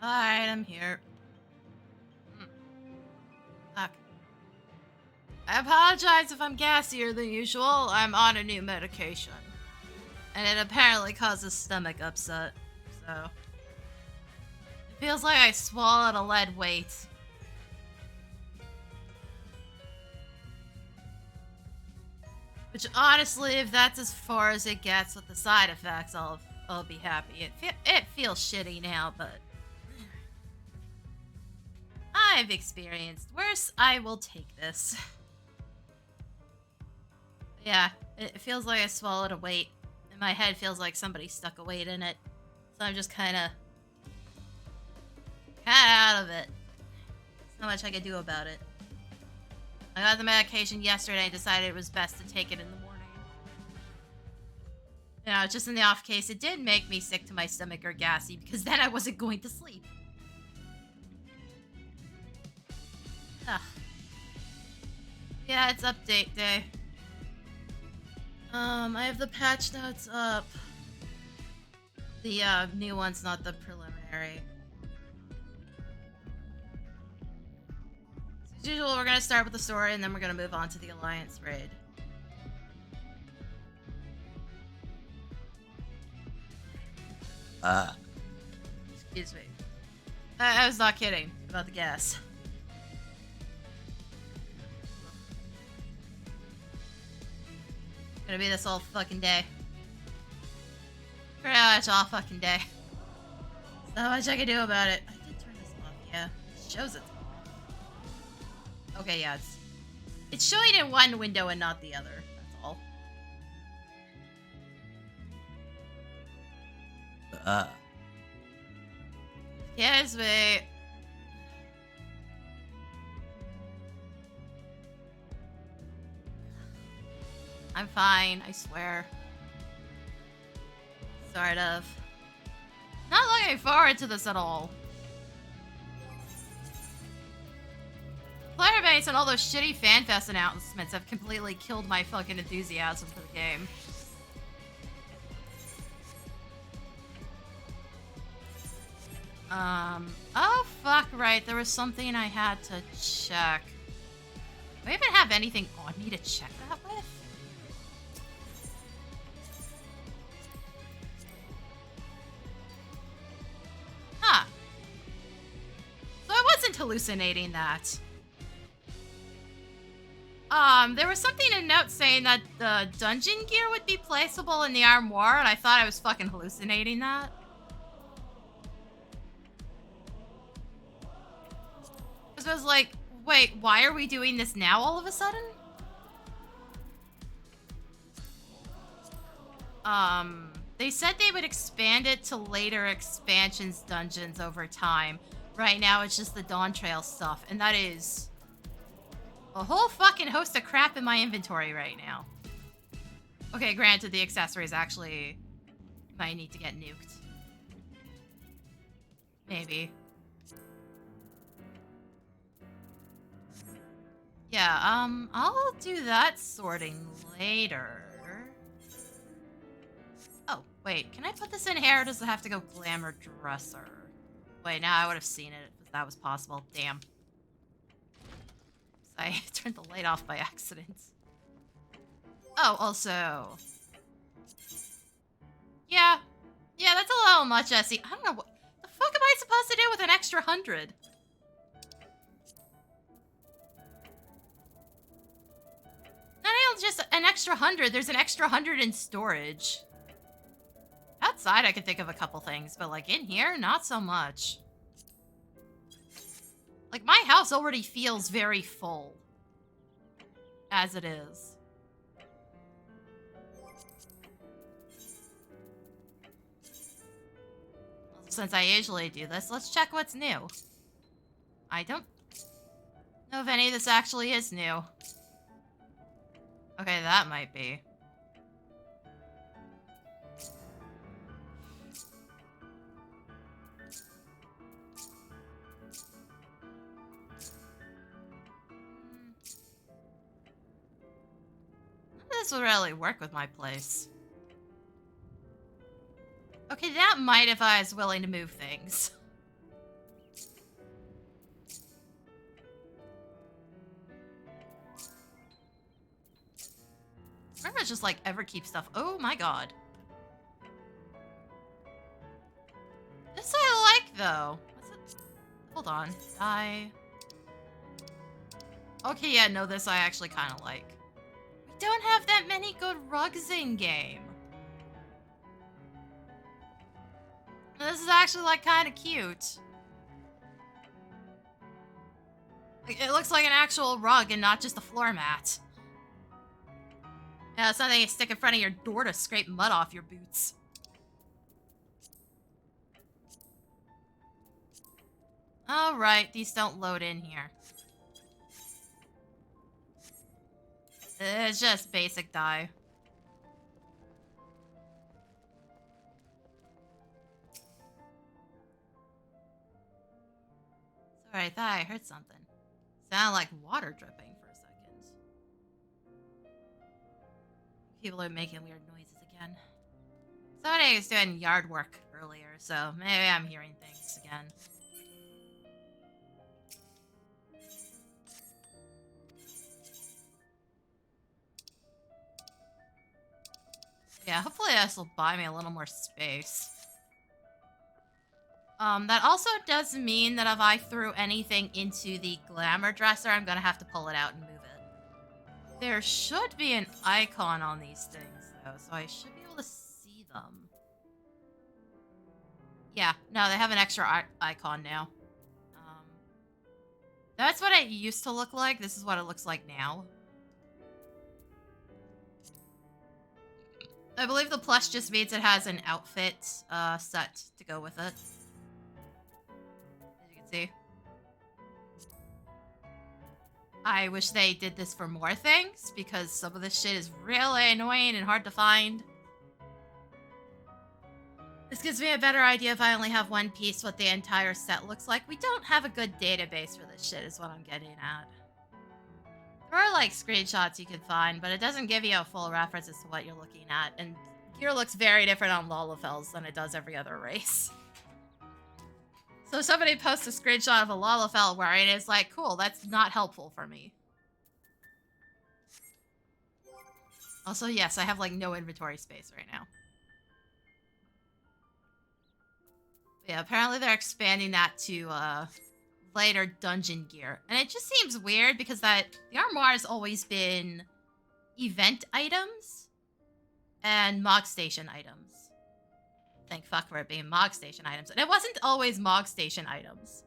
Alright, I'm here. Fuck. I apologize if I'm gassier than usual. I'm on a new medication. And it apparently causes stomach upset. So. It feels like I swallowed a lead weight. Which honestly, if that's as far as it gets with the side effects, I'll be happy. It feels shitty now, but I've experienced worse. I will take this. Yeah, it feels like I swallowed a weight. And my head feels like somebody stuck a weight in it. So I'm just kind of out of it. There's not much I can do about it. I got the medication yesterday and decided it was best to take it in the morning. You know, just in the off case, it did make me sick to my stomach or gassy, because then I wasn't going to sleep. Ugh. Yeah, it's update day. I have the patch notes up. The, new one's not the preliminary. As usual, we're gonna start with the story, and then we're gonna move on to the Alliance raid. Excuse me. I was not kidding about the gas. Gonna be this all fucking day. Pretty much all fucking day. There's not much I can do about it. I did turn this off, yeah. It shows it. Okay, yeah, it's showing in one window and not the other. That's all. Yes, mate. I'm fine, I swear. Sort of. Not looking forward to this at all. Player base and all those shitty fanfest announcements have completely killed my fucking enthusiasm for the game. Oh fuck, right, there was something I had to check. Do I even have anything on me to check that with? Huh. So I wasn't hallucinating that. There was something in note saying that the dungeon gear would be placeable in the armoire, and I thought I was fucking hallucinating that. Because I was like, wait, why are we doing this now all of a sudden? They said they would expand it to later expansions dungeons over time. Right now, it's just the Dawntrail stuff, and that is a whole fucking host of crap in my inventory right now. Okay, granted, the accessories actually might need to get nuked. Maybe. Yeah, I'll do that sorting later. Oh, wait, can I put this in here, or does it have to go glamour dresser? Wait, now I would have seen it if that was possible. Damn. I turned the light off by accident. Oh, also. Yeah, that's a little much, Essie. I don't know what the fuck am I supposed to do with an extra 100? Not only just an extra 100, there's an extra 100 in storage. Outside, I could think of a couple things, but like in here, not so much. Like my house already feels very full. As it is. Since I usually do this, let's check what's new. I don't know if any of this actually is new. Okay, that might be. This would really work with my place. Okay, that might if I was willing to move things. to just, like, ever keep stuff. Oh my god. This I like, though. What's it? Hold on. Okay, yeah, no, this I actually kind of like. We don't have that many good rugs in game. This is actually, like, kind of cute. Like, it looks like an actual rug and not just a floor mat. Yeah, it's something you stick in front of your door to scrape mud off your boots. Alright, these don't load in here. It's just basic dye. Sorry, I thought I heard something. Sounded like water dripping for a second. People are making weird noises again. Somebody was doing yard work earlier, so maybe I'm hearing things again. Yeah, hopefully this will buy me a little more space. That also does mean that if I threw anything into the glamour dresser, I'm gonna have to pull it out and move it. There should be an icon on these things, though, so I should be able to see them. Yeah, no, they have an extra icon now. That's what it used to look like. This is what it looks like now. I believe the plus just means it has an outfit set to go with it. As you can see. I wish they did this for more things, because some of this shit is really annoying and hard to find. This gives me a better idea if I only have one piece what the entire set looks like. We don't have a good database for this shit is what I'm getting at. There are, like, screenshots you can find, but it doesn't give you a full reference as to what you're looking at, and gear looks very different on Lalafels than it does every other race. So if somebody posts a screenshot of a Lalafell wearing it, it's like, cool, that's not helpful for me. Also, yes, I have, like, no inventory space right now. Yeah, apparently they're expanding that to, later dungeon gear. And it just seems weird because the armoire has always been event items and Mog Station items. Thank fuck for it being Mog Station items. And it wasn't always Mog Station items.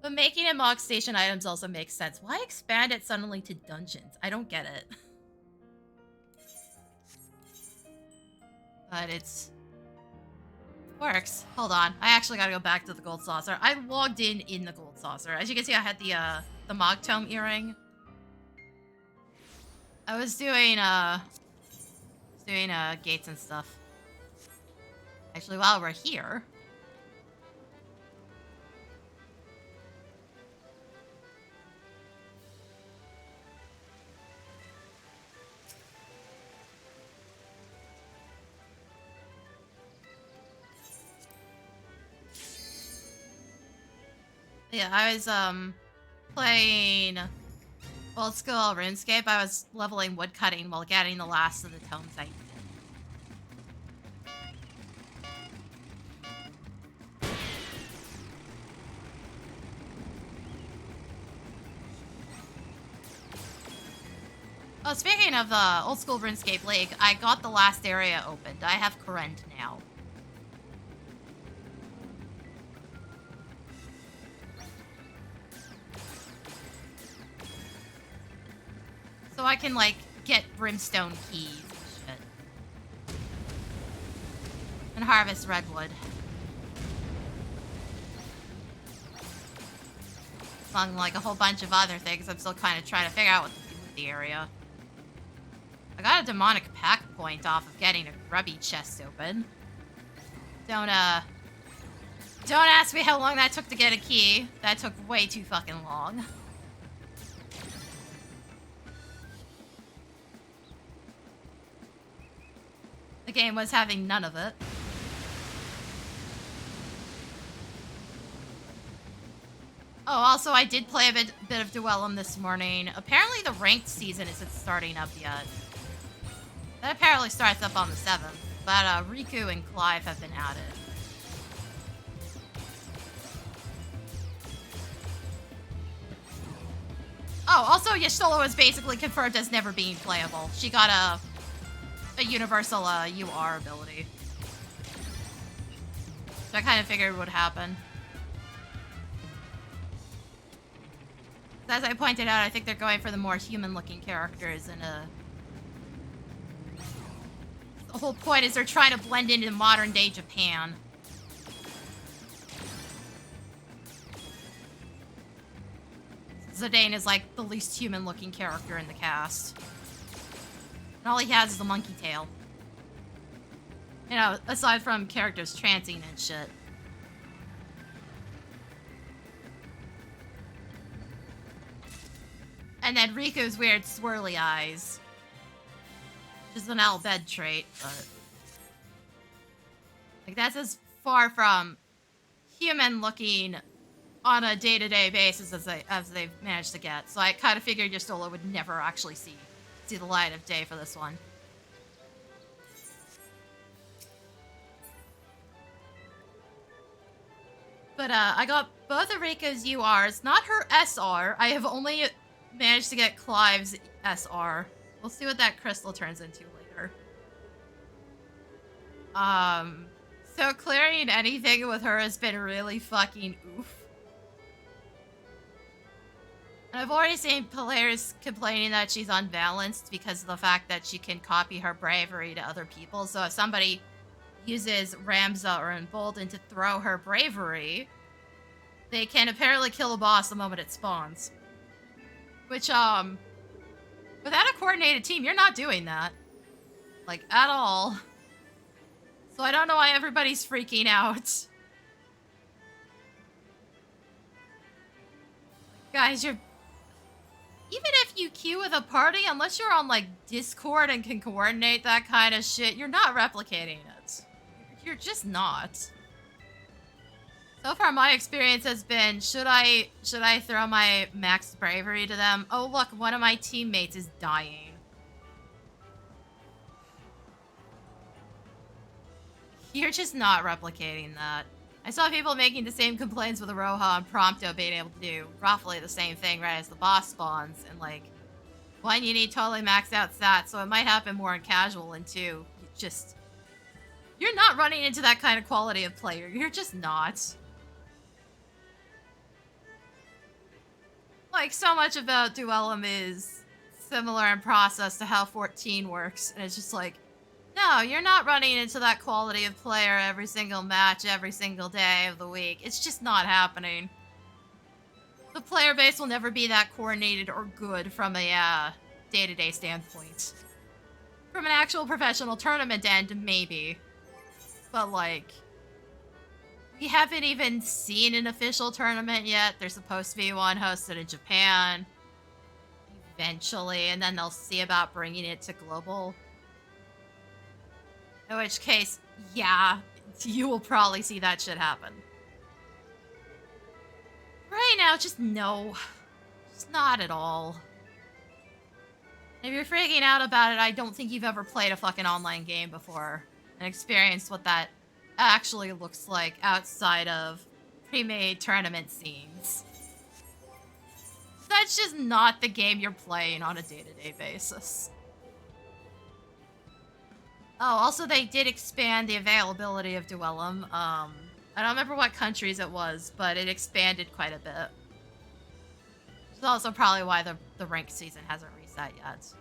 But making it Mog Station items also makes sense. Why expand it suddenly to dungeons? I don't get it. But it's... works. Hold on. I actually gotta go back to the gold saucer. I logged in the gold saucer. As you can see, I had the Mog Tome earring. I was doing gates and stuff. Actually, while we're here... yeah, I was, playing old school RuneScape. I was leveling woodcutting while getting the last of the tomes I needed. Oh, speaking of the old school RuneScape League, I got the last area opened. I have Current now. So I can, like, get brimstone keys and shit. And harvest redwood. Among, like, a whole bunch of other things I'm still kind of trying to figure out what to do with the area. I got a demonic pack point off of getting a grubby chest open. Don't ask me how long that took to get a key. That took way too fucking long. The game was having none of it. Oh, also, I did play a bit of Duellum this morning. Apparently, the ranked season isn't starting up yet. That apparently starts up on the 7th, but Riku and Clive have been added. Oh, also Y'shtola was basically confirmed as never being playable. She got a universal UR ability. So I kind of figured would happen. As I pointed out, I think they're going for the more human-looking characters, and the whole point is they're trying to blend into modern-day Japan. Zidane is like the least human-looking character in the cast. And all he has is a monkey tail. You know, aside from characters trancing and shit. And then Riku's weird swirly eyes. Which is an Al-Bed trait, but... like, that's as far from human-looking on a day-to-day basis as they've managed to get. So I kind of figured Y'shtola would never actually see the light of day for this one. But I got both of Riku's URs, not her SR. I have only managed to get Clive's SR. We'll see what that crystal turns into later. So clearing anything with her has been really fucking oof. And I've already seen players complaining that she's unbalanced because of the fact that she can copy her bravery to other people. So if somebody uses Ramza or Embolden to throw her bravery, they can apparently kill a boss the moment it spawns. Which, without a coordinated team, you're not doing that. Like, at all. So I don't know why everybody's freaking out. Guys, you're... even if you queue with a party, unless you're on, like, Discord and can coordinate that kind of shit, you're not replicating it. You're just not. So far, my experience has been, should I throw my max bravery to them? Oh, look, one of my teammates is dying. You're just not replicating that. I saw people making the same complaints with Aroha and Prompto being able to do roughly the same thing right as the boss spawns. And, like, one, you need totally maxed out stats, so it might happen more in casual, and two, you're not running into that kind of quality of player. You're just not. Like, so much about Duellum is similar in process to how 14 works, and it's just like, no, you're not running into that quality of player every single match, every single day of the week. It's just not happening. The player base will never be that coordinated or good from a day-to-day standpoint. From an actual professional tournament end, maybe. But, like, we haven't even seen an official tournament yet. There's supposed to be one hosted in Japan. Eventually, and then they'll see about bringing it to global. In which case, yeah, you will probably see that shit happen. Right now, just no. Just not at all. If you're freaking out about it, I don't think you've ever played a fucking online game before and experienced what that actually looks like outside of pre-made tournament scenes. That's just not the game you're playing on a day-to-day basis. Oh, also they did expand the availability of Duellum. I don't remember what countries it was, but it expanded quite a bit. Which is also probably why the rank season hasn't reset yet.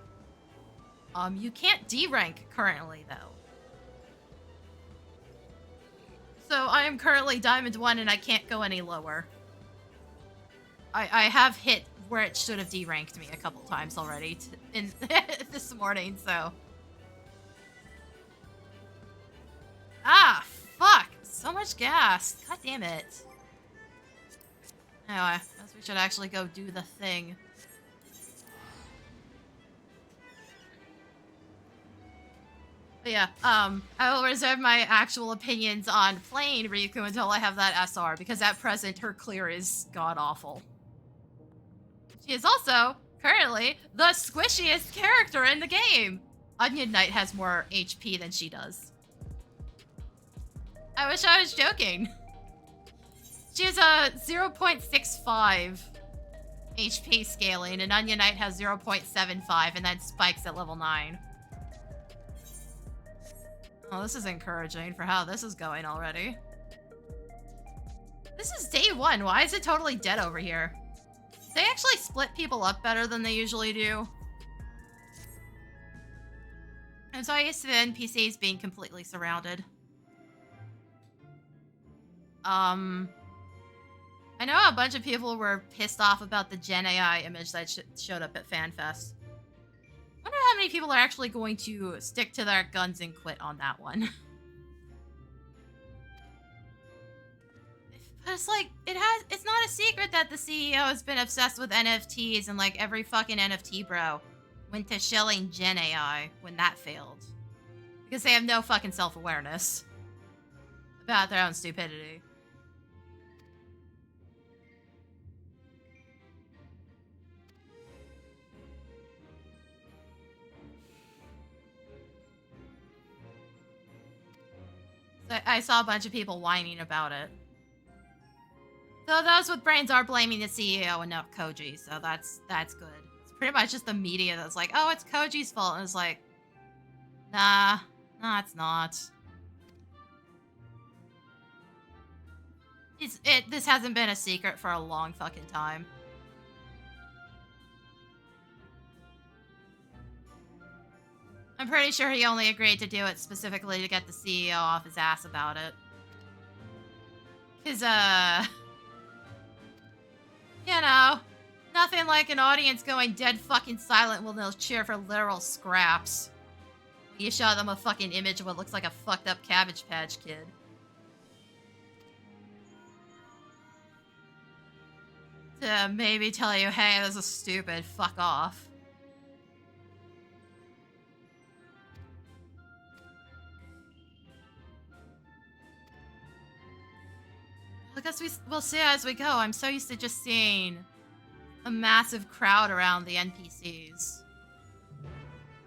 You can't D-rank currently, though. So I am currently Diamond 1 and I can't go any lower. I have hit where it should have D-ranked me a couple times already this morning, so... Ah, fuck! So much gas! God damn it. Anyway, I guess we should actually go do the thing. But yeah, I will reserve my actual opinions on playing Riku until I have that SR, because at present, her clear is god-awful. She is also, currently, the squishiest character in the game! Onion Knight has more HP than she does. I wish I was joking. She has a 0.65 HP scaling, and Onion Knight has 0.75, and then spikes at level 9. Oh, this is encouraging for how this is going already. This is day 1. Why is it totally dead over here? They actually split people up better than they usually do. I'm so used to the NPCs being completely surrounded. I know a bunch of people were pissed off about the Gen AI image that showed up at FanFest. I wonder how many people are actually going to stick to their guns and quit on that one. But it's like, it's not a secret that the CEO has been obsessed with NFTs, and like every fucking NFT bro went to shelling Gen AI when that failed. Because they have no fucking self-awareness about their own stupidity. So I saw a bunch of people whining about it. So those with brains are blaming the CEO and not Koji, so that's good. It's pretty much just the media that's like, oh, it's Koji's fault, and it's like, nah, it's not. This hasn't been a secret for a long fucking time. I'm pretty sure he only agreed to do it specifically to get the CEO off his ass about it. Cause, you know, nothing like an audience going dead fucking silent when they'll cheer for literal scraps. You show them a fucking image of what looks like a fucked up Cabbage Patch Kid. To maybe tell you, hey, this is stupid, fuck off. I guess we'll see as we go. I'm so used to just seeing a massive crowd around the NPCs.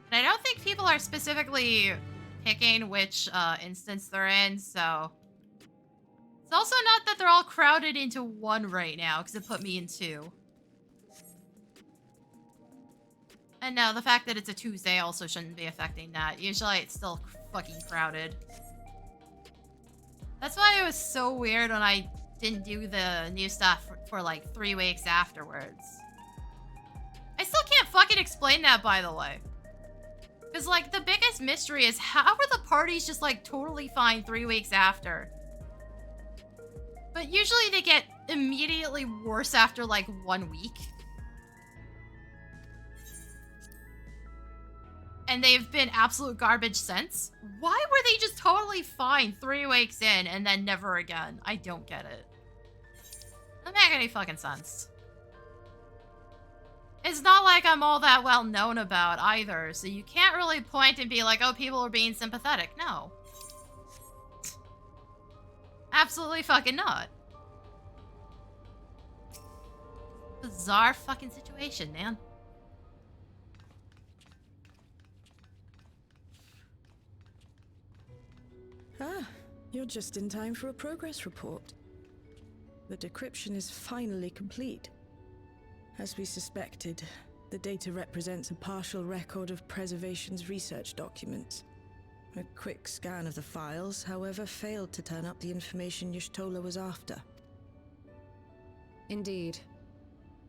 And I don't think people are specifically picking which instance they're in, so... It's also not that they're all crowded into one right now, because it put me in 2. And no, the fact that it's a Tuesday also shouldn't be affecting that. Usually it's still fucking crowded. That's why it was so weird when I didn't do the new stuff for like 3 weeks afterwards. I still can't fucking explain that, by the way. Because like the biggest mystery is how were the parties just like totally fine 3 weeks after? But usually they get immediately worse after like 1 week. And they've been absolute garbage since. Why were they just totally fine 3 weeks in and then never again? I don't get it. Doesn't make any fucking sense. It's not like I'm all that well known about either, so you can't really point and be like, oh, people are being sympathetic. No. Absolutely fucking not. Bizarre fucking situation, man. Ah, you're just in time for a progress report. The decryption is finally complete. As we suspected, the data represents a partial record of Preservation's research documents. A quick scan of the files, however, failed to turn up the information Y'shtola was after. Indeed.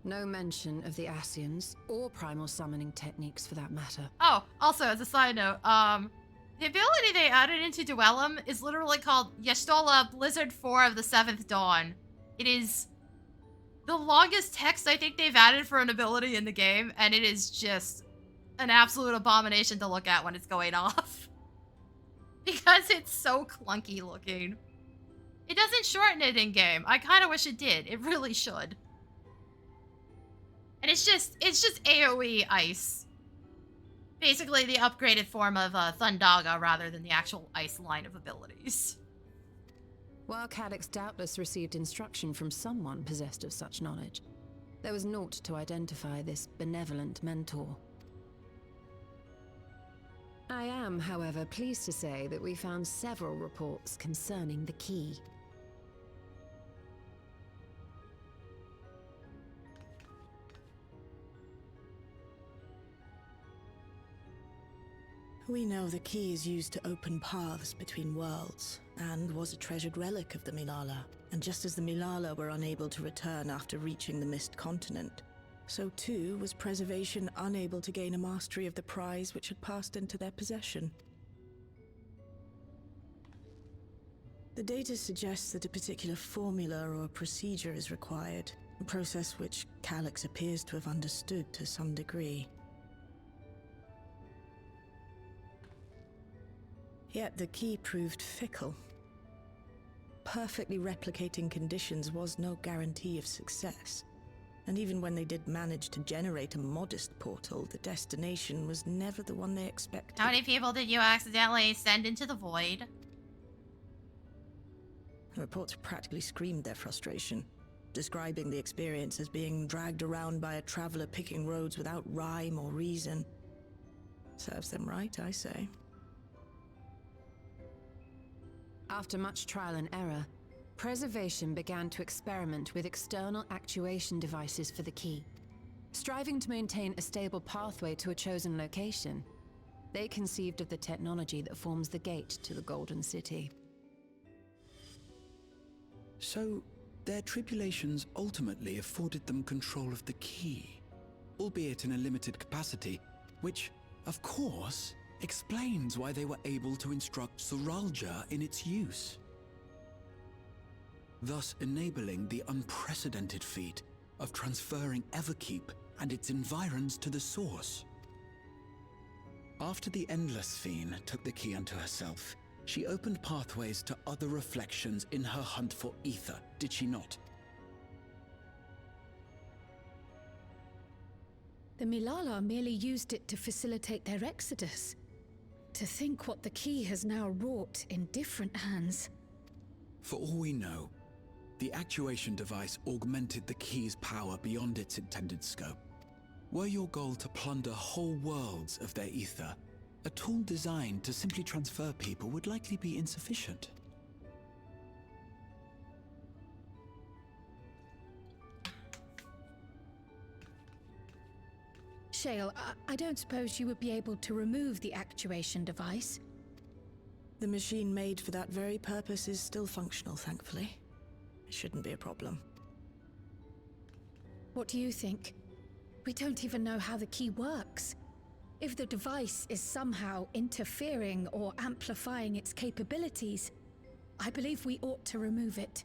No mention of the Ascians, or primal summoning techniques for that matter. Oh, also, as a side note, the ability they added into Duellum is literally called Y'shtola Blizzard 4 of the 7th Dawn. It is the longest text I think they've added for an ability in the game, and it is just an absolute abomination to look at when it's going off. Because it's so clunky looking. It doesn't shorten it in-game. I kind of wish it did. It really should. And it's just AoE ice. Basically the upgraded form of Thundaga rather than the actual ice line of abilities. While Cadix doubtless received instruction from someone possessed of such knowledge, there was naught to identify this benevolent mentor. I am, however, pleased to say that we found several reports concerning the key. We know the key is used to open paths between worlds, and was a treasured relic of the Milala. And just as the Milala were unable to return after reaching the Mist Continent, so too was Preservation unable to gain a mastery of the prize which had passed into their possession. The data suggests that a particular formula or procedure is required, a process which Calyx appears to have understood to some degree. Yet the key proved fickle. Perfectly replicating conditions was no guarantee of success. And even when they did manage to generate a modest portal, the destination was never the one they expected. How many people did you accidentally send into the void? The reports practically screamed their frustration, describing the experience as being dragged around by a traveler picking roads without rhyme or reason. Serves them right, I say. After much trial and error, Preservation began to experiment with external actuation devices for the key. Striving to maintain a stable pathway to a chosen location, they conceived of the technology that forms the gate to the Golden City. So, their tribulations ultimately afforded them control of the key, albeit in a limited capacity, which, of course, explains why they were able to instruct Zoralja in its use, thus enabling the unprecedented feat of transferring Everkeep and its environs to the Source. After the Endless Fiend took the key unto herself, she opened pathways to other reflections in her hunt for ether, did she not? The Milala merely used it to facilitate their exodus. To think what the key has now wrought in different hands. For all we know, the actuation device augmented the key's power beyond its intended scope. Were your goal to plunder whole worlds of their ether, a tool designed to simply transfer people would likely be insufficient. Shale, I don't suppose you would be able to remove the actuation device? The machine made for that very purpose is still functional, thankfully. It shouldn't be a problem. What do you think? We don't even know how the key works. If the device is somehow interfering or amplifying its capabilities, I believe we ought to remove it.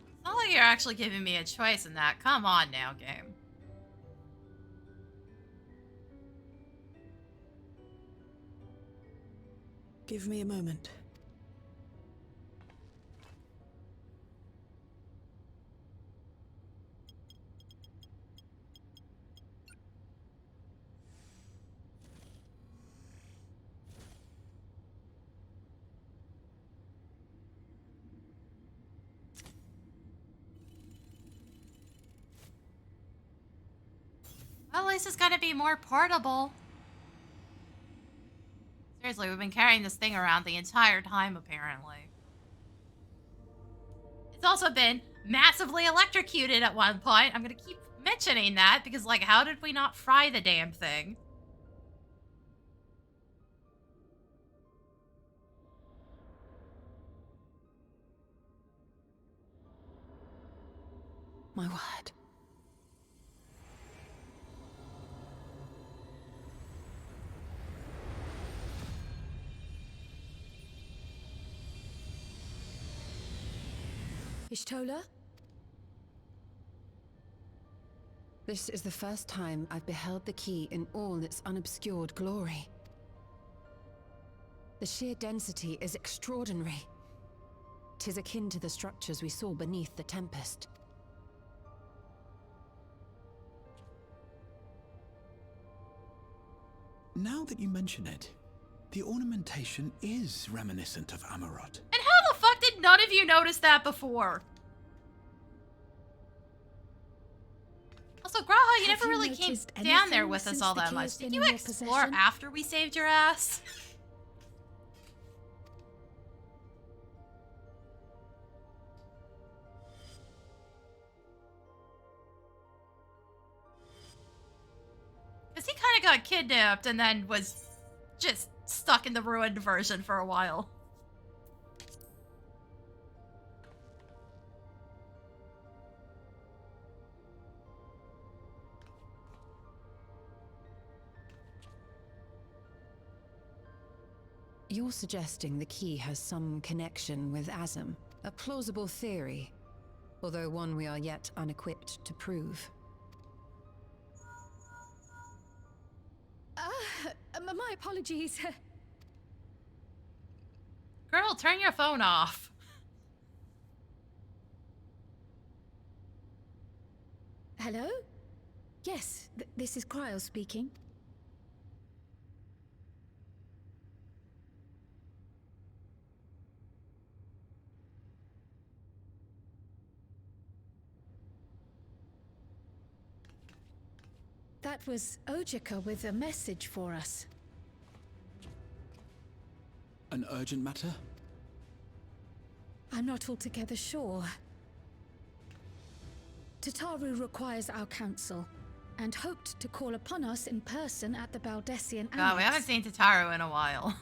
It's not like you're actually giving me a choice in that. Come on now, game. Give me a moment. Well, at least it's gonna be more portable. Seriously, we've been carrying this thing around the entire time, apparently. It's also been massively electrocuted at one point. I'm gonna keep mentioning that because, like, how did we not fry the damn thing? My word. Ishtola? This is the first time I've beheld the key in all its unobscured glory. The sheer density is extraordinary. 'Tis akin to the structures we saw beneath the Tempest. Now that you mention it, the ornamentation is reminiscent of Amarot. And how the fuck did none of you notice that before? Also, Also, Graha, you Have never you really came noticed down there anything with us since all the that key much. has Did been you in your explore possession? after we saved your ass? Because he kind of got kidnapped and then was just stuck in the ruined version for a while. You're suggesting the key has some connection with Azam. A plausible theory, although one we are yet unequipped to prove. My apologies. Girl, turn your phone off. Hello? Yes, this is Cryo speaking. That was Ojika with a message for us. An urgent matter? I'm not altogether sure. Tataru requires our counsel, and hoped to call upon us in person at the Baldessian God, we Annex. haven't seen Tataru in a while.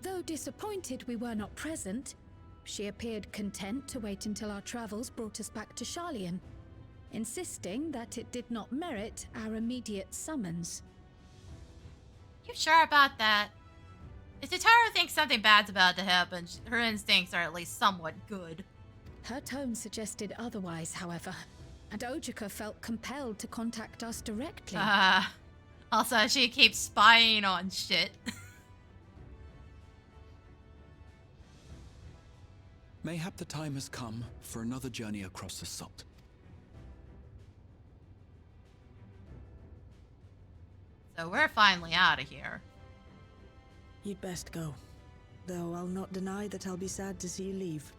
Though disappointed we were not present, she appeared content to wait until our travels brought us back to Sharlayan, insisting that it did not merit our immediate summons. You sure about that? If Tataru thinks something bad's about to happen, her instincts are at least somewhat good. Her tone suggested otherwise, however, and Ojika felt compelled to contact us directly. Also, she keeps spying on shit. Mayhap the time has come for another journey across the salt. So we're finally out of here. You'd best go. Though I'll not deny that I'll be sad to see you leave.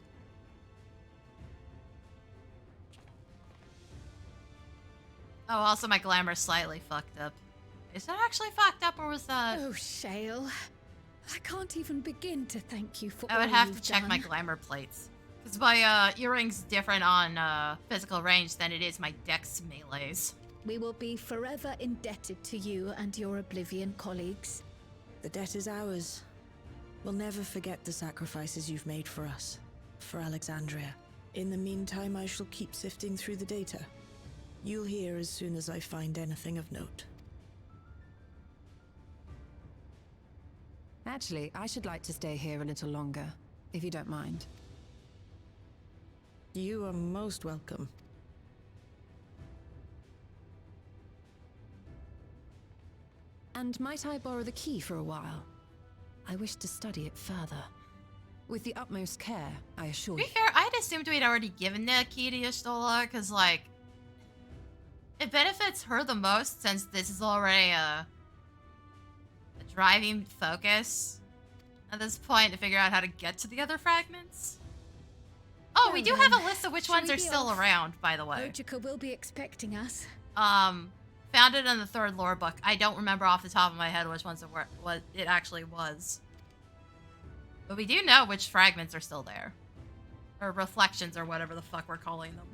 Oh, also my glamour's slightly fucked up. Is that actually fucked up, or was that... Oh, Shale. I can't even begin to thank you for I all would have you've to check done. my glamour plates. Because my earring's different on physical range than it is my dex melees. We will be forever indebted to you and your Oblivion colleagues. The debt is ours. We'll never forget the sacrifices you've made for us. For Alexandria. In the meantime, I shall keep sifting through the data. You'll hear as soon as I find anything of note. Actually, I should like to stay here a little longer, if you don't mind. You are most welcome. And might I borrow the key for a while? I wish to study it further. With the utmost care, I assure To you. be fair, I'd assumed we'd already given the key to Y'shtola, because, like, it benefits her the most since this is already a driving focus at this point to figure out how to get to the other fragments. Oh, we Well do have then, a list of which shall ones we are be still off? around, by the way. Ojika will be expecting us. Found it in the third lore book. I don't remember off the top of my head which ones it were, what it actually was. But we do know which fragments are still there. Or reflections, or whatever the fuck we're calling them.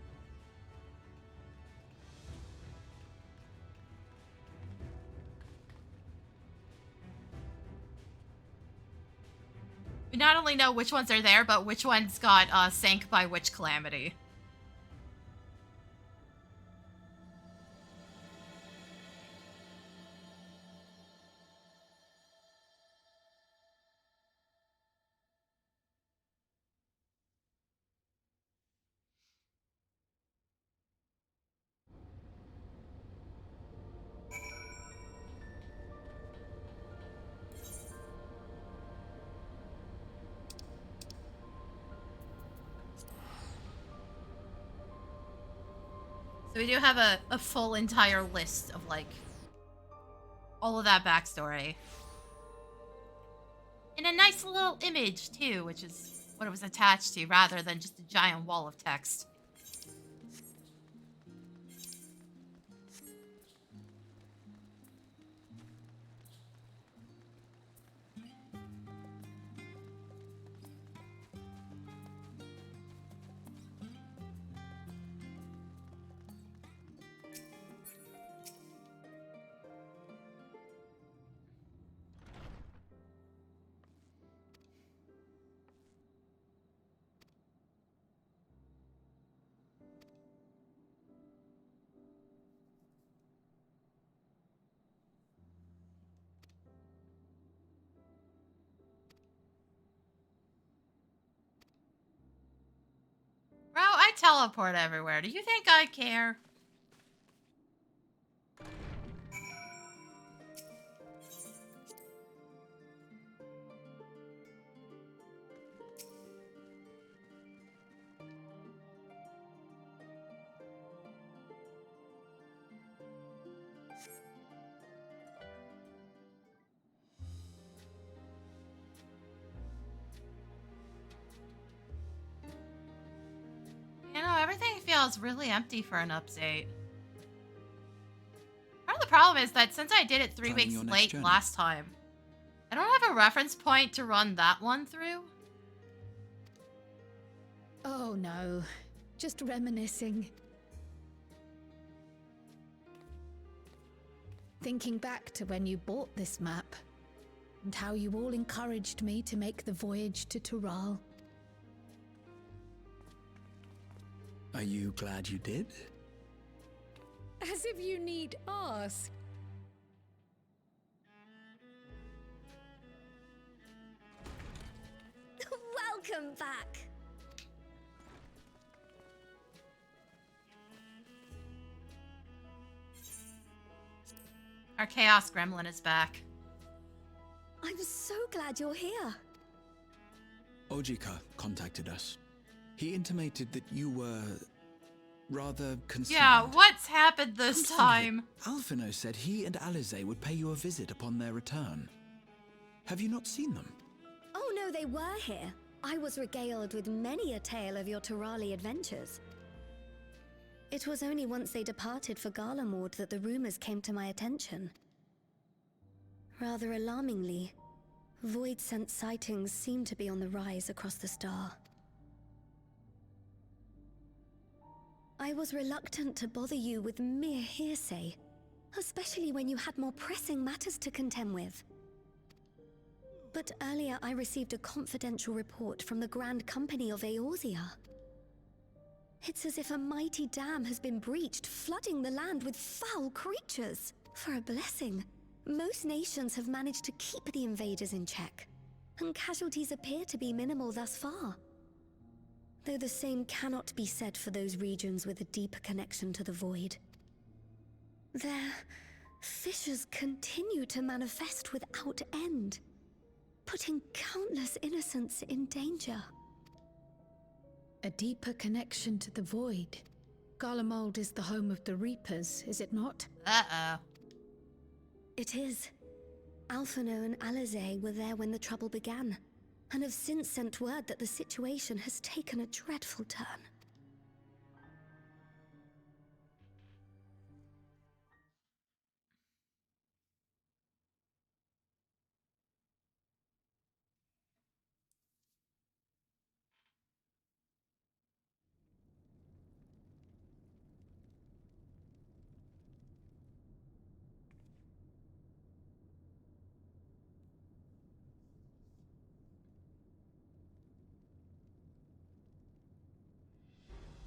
We not only know which ones are there, but which ones got sank by which calamity. So we do have a full entire list of, like, all of that backstory. In a nice little image, too, which is what it was attached to, rather than just a giant wall of text. teleport everywhere. Do you think I care? You know, everything feels really empty for an update. Part of the problem is that since I did it 3 weeks late last time, I don't have a reference point to run that one through. Oh no, just reminiscing. Thinking back to when you bought this map, and how you all encouraged me to make the voyage to Tural. Are you glad you did? As if you need ask. Welcome back. Our Chaos Gremlin is back. I'm so glad you're here. Ojika contacted us. He intimated that you were rather concerned. Yeah, what's happened this time? Alphino said he and Alize would pay you a visit upon their return. Have you not seen them? Oh no, they were here. I was regaled with many a tale of your Turali adventures. It was only once they departed for Garlemord that the rumors came to my attention. Rather alarmingly, void-sent sightings seem to be on the rise across the star. I was reluctant to bother you with mere hearsay, especially when you had more pressing matters to contend with. But earlier I received a confidential report from the Grand Company of Eorzea. It's as if a mighty dam has been breached, flooding the land with foul creatures. For a blessing, most nations have managed to keep the invaders in check, and casualties appear to be minimal thus far. Though the same cannot be said for those regions with a deeper connection to the void. Their fissures continue to manifest without end, putting countless innocents in danger. A deeper connection to the void. Garlemald is the home of the Reapers, is it not? Uh-oh. It is. Alphino and Alize were there when the trouble began, and have since sent word that the situation has taken a dreadful turn.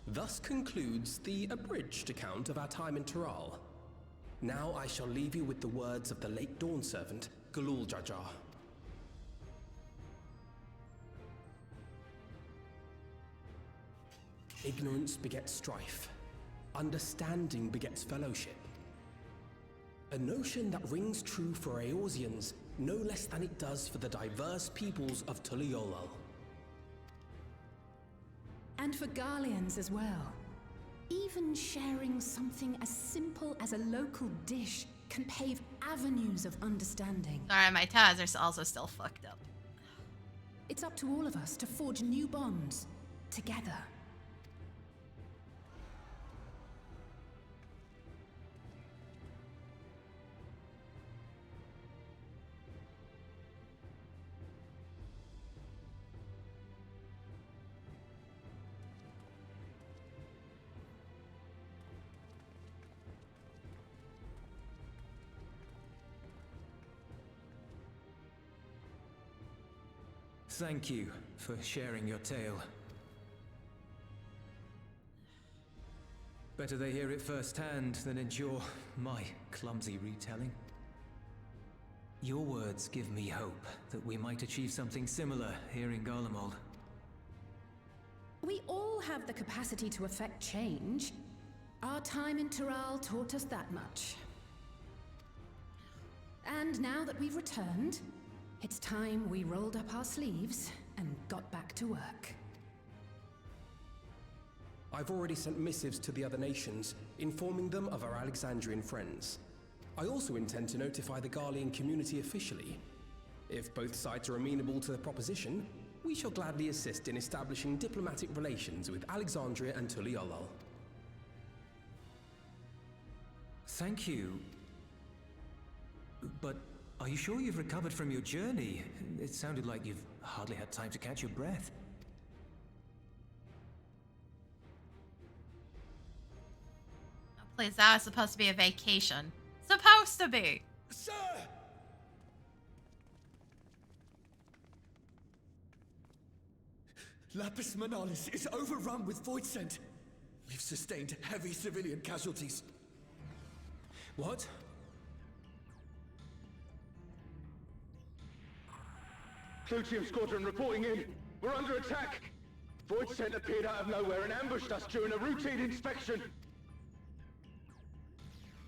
Thus concludes the abridged account of our time in Tural. Now I shall leave you with the words of the late Dawn Servant, Galul Jajar. Ignorance begets strife. Understanding begets fellowship. A notion that rings true for Eorzeans no less than it does for the diverse peoples of Tuliolal. And for Garleans as well. Even sharing something as simple as a local dish can pave avenues of understanding. Sorry, my tabs are also still fucked up. It's up to all of us to forge new bonds, together. Thank you for sharing your tale. Better they hear it firsthand than endure my clumsy retelling. Your words give me hope that we might achieve something similar here in Garlemald. We all have the capacity to affect change. Our time in Tural taught us that much. And now that we've returned, it's time we rolled up our sleeves and got back to work. I've already sent missives to the other nations, informing them of our Alexandrian friends. I also intend to notify the Garlean community officially. If both sides are amenable to the proposition, we shall gladly assist in establishing diplomatic relations with Alexandria and Tuliolol. Thank you. But are you sure you've recovered from your journey? It sounded like you've hardly had time to catch your breath. Please, that was supposed to be a vacation. Supposed to be. Sir! Lapis Manalis is overrun with void scent. We've sustained heavy civilian casualties. What? Clyteum Squadron reporting in. We're under attack. Void scent appeared out of nowhere and ambushed us during a routine inspection.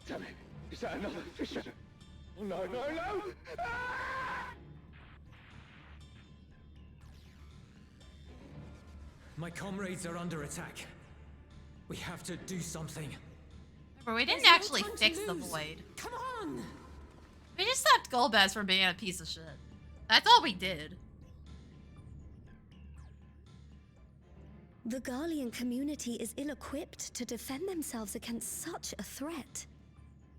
Damn it. Is that another fissure? Oh no, no, no! Ah! My comrades are under attack. We have to do something. Remember, we didn't There's no actually time to fix the lose. void. Come on! We just stopped Golbez from being a piece of shit. That's all we did. The Garlean community is ill-equipped to defend themselves against such a threat.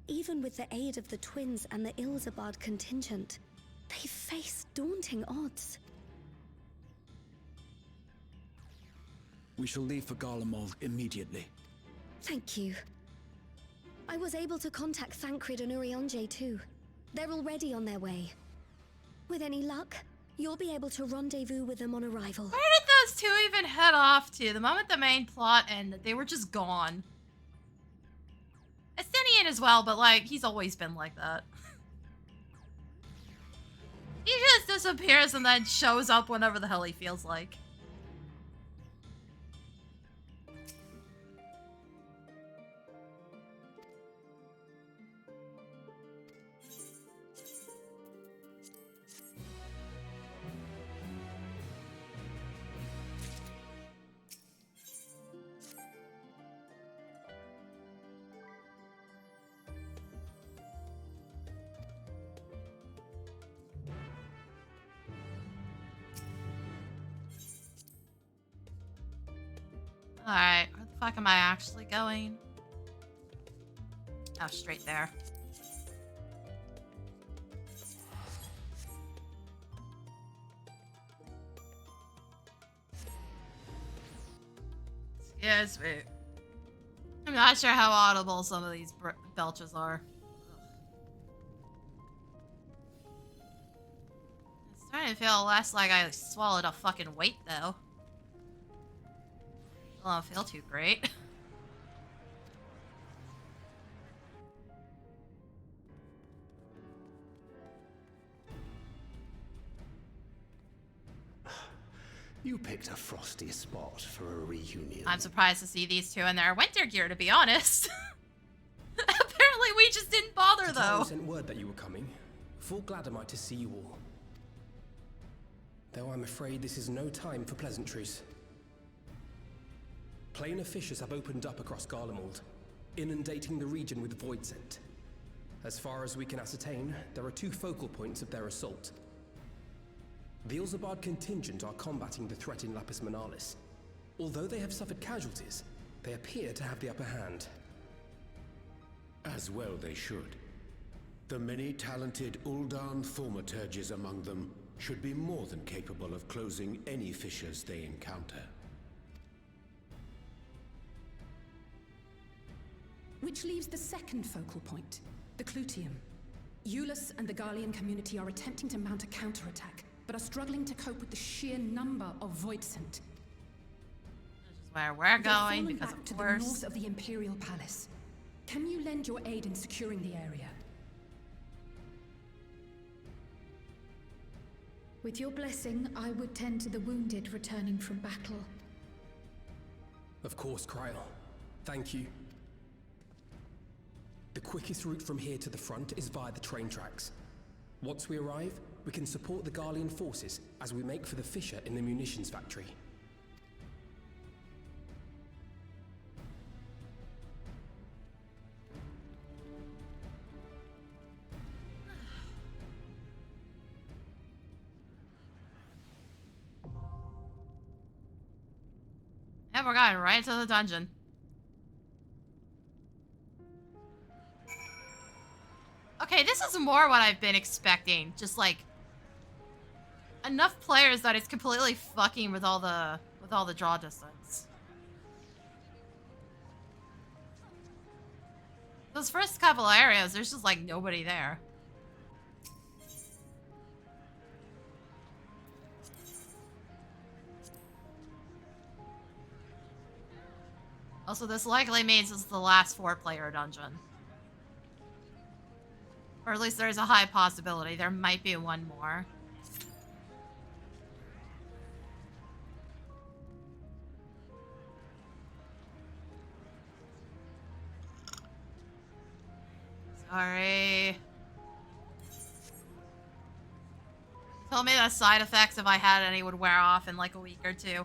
Even with the aid of the twins and the Ilzabard contingent, they face daunting odds. We shall leave for Garlemald immediately. Thank you. I was able to contact Thancred and Urianger too. They're already on their way. With any luck, you'll be able to rendezvous with them on arrival. Where did those two even head off to? The moment the main plot ended, they were just gone. Estinian as well, but like, he's always been like that. He just disappears and then shows up whenever the hell he feels like. Alright, where the fuck am I actually going? Oh, straight there. Excuse me. I'm not sure how audible some of these belches are. It's starting to feel less like I swallowed a fucking weight, though. I don't feel too great. You picked a frosty spot for a reunion. I'm surprised to see these two in their winter gear, to be honest. Apparently we just didn't bother, though. I sent word that you were coming. Full glad am I to see you all. Though I'm afraid this is no time for pleasantries. Planar fissures have opened up across Garlemald, inundating the region with void scent. As far as we can ascertain, there are two focal points of their assault. The Ilzabard contingent are combating the threat in Lapis Manalis. Although they have suffered casualties, they appear to have the upper hand. As well they should. The many talented Uldan thaumaturges among them should be more than capable of closing any fissures they encounter. Which leaves the second focal point, the Clyteum. Eulus and the Garlean community are attempting to mount a counterattack, but are struggling to cope with the sheer number of void scent. This is where we're going, because back of to course. the north of the Imperial Palace. Can you lend your aid in securing the area? With your blessing, I would tend to the wounded returning from battle. Of course, Cryle. Thank you. The quickest route from here to the front is via the train tracks. Once we arrive, we can support the Garlean forces as we make for the fissure in the munitions factory. And we're going right into the dungeon. Okay, this is more what I've been expecting. Just like enough players that it's completely fucking with all the draw distance. Those first couple areas, there's just like nobody there. Also, this likely means it's the last 4-player dungeon. Or at least there's a high possibility. There might be one more. Sorry. Tell me that side effects, if I had any, would wear off in like a week or two.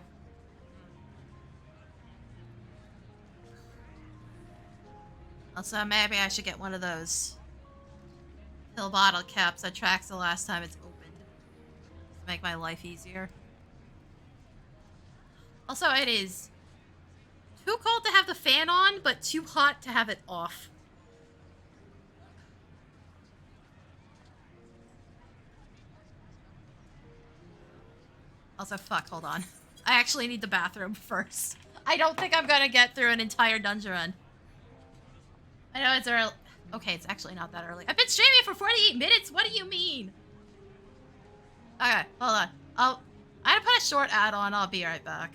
Also, maybe I should get one of those pill bottle caps that tracks the last time it's opened. To make my life easier. Also, it is too cold to have the fan on, but too hot to have it off. Also, fuck, hold on. I actually need the bathroom first. I don't think I'm gonna get through an entire dungeon run. I know it's early. Okay, it's actually not that early. I've been streaming for 48 minutes. What do you mean? Okay, hold on. I'm gonna put a short ad on. I'll be right back.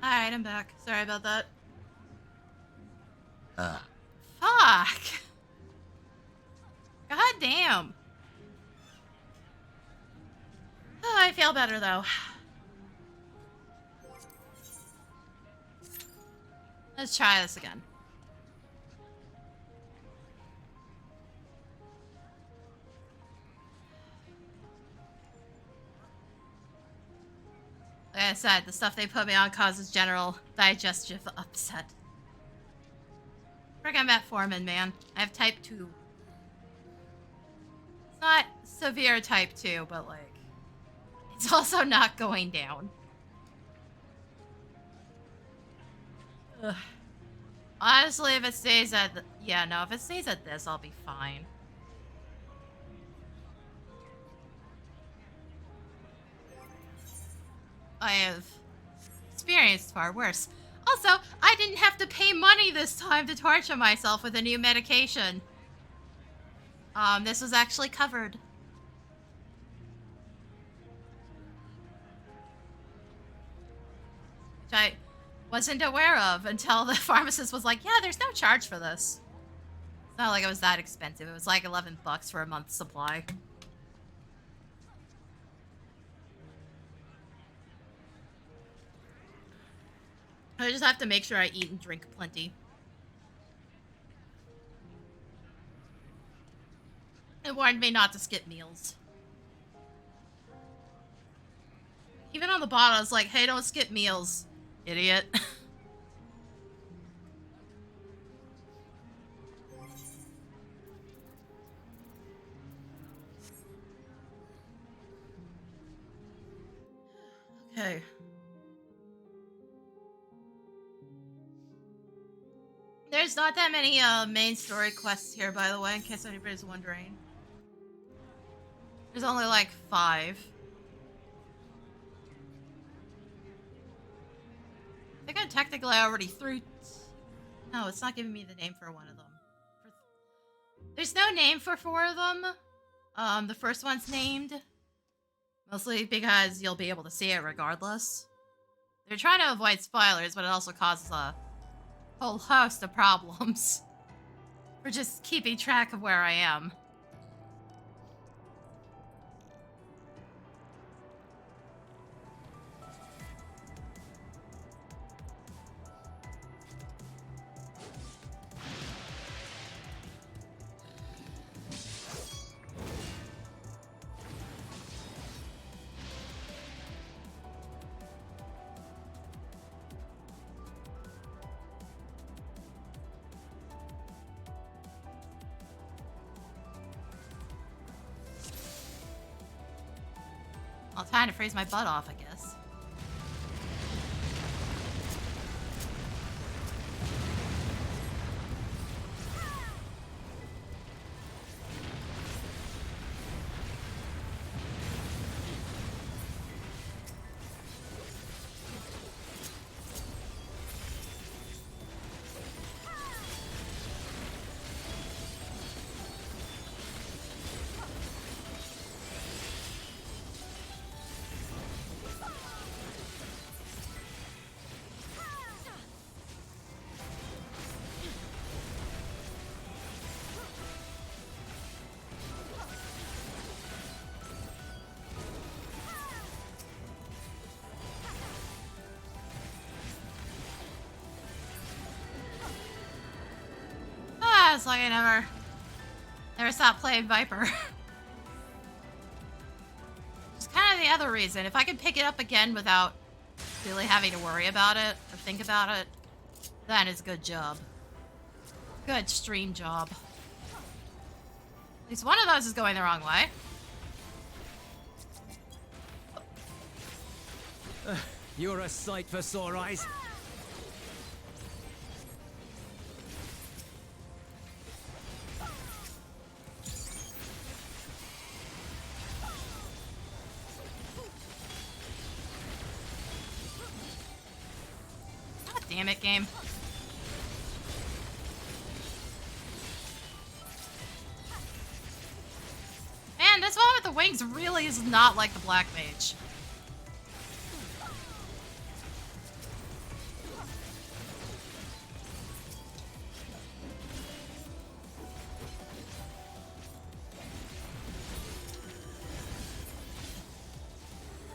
Alright, I'm back. Sorry about that. Fuck! God damn. Oh, I feel better though. Let's try this again. Like I said, the stuff they put me on causes general digestive upset. Frick, I'm metformin, man. I have type 2. It's not severe type 2, but like, it's also not going down. Ugh. Honestly, if it stays at if it stays at this, I'll be fine. I have experienced far worse. Also, I didn't have to pay money this time to torture myself with a new medication. This was actually covered. Which I wasn't aware of until the pharmacist was like, yeah, there's no charge for this. It's not like it was that expensive. It was like 11 bucks for a month's supply. I just have to make sure I eat and drink plenty. It warned me not to skip meals. Even on the bottle, it's like, hey, don't skip meals, idiot. Okay. There's not that many main story quests here, by the way, in case anybody's wondering. There's only like 5. I think I'm technically already through. No, it's not giving me the name for one of them. There's no name for 4 of them. The first one's named. Mostly because you'll be able to see it regardless. They're trying to avoid spoilers, but it also causes a whole host of problems for just keeping track of where I am. Well, time to freeze my butt off, I guess. It's like I never stopped playing Viper. It's kind of the other reason. If I could pick it up again without really having to worry about it or think about it, then it's a good job. Good stream job. At least one of those is going the wrong way. You're a sight for sore eyes. Damn it, game. Man, this one with the wings really is not like the Black Mage.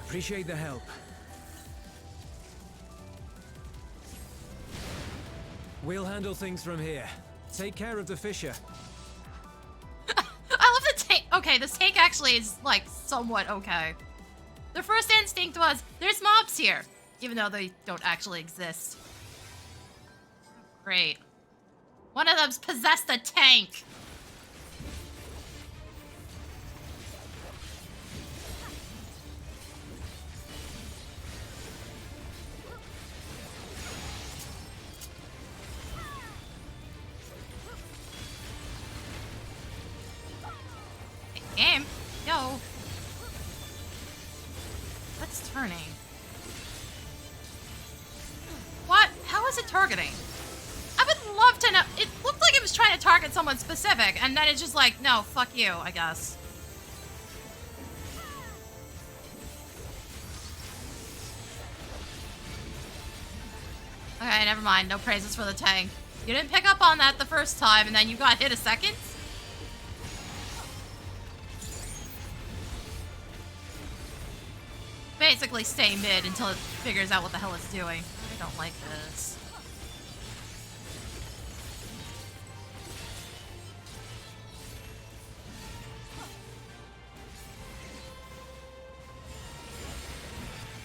Appreciate the help. We'll handle things from here. Take care of the fissure. I love the tank. Okay, this tank actually is, like, somewhat okay. Their first instinct was, there's mobs here. Even though they don't actually exist. Great. One of them's possessed a tank. Game. Yo. What's turning? What? How is it targeting? I would love to know. It looked like it was trying to target someone specific, and then it's just like, no, fuck you, I guess. Okay, never mind. No praises for the tank. You didn't pick up on that the first time, and then you got hit a second? Basically stay mid until it figures out what the hell it's doing. I don't like this.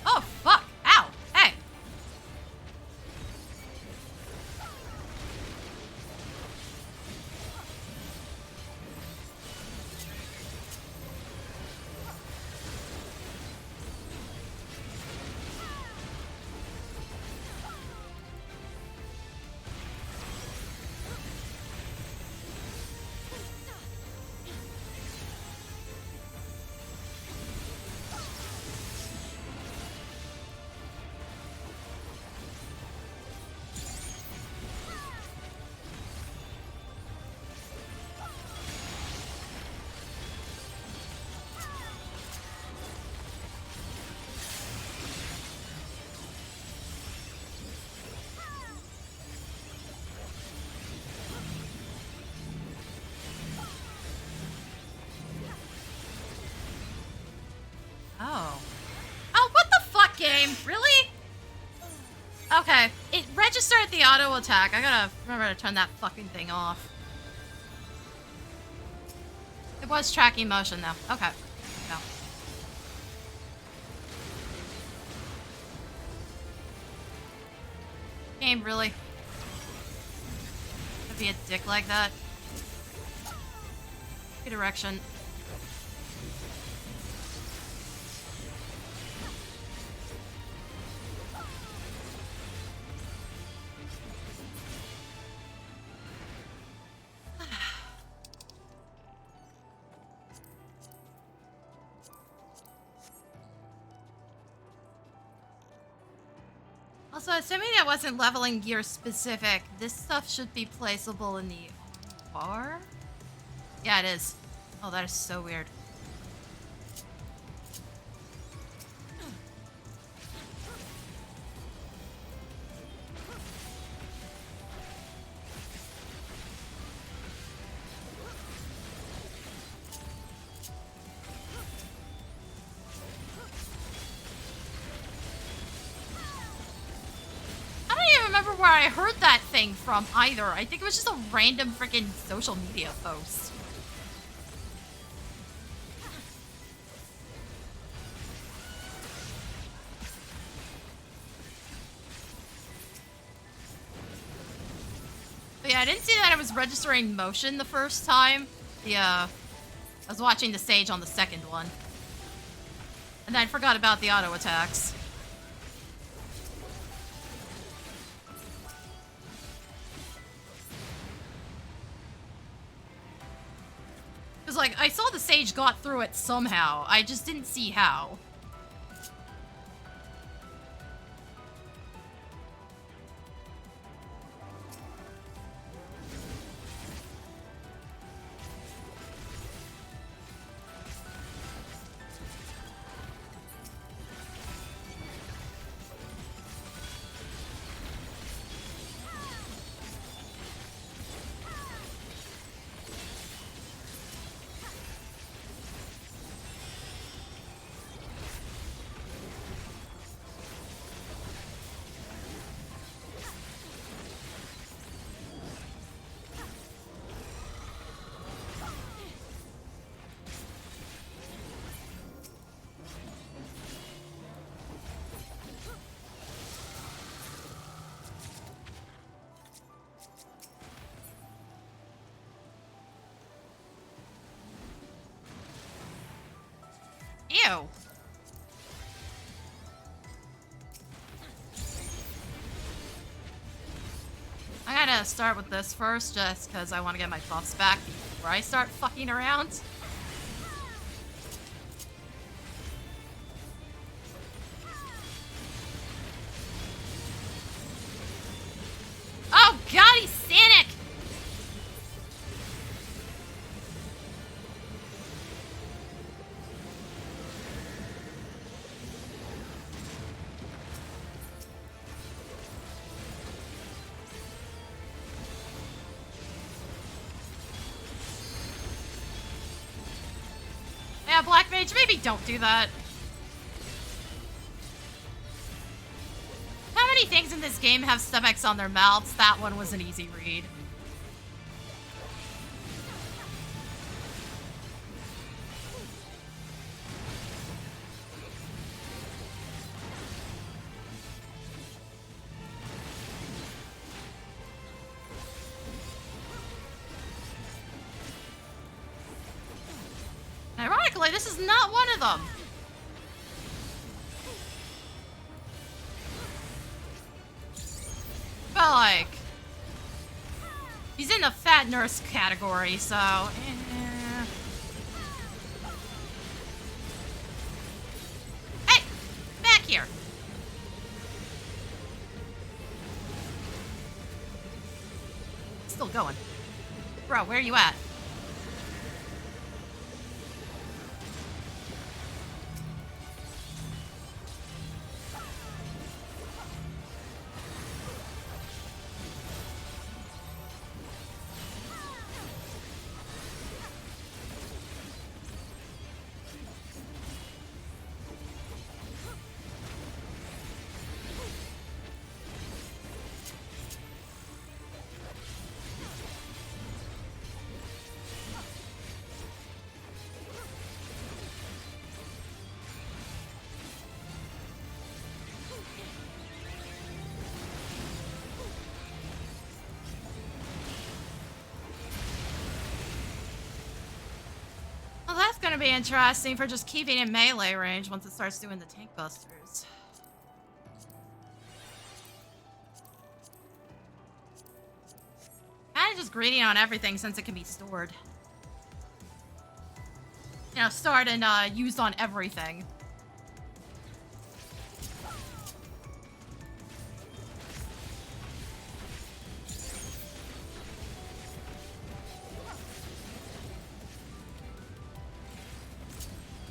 Oh, fuck. Ow. Hey. Oh. Oh, what the fuck, game? Really? Okay. It registered the auto attack. I gotta remember to turn that fucking thing off. It was tracking motion, though. Okay. No. Game, really? Could be a dick like that. Good erection. Also, assuming that wasn't leveling gear specific, this stuff should be placeable in the bar? Yeah, it is. Oh, that is so weird. Where I heard that thing from either. I think it was just a random freaking social media post. But yeah, I didn't see that it was registering motion the first time. I was watching the stage on the second one. And then I forgot about the auto attacks. Like, I saw the sage got through it somehow. I just didn't see how. you? I gotta start with this first, just because I want to get my buffs back before I start fucking around. Oh god, he's Sanic! Yeah, Black Mage, maybe don't do that. How many things in this game have stomachs on their mouths? That one was an easy read. Ironically, this is not one of them. But like, he's in the fat nurse category, so. Hey, back here. Still going, bro. Where are you at? Well, that's gonna be interesting for just keeping in melee range once it starts doing the tank busters. Kinda just greedy on everything since it can be stored. You know, stored and used on everything.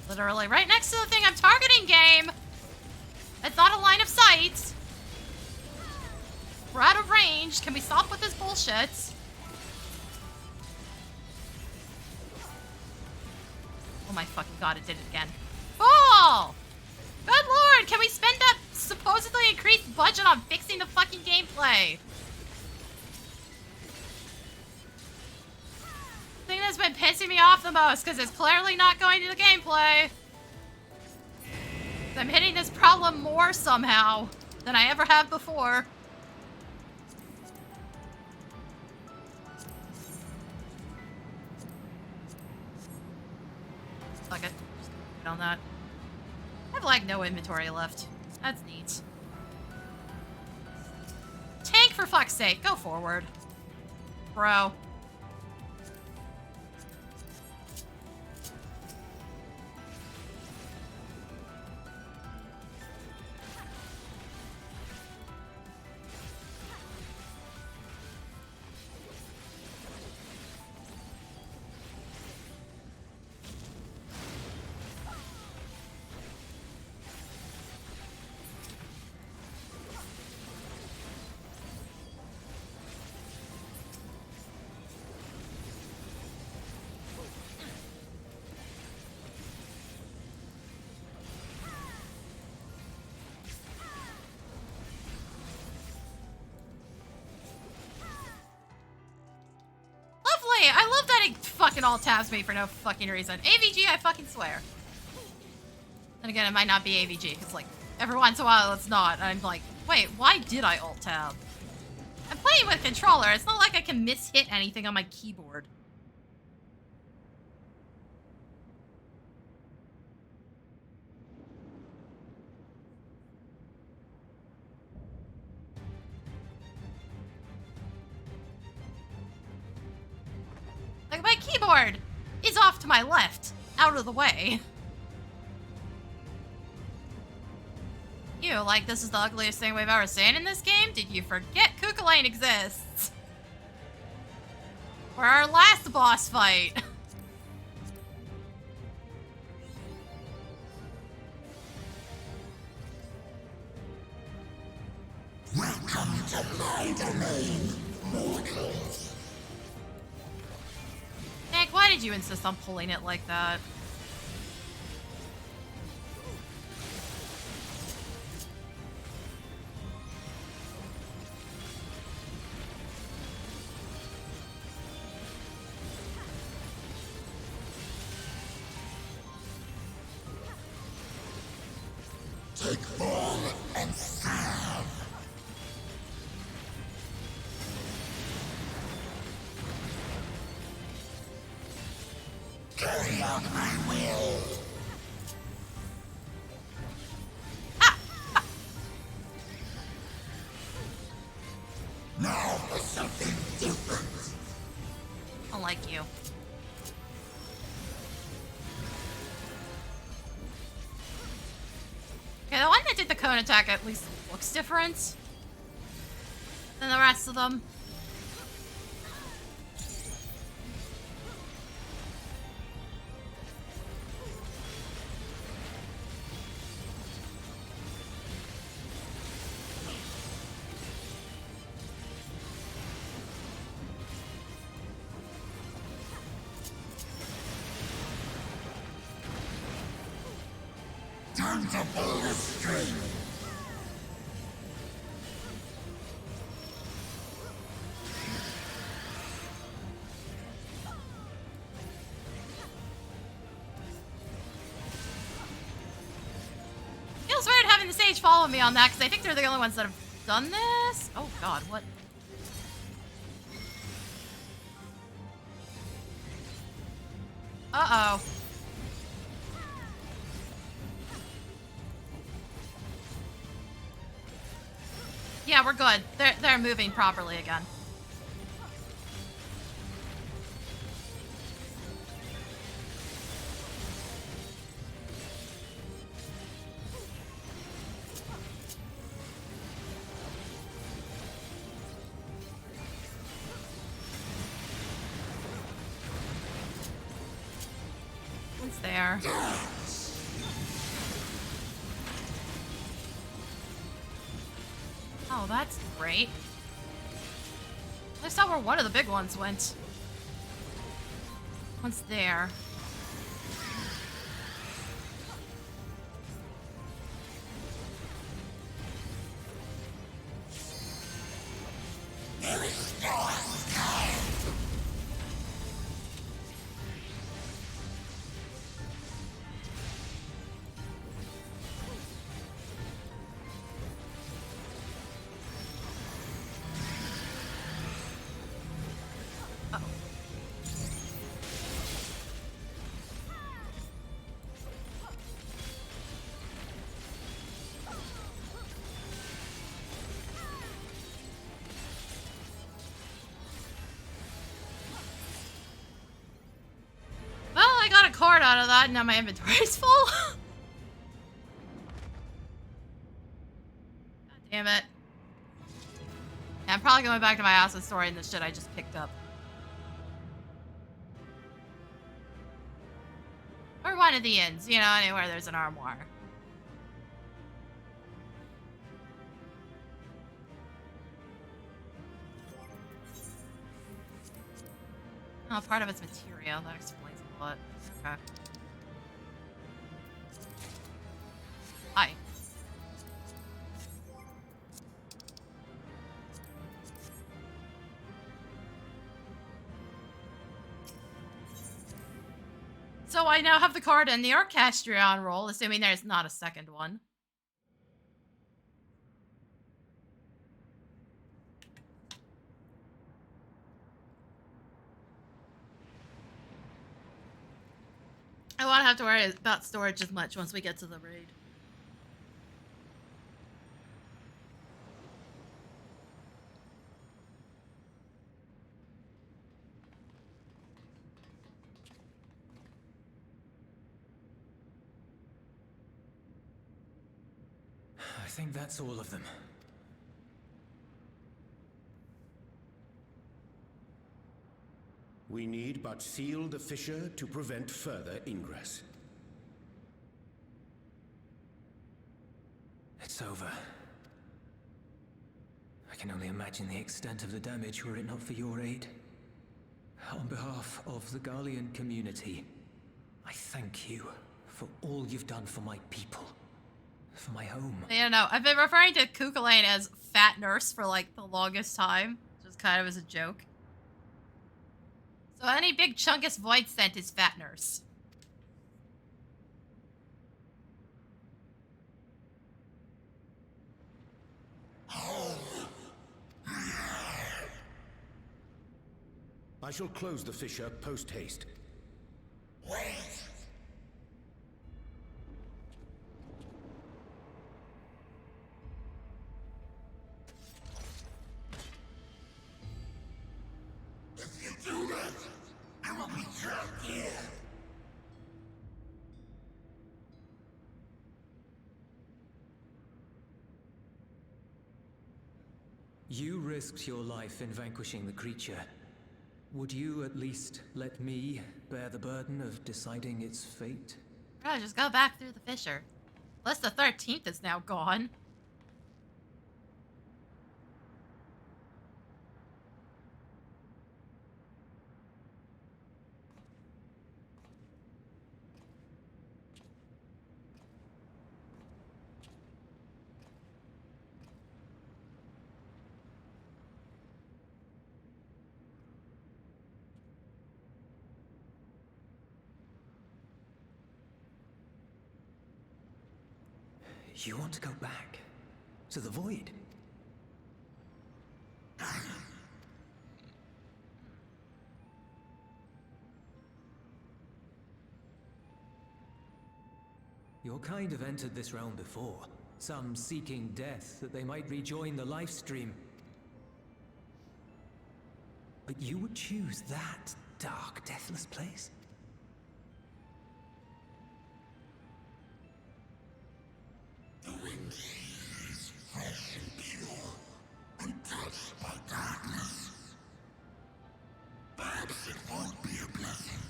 Literally right next to the thing I'm targeting, game! It's not a line of sight! We're out of range. Can we stop with this bullshit? Oh my fucking god, it did it again. Oh! Good lord, can we spend that supposedly increased budget on fixing the fucking gameplay? The thing that's been pissing me off the most, because it's clearly not going to the gameplay. I'm hitting this problem more somehow than I ever have before. Fuck it. Just get on that. I have like no inventory left. That's neat. Tank, for fuck's sake, go forward. Bro. I love that it fucking all tabs me for no fucking reason. AVG, I fucking swear. And again, it might not be AVG, because, like, every once in a while it's not. And I'm like, wait, why did I alt tab? I'm playing with a controller. It's not like I can mishit anything on my keyboard. my keyboard is off to my left, out of the way. You, like this is the ugliest thing we've ever seen in this game? Did you forget Kukulane exists? For our last boss fight. Welcome to my domain, mortals. Nick, why did you insist on pulling it like that? Take form and serve. Carry out my will. Now for something different. I don't like you. Okay, the one that did the cone attack at least looks different than the rest of them. Time to pull the string. Feels weird having the sage follow me on that because I think they're the only ones that have done this. Oh god, what? Uh-oh. Yeah, we're good. They're moving properly again. One's there. Oh, that's great. I saw where one of the big ones went. One's there. There is no escape. Well, I got a card out of that, and now my inventory's full. God damn it. Yeah, I'm probably going back to my asset story and the shit I just picked up. Or one of the inns, you know, anywhere there's an armoire. Oh, part of it's material. That explains a lot. Okay. Hi. So I now have the card in the Orchestrion roll, assuming there's not a second one. I won't have to worry about storage as much once we get to the raid. think that's all of them. We need but seal the fissure to prevent further ingress. It's over. I can only imagine the extent of the damage were it not for your aid. On behalf of the Garlean community, I thank you for all you've done for my people. For my home. I don't know. I've been referring to Kukulain as Fat Nurse for like the longest time. Just kind of as a joke. So any big chunkus void sent is Fat Nurse. I shall close the fissure post-haste. Wait! If you do that, I will be trapped here. You risked your life in vanquishing the creature. Would you at least let me bear the burden of deciding its fate? Bro, just go back through the fissure. Unless the 13th is now gone. You want to go back? To the void? Your kind have entered this realm before. Some seeking death that they might rejoin the life stream. But you would choose that dark, deathless place? The wind is fresh and pure, untouched by darkness. Perhaps it won't be a blessing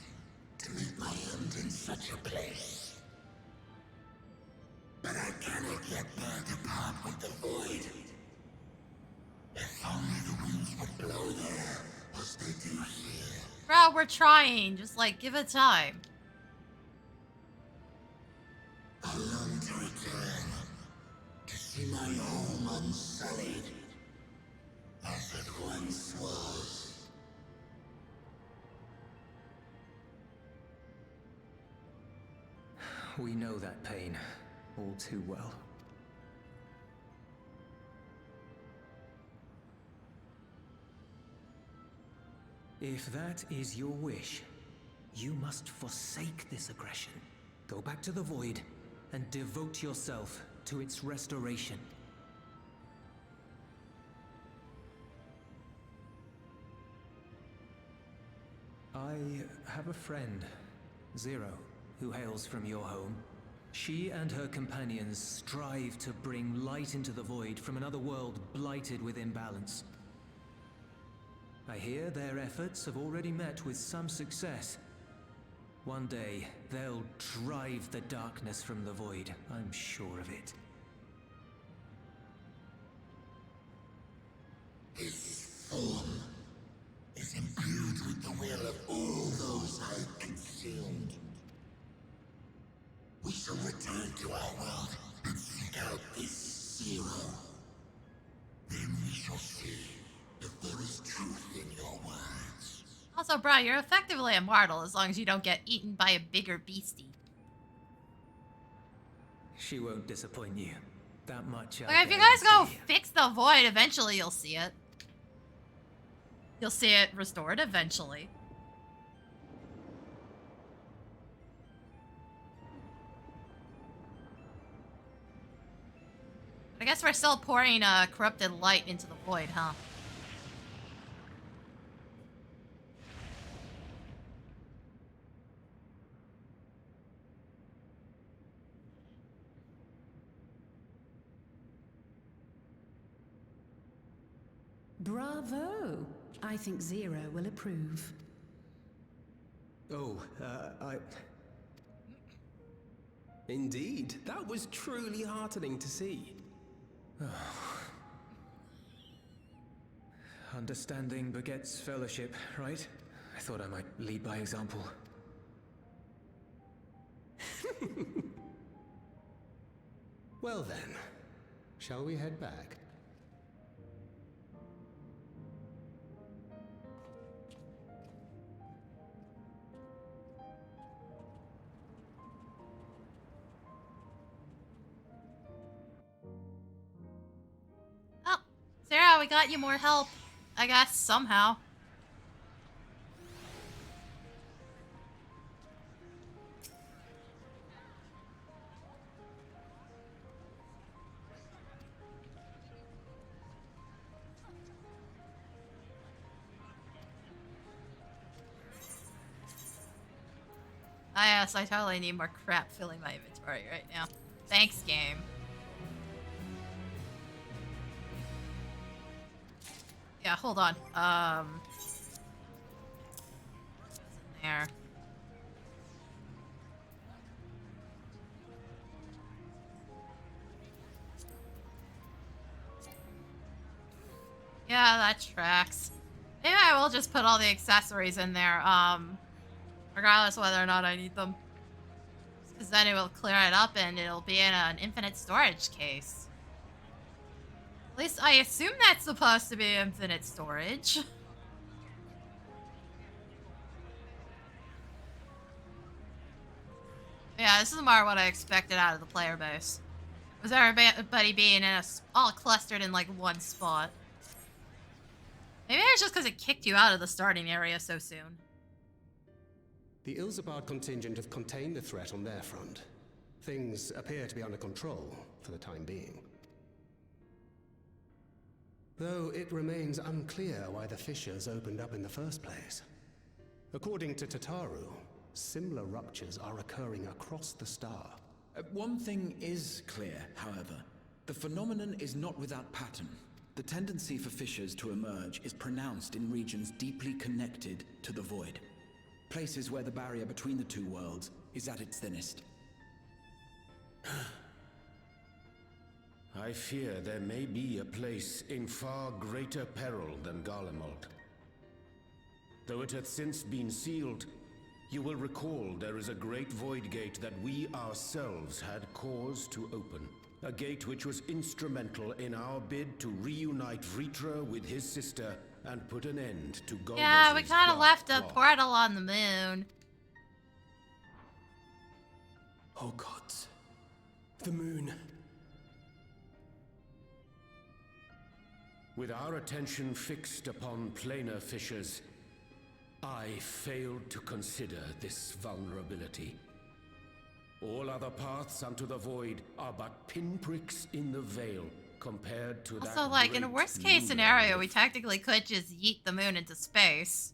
to meet my end in such a place. But I cannot yet bear to part with the void. If only the winds would blow there, as they do here. Bro, we're trying. Just like, give it time. I long to return, to see my home unsullied, as it once was. We know that pain all too well. If that is your wish, you must forsake this aggression. Go back to the void and devote yourself to its restoration. I have a friend, Zero, who hails from your home. She and her companions strive to bring light into the void from another world blighted with imbalance. I hear their efforts have already met with some success. One day, they'll drive the darkness from the void, I'm sure of it. His form is imbued with the will of all those I have consumed. We shall return to our world and seek out this Zero. Then we shall see if there is truth in your words. Also, bro, you're effectively immortal as long as you don't get eaten by a bigger beastie. She won't disappoint you. That much I Like, if you guys go guarantee. fix the void, eventually you'll see it. You'll see it restored eventually. I guess we're still pouring corrupted light into the void, huh? Bravo! I think Zero will approve. Oh, Indeed, that was truly heartening to see. Understanding begets fellowship, right? I thought I might lead by example. Well then, shall we head back? Oh, Sarah, we got you more help. I guess, somehow. Yes, I totally need more crap filling my inventory right now. Thanks, game. Yeah, hold on. What's in there? Yeah, that tracks. Maybe I will just put all the accessories in there, regardless of whether or not I need them. Because then it will clear it up and it'll be in an infinite storage case. At least I assume that's supposed to be infinite storage. Yeah, this is more what I expected out of the player base. Was everybody being in all clustered in like one spot? Maybe it's just because it kicked you out of the starting area so soon. The Ilzabard contingent have contained the threat on their front. Things appear to be under control for the time being. Though it remains unclear why the fissures opened up in the first place. According to Tataru, similar ruptures are occurring across the star. One thing is clear, however. The phenomenon is not without pattern. The tendency for fissures to emerge is pronounced in regions deeply connected to the void. Places where the barrier between the two worlds is at its thinnest. I fear there may be a place in far greater peril than Garlemald. Though it hath since been sealed, you will recall there is a great void gate that we ourselves had cause to open. A gate which was instrumental in our bid to reunite Vritra with his sister and put an end to Golgotha's Yeah, we kind of left a plot. portal on the moon. Oh gods. The moon. With our attention fixed upon planar fissures, I failed to consider this vulnerability. All other paths unto the void are but pinpricks in the veil compared to that. Also, like, in a great worst case lunar scenario, we rift. technically could just yeet the moon into space.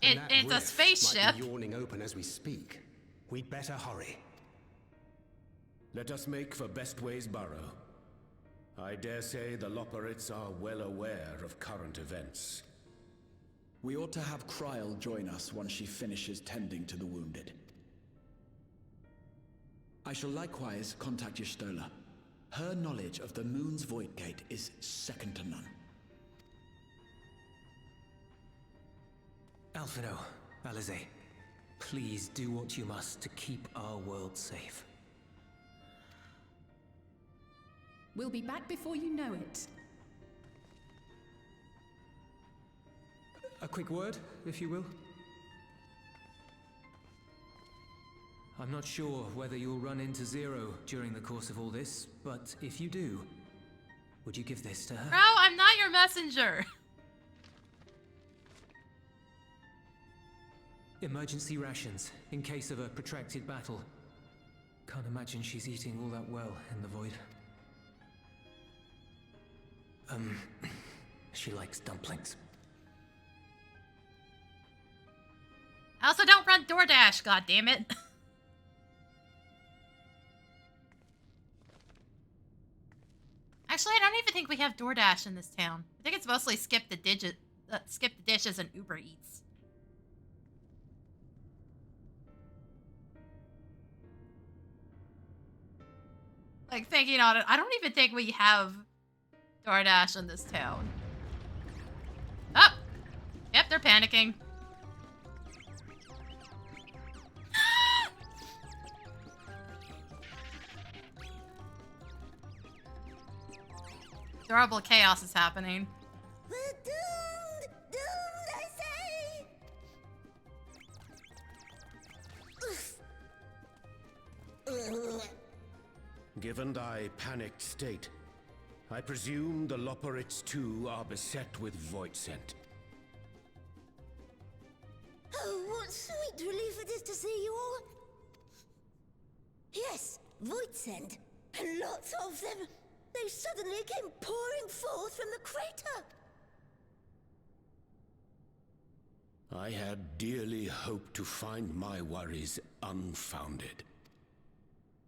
And that It's a rift spaceship. might be yawning open as we speak. We'd better hurry. Let us make for Bestway's burrow. I dare say the Loperites are well aware of current events. We ought to have Kryl join us once she finishes tending to the wounded. I shall likewise contact Y'shtola. Her knowledge of the moon's void gate is second to none. Alphino, Alize, please do what you must to keep our world safe. We'll be back before you know it. A quick word, if you will. I'm not sure whether you'll run into Zero during the course of all this, but if you do, would you give this to her? Bro, I'm not your messenger. Emergency rations, in case of a protracted battle. Can't imagine she's eating all that well in the void. She likes dumplings. I also don't run DoorDash, goddammit. Actually, I don't even think we have DoorDash in this town. I think it's mostly skip the dishes and Uber Eats. Like, thinking on it, I don't even think we have DoorDash in this town. Oh! Yep, they're panicking. Durable chaos is happening. We're doomed! Doomed, I say! Given thy panicked state, I presume the Loporits too are beset with void scent. Oh, what sweet relief it is to see you all! Yes, void scent, and lots of them. They suddenly came pouring forth from the crater. I had dearly hoped to find my worries unfounded.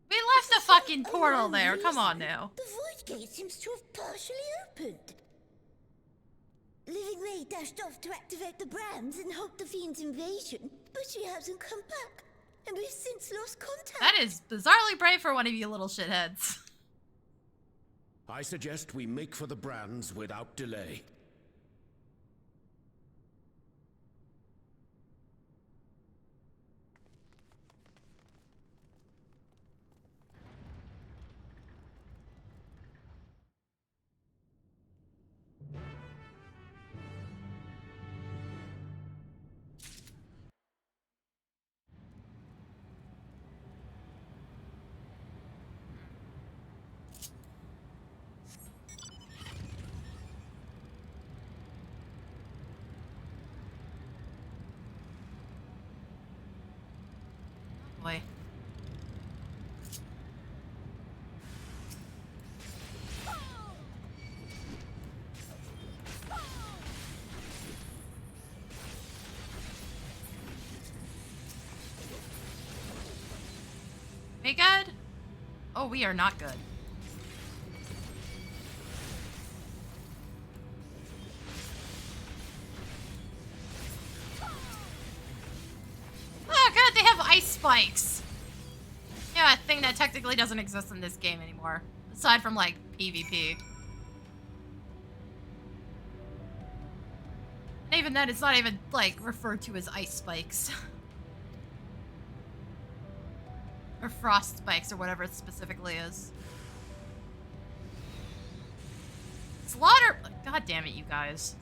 We left the fucking portal there, come on now. The void gate seems to have partially opened. Living Ray dashed off to activate the brands and halt the fiend's invasion, but she hasn't come back, and we've since lost contact. That is bizarrely brave for one of you little shitheads. I suggest we make for the brands without delay. Boy. We good? Oh, we are not good. Oh, good, they have ice spikes. Yeah, a thing that technically doesn't exist in this game anymore. Aside from, like, PvP. And even then, it's not even, like, referred to as ice spikes. Or frost spikes, or whatever it specifically is. Slaughter! God damn it, you guys.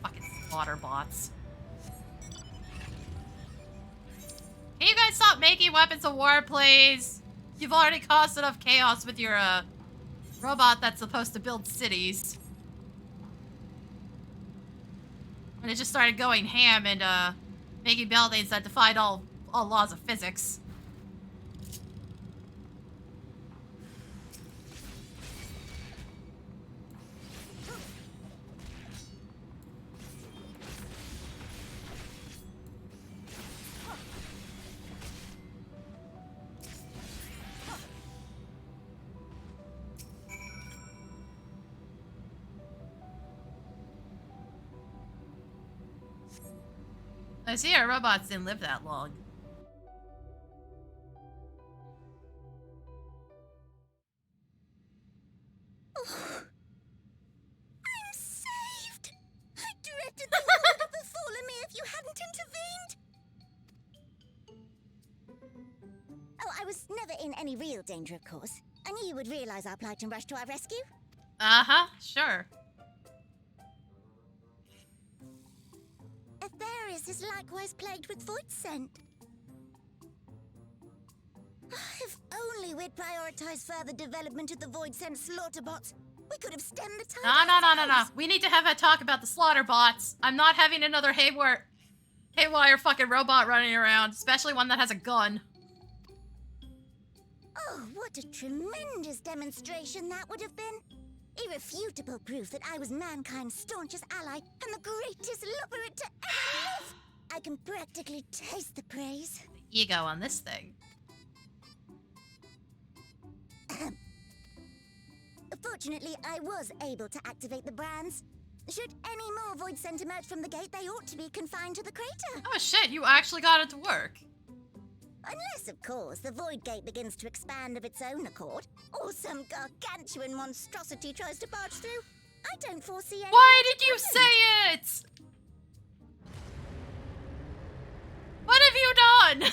Fucking slaughter bots. Can you guys stop making weapons of war, please? You've already caused enough chaos with your, robot that's supposed to build cities. And it just started going ham and, making buildings that defied all laws of physics. I see our robots didn't live that long. Oh, I'm saved! I dreaded the what would have befallen me if you hadn't intervened! Oh, I was never in any real danger, of course. I knew you would realize our plight and rush to our rescue. Uh-huh, sure. Etheris is likewise plagued with void scent. If only we'd prioritized further development of the void scent slaughter bots, we could have stemmed the tide. No. We need to have a talk about the slaughter bots. I'm not having another haywire fucking robot running around, especially one that has a gun. Oh, what a tremendous demonstration that would have been. Irrefutable proof that I was mankind's staunchest ally and the greatest Loporit to ever live. I can practically taste the praise. The ego on this thing. Fortunately, I was able to activate the brands. Should any more void scent emerge from the gate, they ought to be confined to the crater. Oh shit, you actually got it to work. Unless, of course, the void gate begins to expand of its own accord, or some gargantuan monstrosity tries to barge through. I don't foresee any... Why did you say it? What have you done?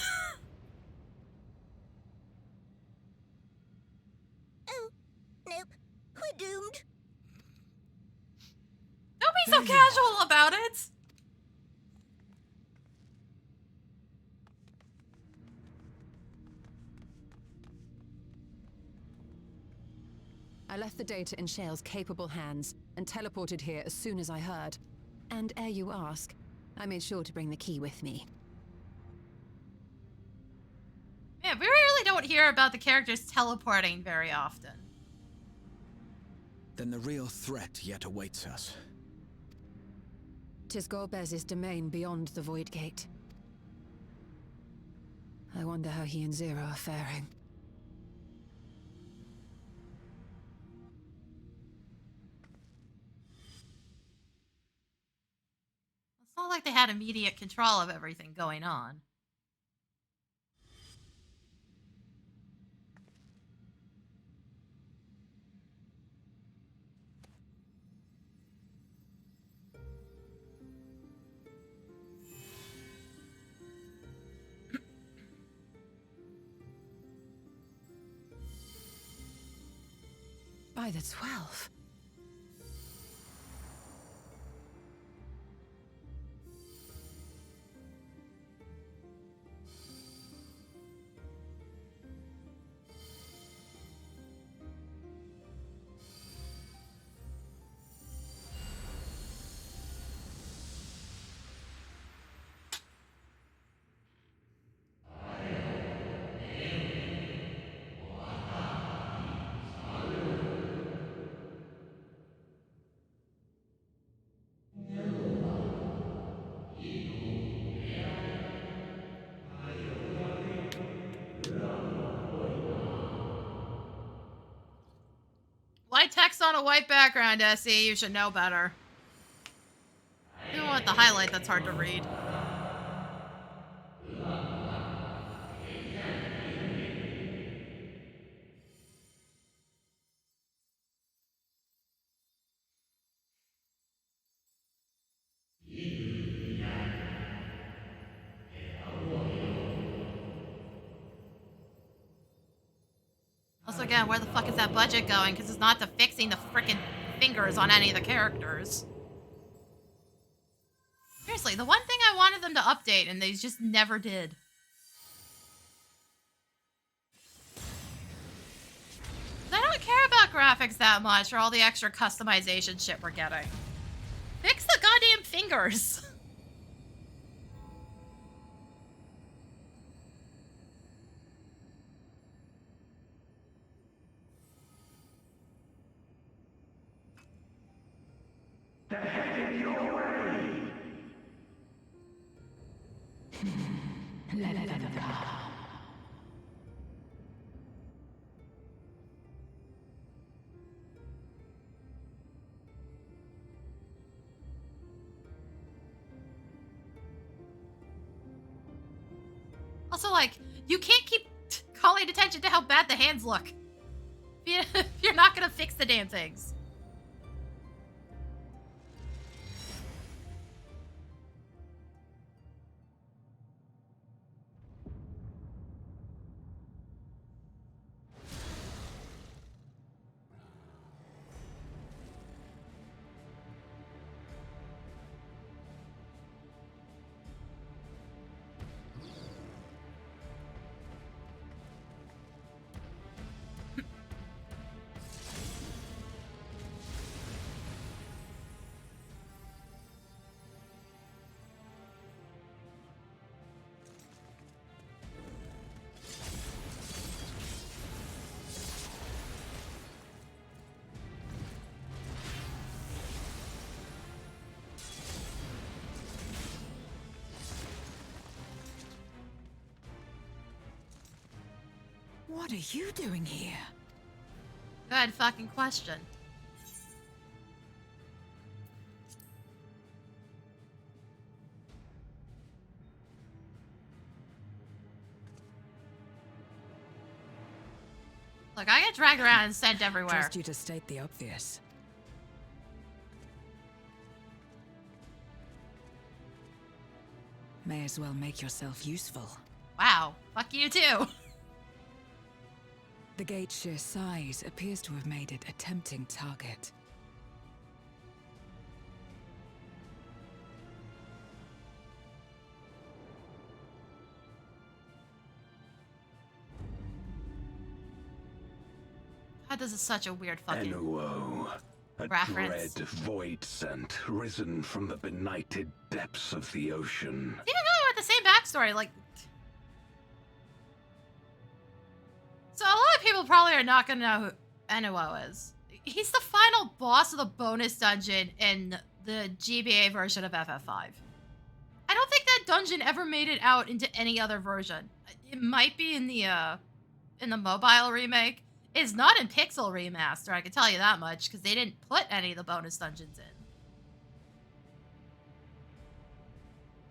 Oh, nope. We're doomed. Don't be so casual about it. I left the data in Shale's capable hands and teleported here as soon as I heard. And ere you ask, I made sure to bring the key with me. Man, we really don't hear about the characters teleporting very often. Then the real threat yet awaits us. 'Tis Golbez's domain beyond the Void Gate. I wonder how he and Zero are faring. It's not like they had immediate control of everything going on. By the 12. White text on a white background, SE. You should know better. You don't want the highlight that's hard to read. Also, again, where the fuck is that budget going? Because it's not to fixing the frickin' fingers on any of the characters. Seriously, the one thing I wanted them to update, and they just never did. I don't care about graphics that much, or all the extra customization shit we're getting. Fix the goddamn fingers! They're headed your way! Let them come. Also, like, you can't keep calling attention to how bad the hands look. If you're not gonna fix the damn things. What are you doing here? Good fucking question. Look, I get dragged around and sent everywhere. Trust you to state the obvious. May as well make yourself useful. Wow, fuck you too. The gate's sheer size appears to have made it a tempting target. God, this is such a weird fucking Enuo, a reference. dread void scent risen from the benighted depths of the ocean. Even going with the same backstory, like. So a lot of people probably are not gonna know who Enuo is. He's the final boss of the bonus dungeon in the GBA version of FF5. I don't think that dungeon ever made it out into any other version. It might be in the mobile remake. It's not in Pixel Remaster, I can tell you that much, because they didn't put any of the bonus dungeons in.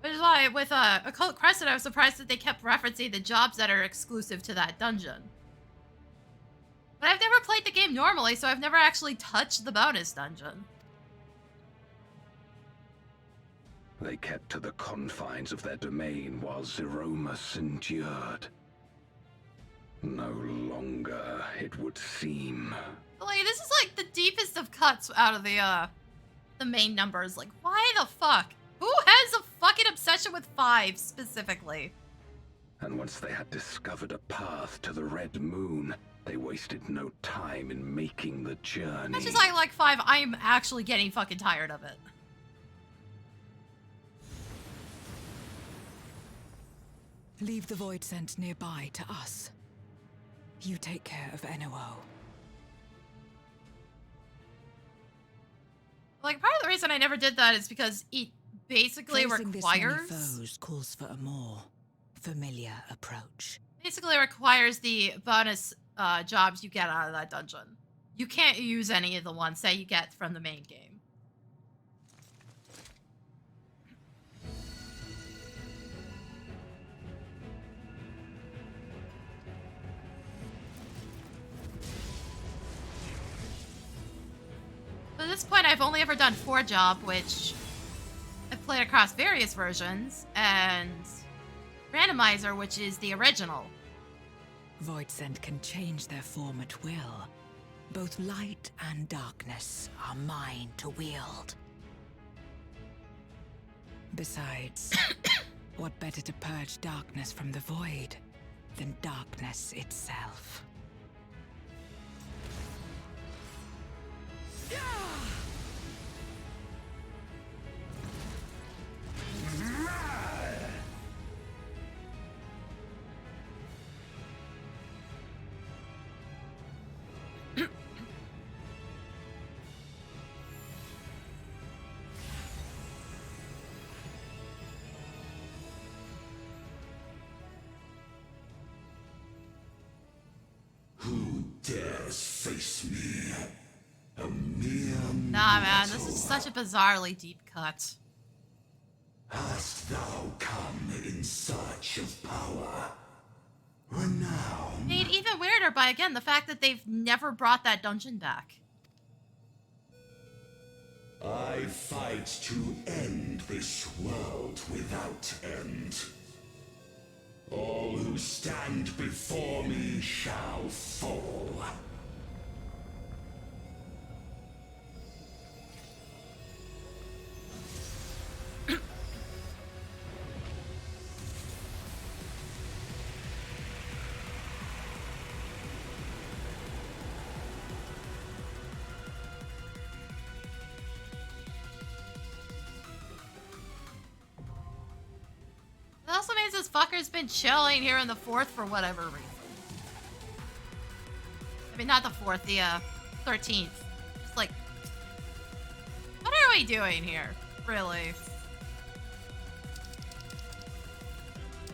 Which is why, with Occult Crescent, I was surprised that they kept referencing the jobs that are exclusive to that dungeon. But I've never played the game normally, so I've never actually touched the bonus dungeon. They kept to the confines of their domain while Zeromus endured. No longer, it would seem. Like, this is like the deepest of cuts out of the main numbers. Like, why the fuck? Who has a fucking obsession with 5 specifically? And once they had discovered a path to the Red Moon, they wasted no time in making the journey. That's just like 5, I'm actually getting fucking tired of it. Leave the void scent nearby to us. You take care of Enuo. Like, part of the reason I never did that is because it basically Facing requires... this many foes calls for a more familiar approach. Basically requires the bonus jobs you get out of that dungeon. You can't use any of the ones that you get from the main game. At this point, I've only ever done 4 job, which I've played across various versions, and Randomizer, which is the original. Void scent can change their form at will. Both light and darkness are mine to wield. Besides, what better to purge darkness from the void than darkness itself? Who dares face me? A mere Nah, man, this is such a bizarrely deep cut. Hast thou come in search of power? Renown? Made even weirder by, again, the fact that they've never brought that dungeon back. I fight to end this world without end. All who stand before me shall fall. It also means this fucker's been chilling here in the 4th for whatever reason. I mean, not the 4th, the 13th. Just like, what are we doing here, really?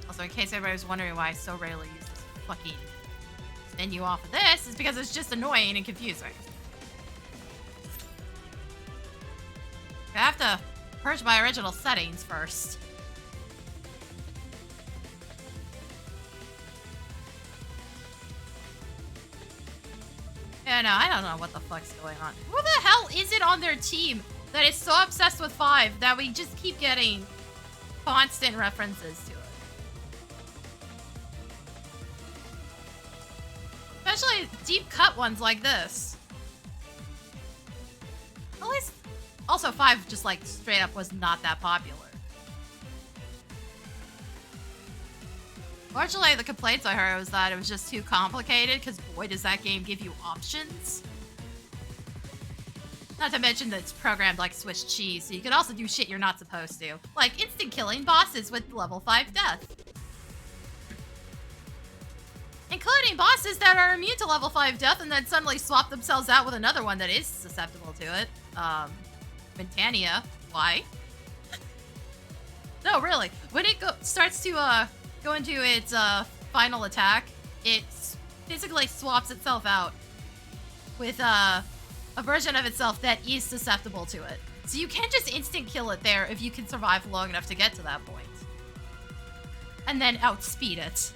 Also, in case everybody was wondering why I so rarely use this fucking menu off of this, is because it's just annoying and confusing. I have to purge my original settings first. Yeah, no, I don't know what the fuck's going on. Who the hell is it on their team that is so obsessed with 5 that we just keep getting constant references to it? Especially deep cut ones like this. At least, also 5 just like straight up was not that popular. Largely, the complaints I heard was that it was just too complicated, because boy, does that game give you options. Not to mention that it's programmed like Swiss cheese, so you can also do shit you're not supposed to. Like instant killing bosses with level 5 death. Including bosses that are immune to level 5 death and then suddenly swap themselves out with another one that is susceptible to it. Ventania. Why? No, really. When it starts to, go into its final attack, it physically swaps itself out with a version of itself that is susceptible to it. So you can just instant kill it there if you can survive long enough to get to that point. And then outspeed it.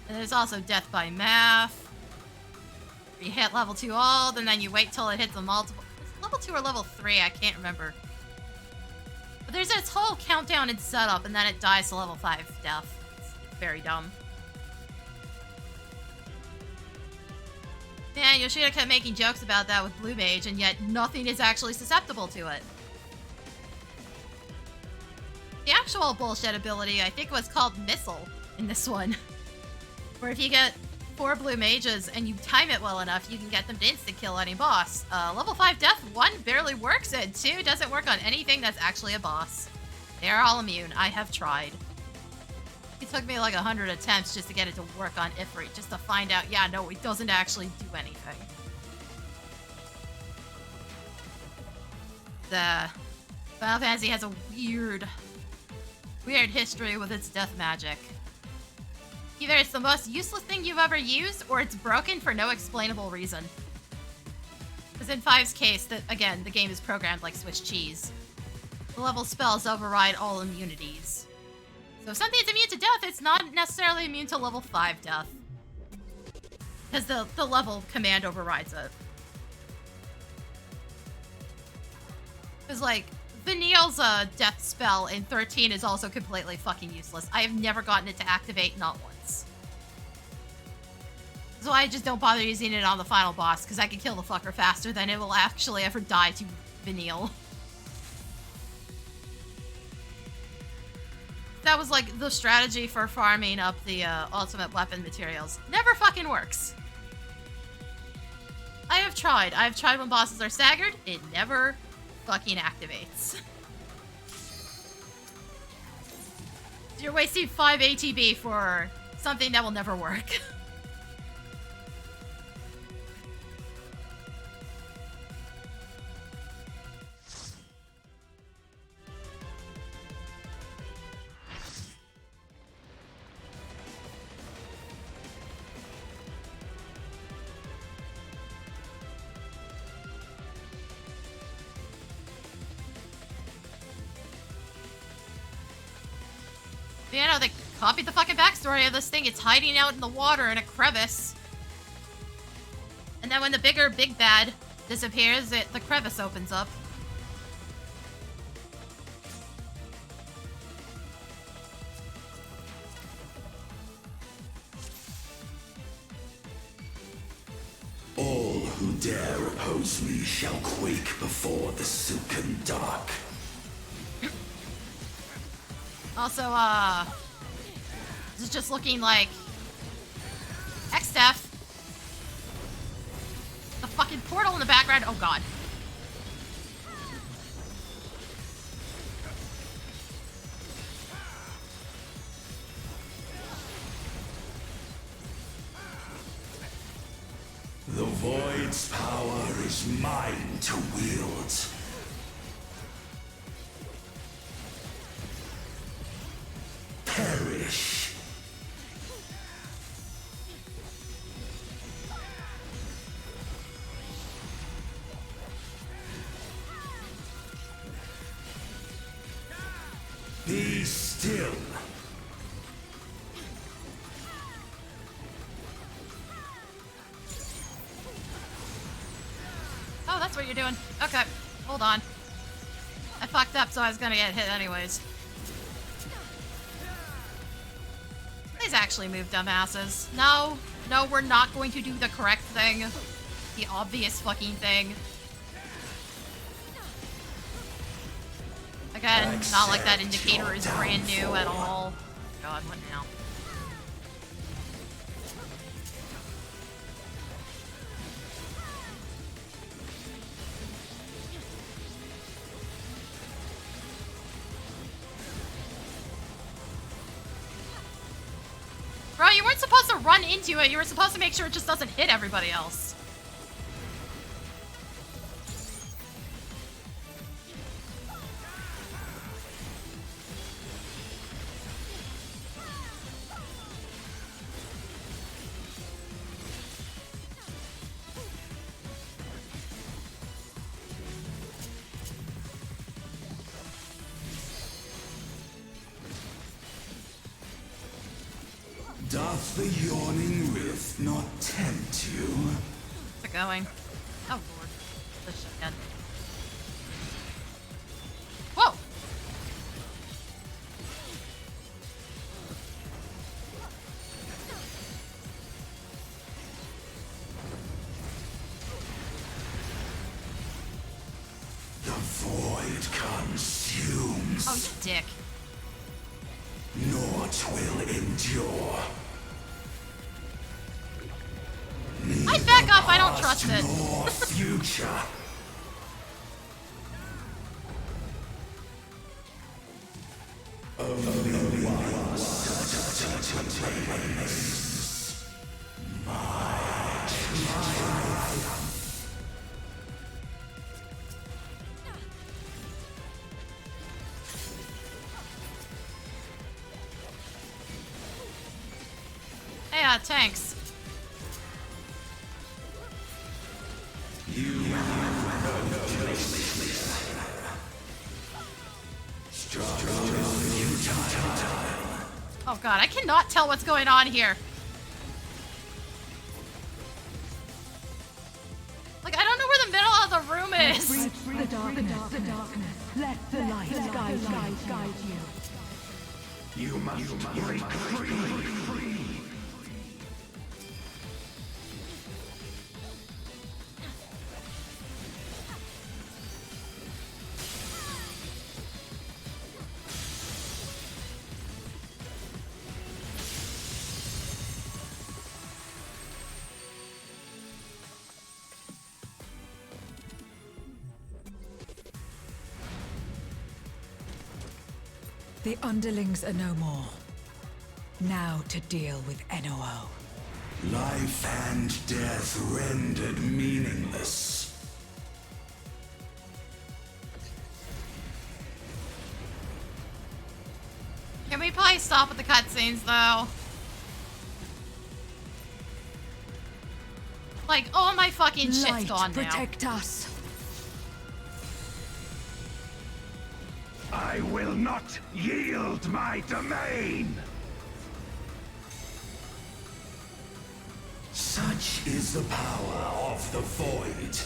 And there's also death by math. You hit level 2 ult, and then you wait till it hits a multiple. Is it level 2 or level 3? I can't remember. But there's this whole countdown and setup, and then it dies to level 5 death. It's very dumb. Yeah, Yoshida kept making jokes about that with Blue Mage, and yet nothing is actually susceptible to it. The actual bullshit ability, I think, was called Missile in this one. Where if you get 4 Blue Mages and you time it well enough, you can get them to insta-kill any boss. Level 5 death, 1 barely works, and 2 doesn't work on anything that's actually a boss. They're all immune. I have tried. It took me like 100 attempts just to get it to work on Ifrit, just to find out, yeah, no, it doesn't actually do anything. The Final Fantasy has a weird history with its death magic. Either it's the most useless thing you've ever used, or it's broken for no explainable reason. Because in 5's case, again, the game is programmed like Swiss cheese. The level spells override all immunities. So if something's immune to death, it's not necessarily immune to level 5 death. Because the level command overrides it. Because, like, Vanille's death spell in 13 is also completely fucking useless. I have never gotten it to activate, not once. So I just don't bother using it on the final boss, because I can kill the fucker faster than it will actually ever die to Vanille. That was like the strategy for farming up the ultimate weapon materials. Never fucking works. I've tried when bosses are staggered. It never fucking activates. You're wasting 5 ATB for something that will never work. You know, they copied the fucking backstory of this thing. It's hiding out in the water in a crevice. And then when the big bad disappears, the crevice opens up. All who dare oppose me shall quake before the silken dark. Also, this is just looking like X-Def. The fucking portal in the background. Oh god. The Void's power is mine to wield. Perish. Be still. what you're doing. Okay, hold on. I fucked up, so I was gonna get hit anyways. Please actually move, dumbasses. No, no, we're not going to do the correct thing. The obvious fucking thing. Again, not like that indicator is brand new at all. God, what now? Bro, you weren't supposed to run into it. You were supposed to make sure it just doesn't hit everybody else. Doth the yawning rift not tempt you? How's it going? Oh lord. This shit again. Whoa! The void consumes. Oh, you dick. Naught will endure. I back up, I don't trust it. Nor future. Only one certain remains. My triumph. Hey, tanks. Oh god, I cannot tell what's going on here. Like, I don't know where the middle of the room is. The darkness. Let the light guide you. You must break free. The underlings are no more. Now to deal with Enuo. Life and death rendered meaningless. Can we probably stop with the cutscenes, though? Like, all my fucking shit's gone now. Protect us. I will not yield my domain! Such is the power of the Void.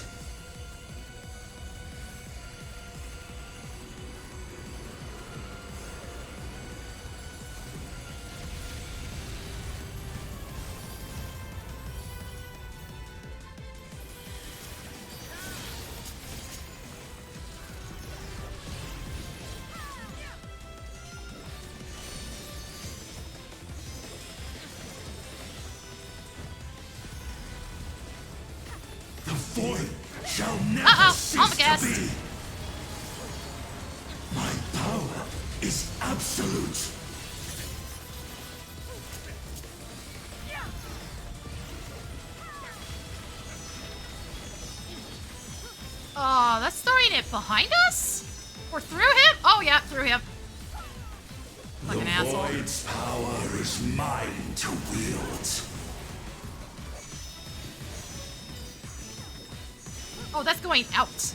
The Void shall never cease to be. My power is absolute. Oh, that's throwing it behind us? Or through him? Oh, yeah, through him. Fucking asshole. The Void's power is mine to wield. Oh, that's going out.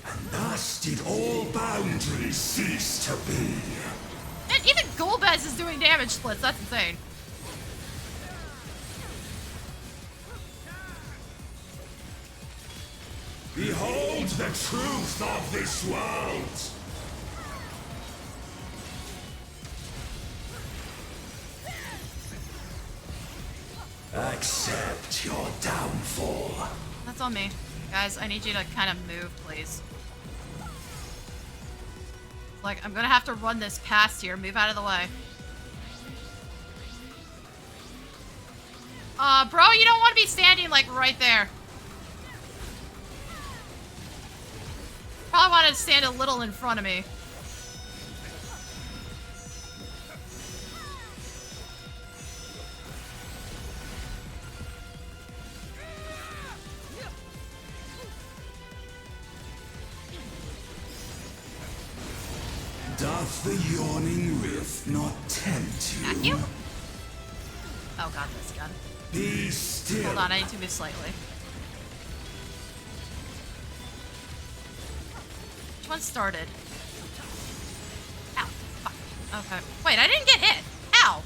And thus did all boundaries cease to be. And even Golbez is doing damage splits. That's insane. Behold the truth of this world! Accept your downfall. That's on me. Guys, I need you to kind of move, please. Like, I'm gonna have to run this past here. Move out of the way. Bro, you don't want to be standing, like, right there. Probably want to stand a little in front of me. Doth the yawning rift not tempt you? At you? Oh god, this gun. Be still. Hold on, I need to move slightly. Which one started? Ow. Fuck. Okay. Wait, I didn't get hit. Ow.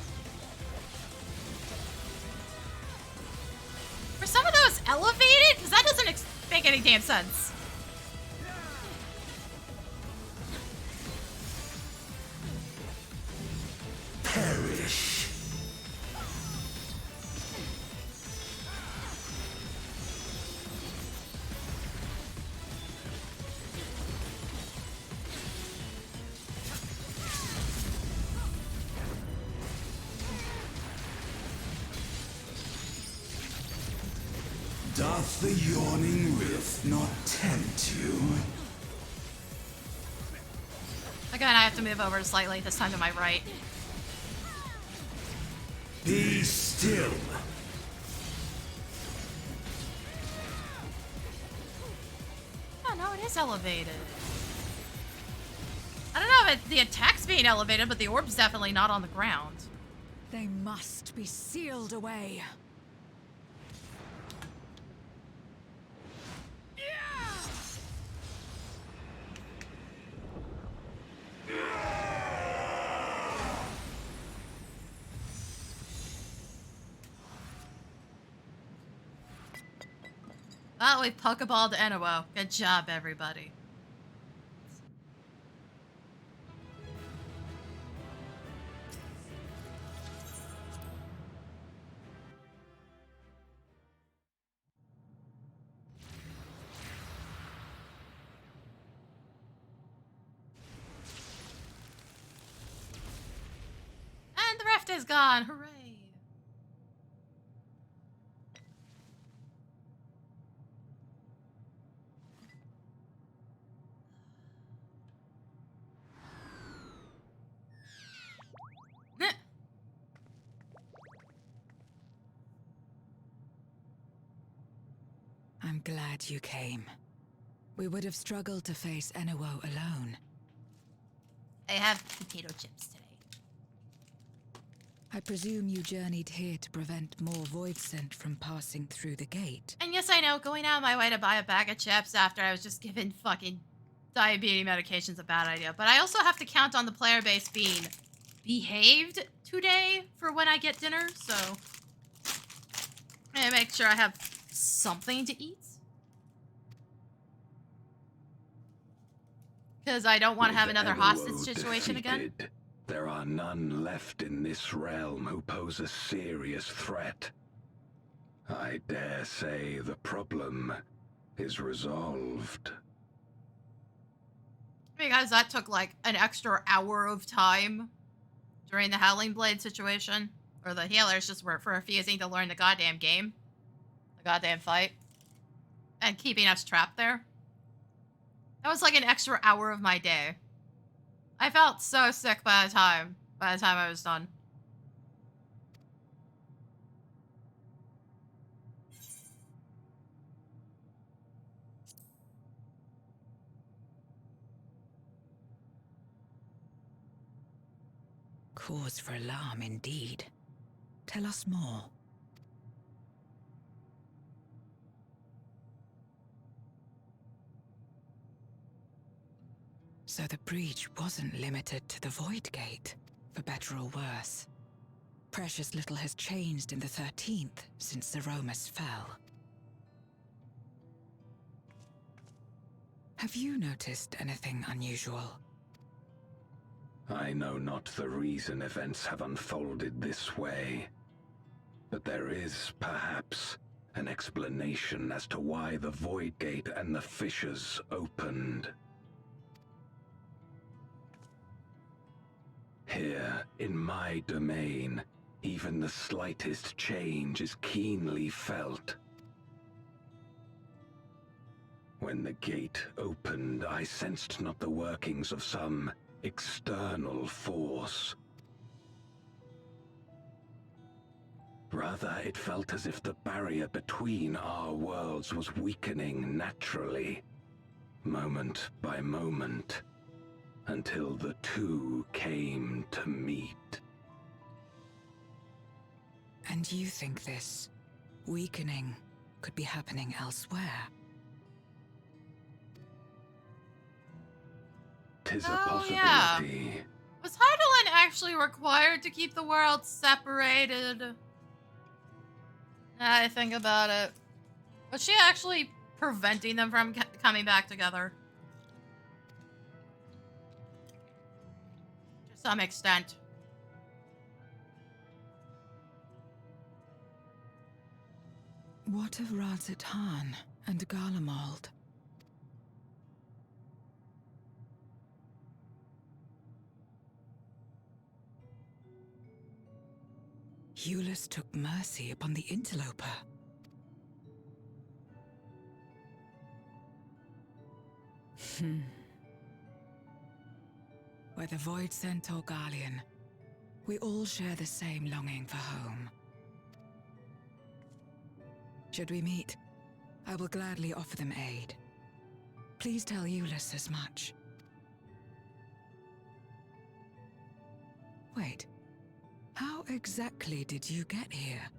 Were some of those elevated? Because that doesn't make any damn sense. Perish. Doth the yawning rift not tempt you? Again, I have to move over slightly, this time to my right. Be still. Oh no, it is elevated. I don't know if the attack's being elevated, but the orb's definitely not on the ground. They must be sealed away. Well, we Pokeballed Enuo. Good job, everybody. And the rift is gone. Hooray. I'm glad you came. We would have struggled to face Enuo alone. I have potato chips today. I presume you journeyed here to prevent more void scent from passing through the gate. And yes, I know, going out of my way to buy a bag of chips after I was just given fucking diabetes medication is a bad idea. But I also have to count on the player base being behaved today for when I get dinner, so I'm gonna make sure I have something to eat. Because I don't want to have another hostage situation again. There are none left in this realm who pose a serious threat. I dare say the problem is resolved. Because that took like an extra hour of time during the Howling Blade situation. Or the healers just were refusing to learn the goddamn game. The goddamn fight. And keeping us trapped there. That was like an extra hour of my day. I felt so sick by the time I was done. Cause for alarm indeed. Tell us more. So the breach wasn't limited to the Void Gate, for better or worse. Precious little has changed in the 13th since Zeromus fell. Have you noticed anything unusual? I know not the reason events have unfolded this way, but there is, perhaps, an explanation as to why the Void Gate and the fissures opened. Here, in my domain, even the slightest change is keenly felt. When the gate opened, I sensed not the workings of some external force. Rather, it felt as if the barrier between our worlds was weakening naturally, moment by moment, until the two came to meet. And you think this weakening could be happening elsewhere? 'Tis a Oh, possibility. yeah. Was Heidelin actually required to keep the worlds separated? Now I think about it. Was she actually preventing them from coming back together? To some extent. What of Radzatan and Garlemald? Eulus took mercy upon the interloper. Whether Void Sent or Garlean, we all share the same longing for home. Should we meet, I will gladly offer them aid. Please tell Eulus as much. Wait. How exactly did you get here?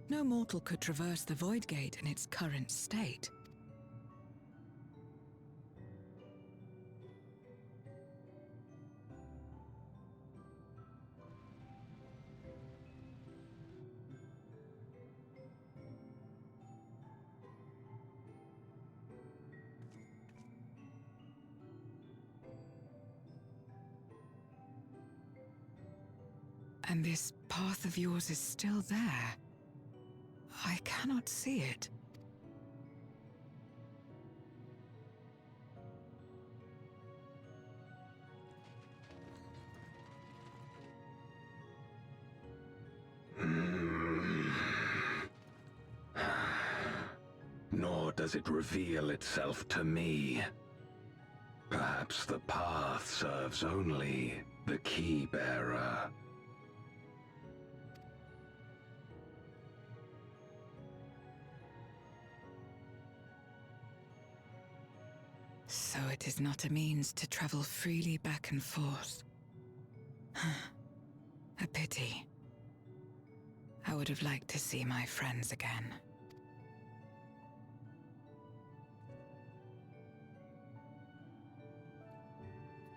No mortal could traverse the Void Gate in its current state. And this path of yours is still there. I cannot see it. Nor does it reveal itself to me. Perhaps the path serves only the key bearer. So it is not a means to travel freely back and forth. A pity. I would have liked to see my friends again.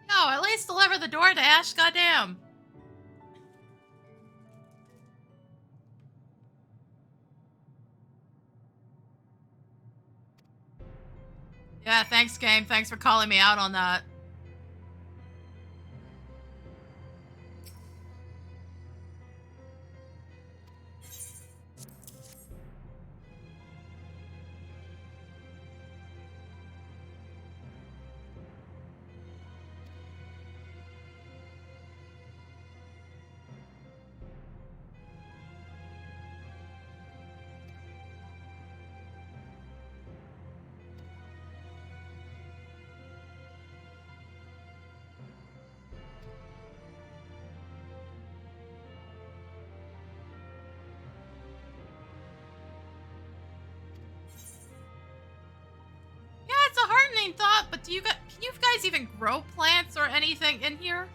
No, at least deliver the door to Ash, goddamn. Yeah, thanks, game. Thanks for calling me out on that. It's a heartening thought, but can you guys even grow plants or anything in here?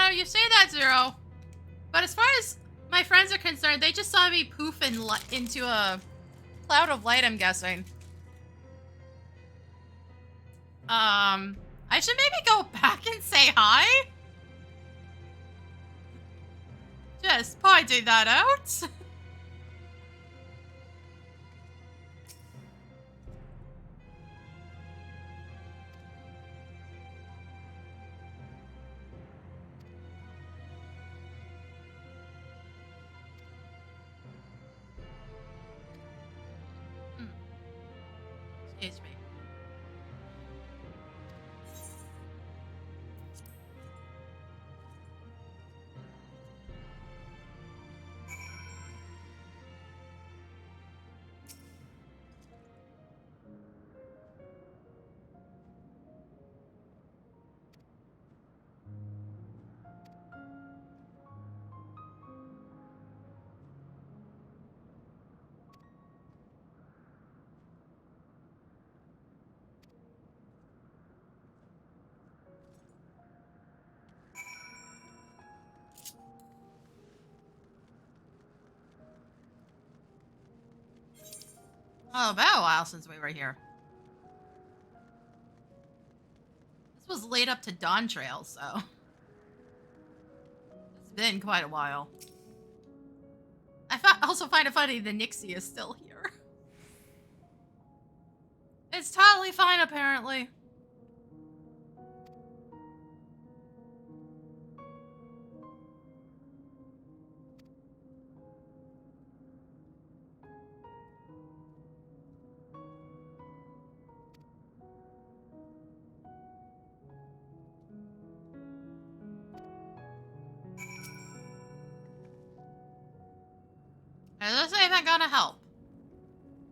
know, you say that, Zero. But as far as my friends are concerned, they just saw me poof into a cloud of light, I'm guessing. I should maybe go back and say hi? Just pointing that out. Excuse me. Oh, about a while since we were here. This was laid up to Dawntrail, so it's been quite a while. I also find it funny the Nixie is still here. It's totally fine, apparently. Is this even gonna help?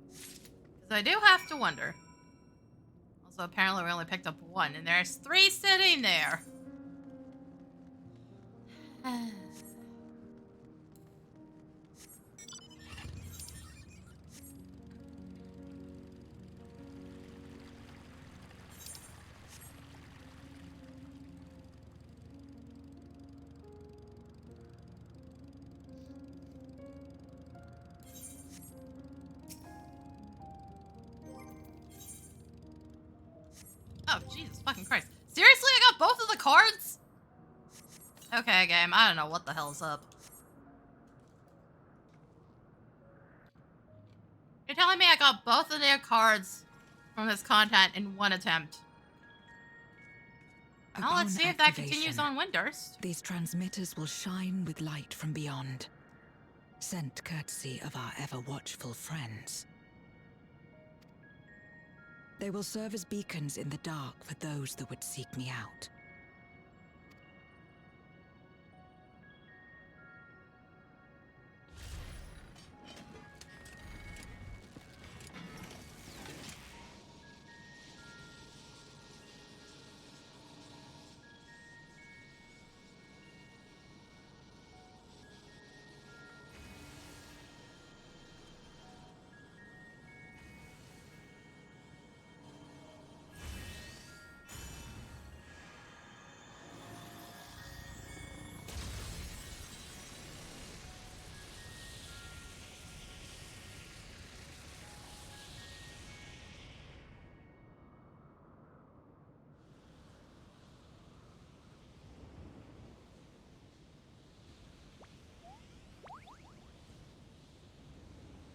Because I do have to wonder. Also, apparently we only picked up one, and there's 3 sitting there. Oh, Jesus fucking Christ. Seriously, I got both of the cards? Okay, game, I don't know what the hell's up. You're telling me I got both of their cards from this content in one attempt. Well, let's see if that continues on Windurst. These transmitters will shine with light from beyond, sent courtesy of our ever-watchful friends. They will serve as beacons in the dark for those that would seek me out.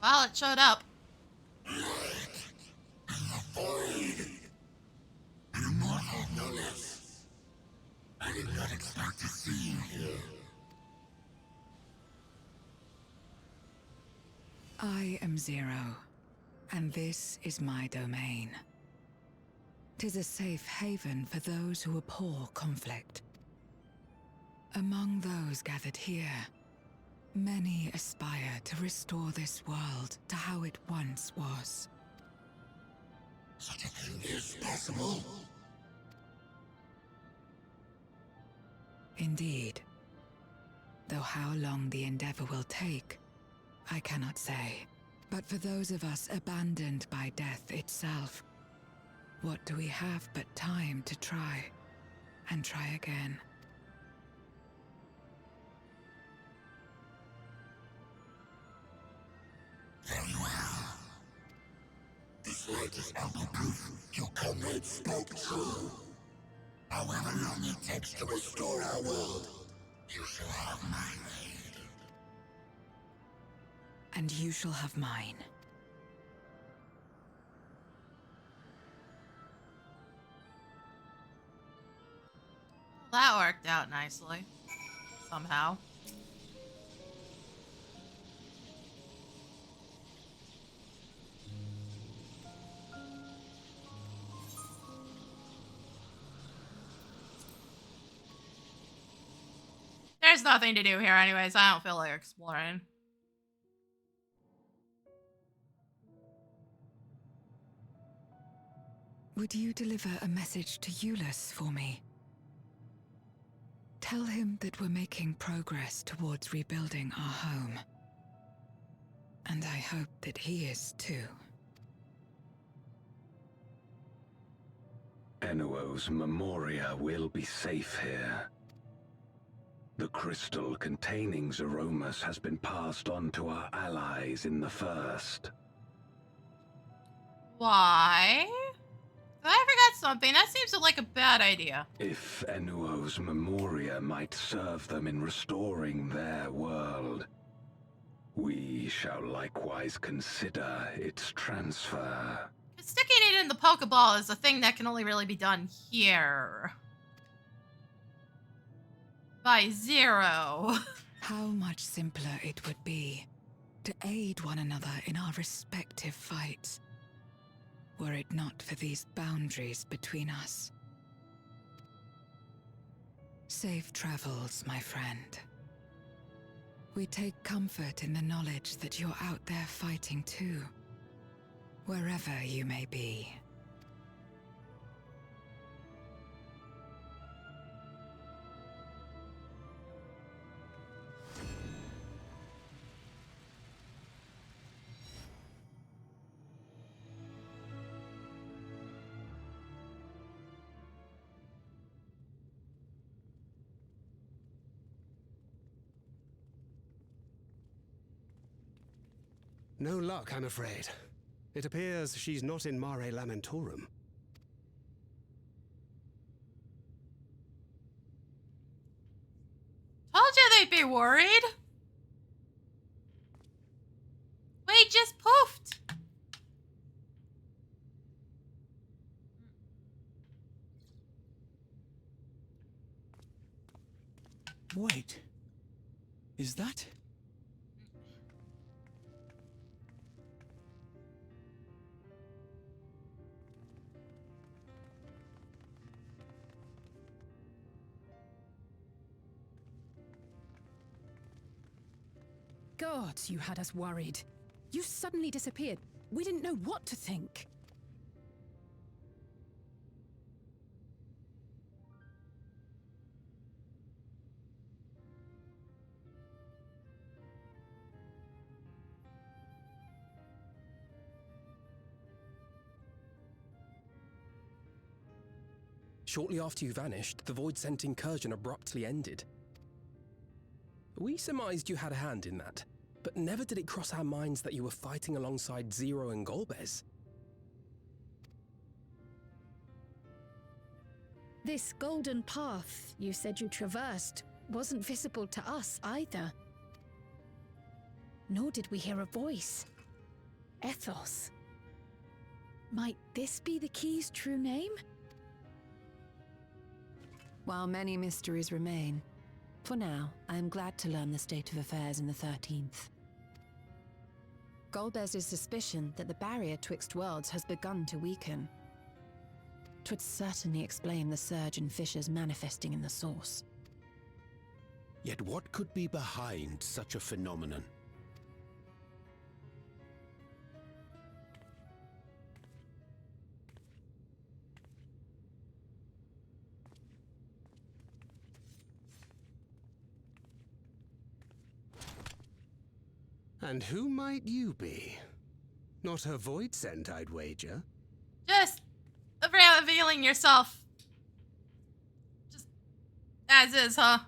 Well, it showed up. Immortal no less. I did not expect to see you here. I am Zero, and this is my domain. 'Tis a safe haven for those who abhor conflict. Among those gathered here, many aspire to restore this world to how it once was. Such a thing is possible. Indeed. Though how long the endeavor will take, I cannot say. But for those of us abandoned by death itself, what do we have but time to try, and try again? it spoke true. However long it takes to restore our world, you shall have my aid. And you shall have mine. That worked out nicely. Somehow. There's nothing to do here anyways. I don't feel like exploring. Would you deliver a message to Euless for me? Tell him that we're making progress towards rebuilding our home. And I hope that he is too. Enuo's Memoria will be safe here. The crystal containing Zeromus has been passed on to our allies in the First. Why? I forgot something. That seems like a bad idea. If Enuo's Memoria might serve them in restoring their world, we shall likewise consider its transfer. Sticking it in the Pokeball is a thing that can only really be done here. By Zero. How much simpler it would be to aid one another in our respective fights, were it not for these boundaries between us. Safe travels, my friend. We take comfort in the knowledge that you're out there fighting too, wherever you may be. No luck, I'm afraid. It appears she's not in Mare Lamentorum. Told you they'd be worried. Wait, just poofed. Wait. Is that? Gods, you had us worried. You suddenly disappeared. We didn't know what to think. Shortly after you vanished, the Void-sent incursion abruptly ended. We surmised you had a hand in that, but never did it cross our minds that you were fighting alongside Zero and Golbez. This golden path you said you traversed wasn't visible to us either. Nor did we hear a voice. Ethos. Might this be the key's true name? While many mysteries remain, for now, I am glad to learn the state of affairs in the 13th. Golbez's suspicion that the barrier twixt worlds has begun to weaken. 'Twould certainly explain the surge in fissures manifesting in the source. Yet what could be behind such a phenomenon? And who might you be? Not a Void-sent, I'd wager. Just revealing yourself. Just as is, huh?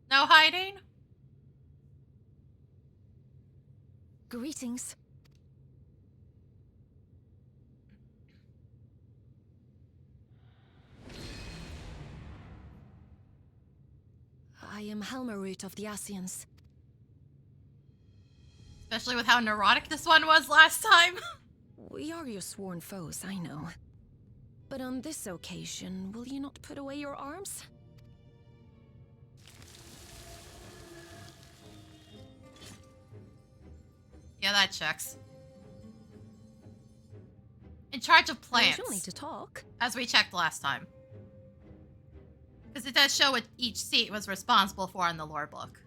No hiding? Greetings. am Helmarut of the Asians. Especially with how neurotic this one was last time. We are your sworn foes, I know. But on this occasion, will you not put away your arms? Yeah, that checks. In charge of plants. You'll need to talk. As we checked last time. Because it does show what each seat was responsible for in the lore book.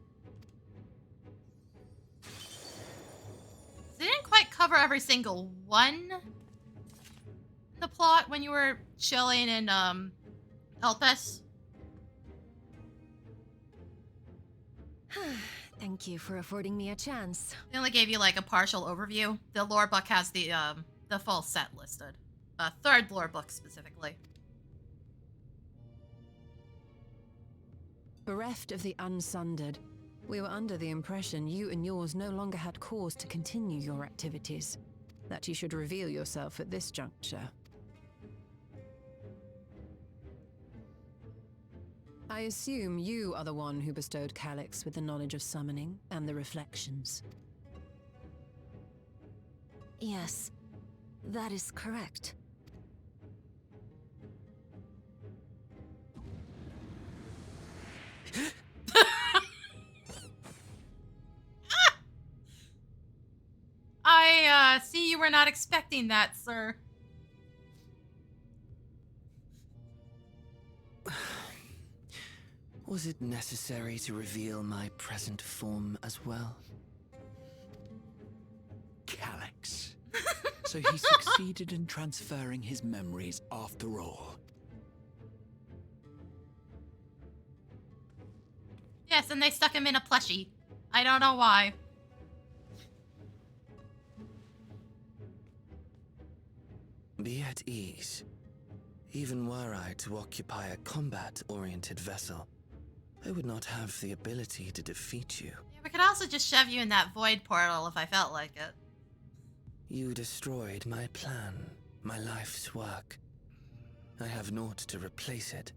They didn't quite cover every single one in the plot when you were chilling in Elpis. Thank you for affording me a chance. They only gave you like a partial overview. The lore book has the full set listed. Third lore book specifically. Bereft of the Unsundered, we were under the impression you and yours no longer had cause to continue your activities. That you should reveal yourself at this juncture. I assume you are the one who bestowed Calyx with the knowledge of summoning and the reflections. Yes, that is correct. I see you were not expecting that, sir. Was it necessary to reveal my present form as well? Calyx. So he succeeded in transferring his memories after all. Yes, and they stuck him in a plushie. I don't know why. Be at ease. Even were I to occupy a combat-oriented vessel, I would not have the ability to defeat you. Yeah, we could also just shove you in that void portal if I felt like it. You destroyed my plan, my life's work. I have naught to replace it,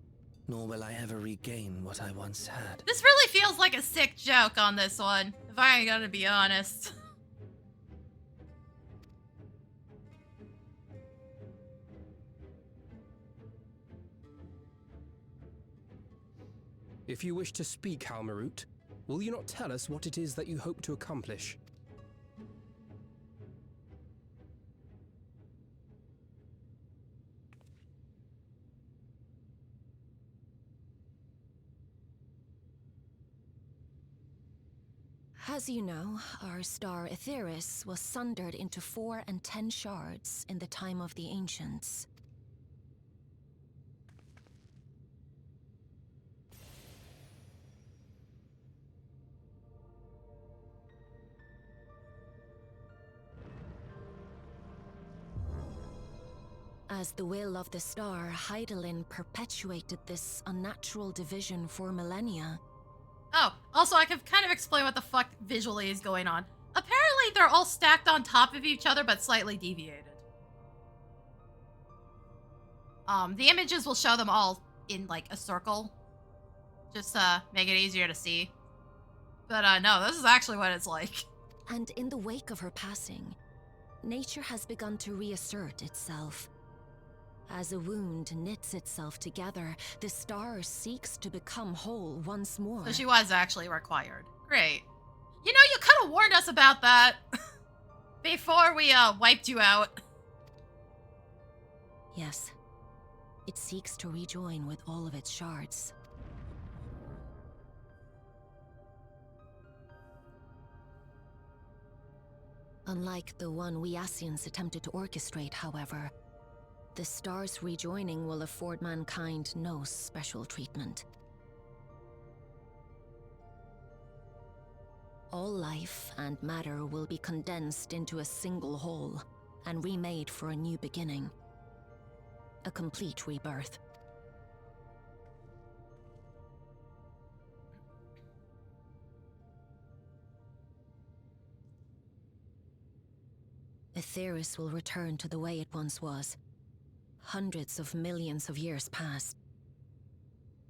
nor will I ever regain what I once had. This really feels like a sick joke on this one, if I ain't gonna be honest. If you wish to speak, Helmarut, will you not tell us what it is that you hope to accomplish? As you know, our star Aetheris was sundered into 4 and 10 shards in the time of the Ancients. As the will of the star, Hydaelyn perpetuated this unnatural division for millennia. Oh, also I can kind of explain what the fuck visually is going on. Apparently they're all stacked on top of each other, but slightly deviated. The images will show them all in, like, a circle. Just, make it easier to see. But, no, this is actually what it's like. And in the wake of her passing, nature has begun to reassert itself. As a wound knits itself together, the star seeks to become whole once more. So she was actually required. Great. You know, you could have warned us about that before we, wiped you out. Yes. It seeks to rejoin with all of its shards. Unlike the one we Asians attempted to orchestrate, however, the star's rejoining will afford mankind no special treatment. All life and matter will be condensed into a single whole and remade for a new beginning. A complete rebirth. Aetheris will return to the way it once was. Hundreds of millions of years past.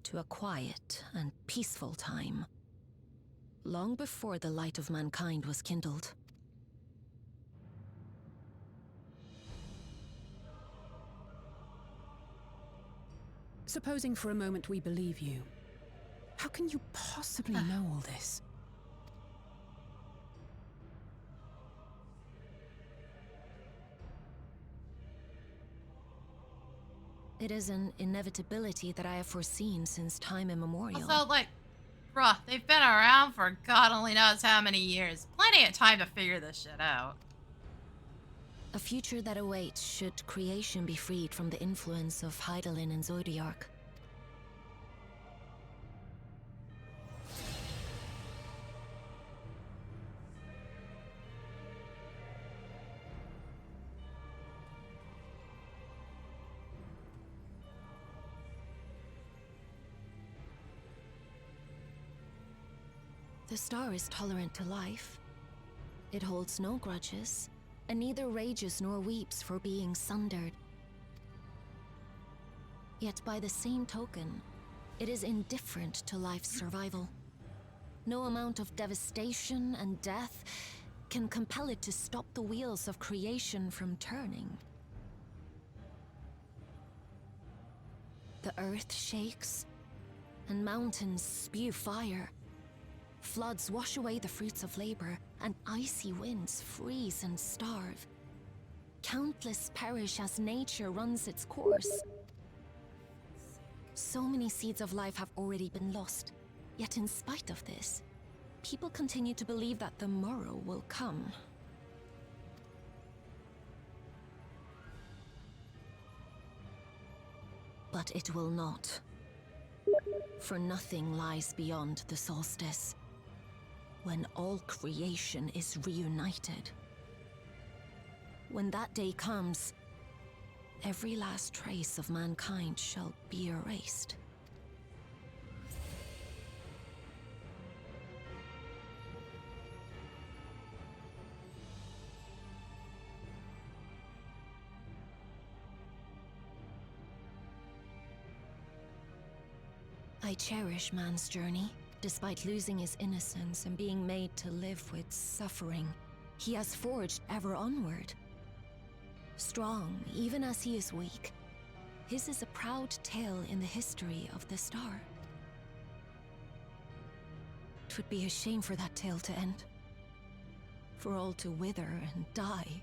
to a quiet and peaceful time, long before the light of mankind was kindled. Supposing for a moment we believe you, how can you possibly know all this? It is an inevitability that I have foreseen since time immemorial. Also, like, bruh, they've been around for God only knows how many years. Plenty of time to figure this shit out. A future that awaits should creation be freed from the influence of Hydaelyn and Zodiark. The star is tolerant to life. It holds no grudges, and neither rages nor weeps for being sundered. Yet by the same token, it is indifferent to life's survival. No amount of devastation and death can compel it to stop the wheels of creation from turning. The earth shakes, and mountains spew fire. Floods wash away the fruits of labor, and icy winds freeze and starve. Countless perish as nature runs its course. So many seeds of life have already been lost, yet in spite of this, people continue to believe that the morrow will come. But it will not. For nothing lies beyond the solstice, when all creation is reunited. When that day comes, every last trace of mankind shall be erased. I cherish man's journey. Despite losing his innocence and being made to live with suffering, he has forged ever onward. Strong, even as he is weak, his is a proud tale in the history of the star. It would be a shame for that tale to end. For all to wither and die,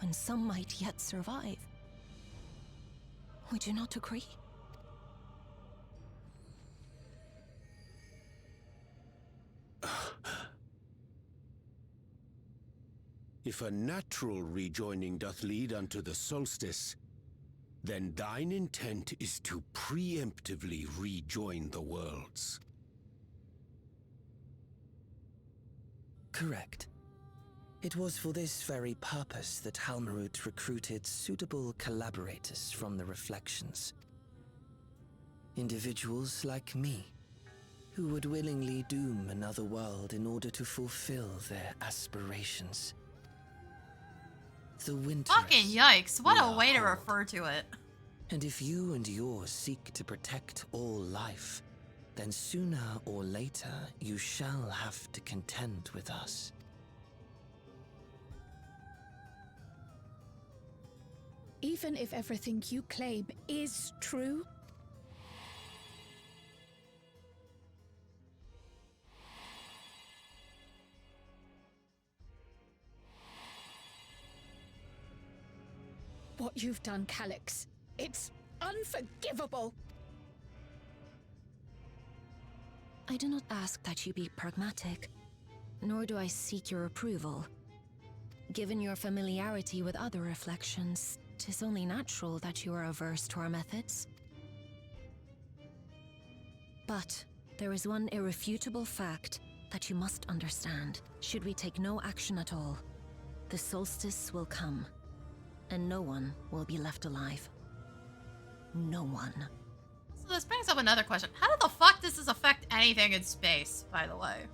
when some might yet survive. Would you not agree? If a natural rejoining doth lead unto the solstice, then thine intent is to preemptively rejoin the worlds. Correct. It was for this very purpose that Halmarut recruited suitable collaborators from the Reflections. Individuals like me, who would willingly doom another world in order to fulfill their aspirations. The Windurst. Fucking yikes, what a way to refer to it. And if you and yours seek to protect all life, then sooner or later you shall have to contend with us. Even if everything you claim is true, what you've done, Calyx, it's unforgivable. I do not ask that you be pragmatic, nor do I seek your approval. Given your familiarity with other reflections, 'tis only natural that you are averse to our methods. But there is one irrefutable fact that you must understand. Should we take no action at all, the solstice will come, and no one will be left alive. No one. So this brings up another question. How the fuck does this affect anything in space, by the way?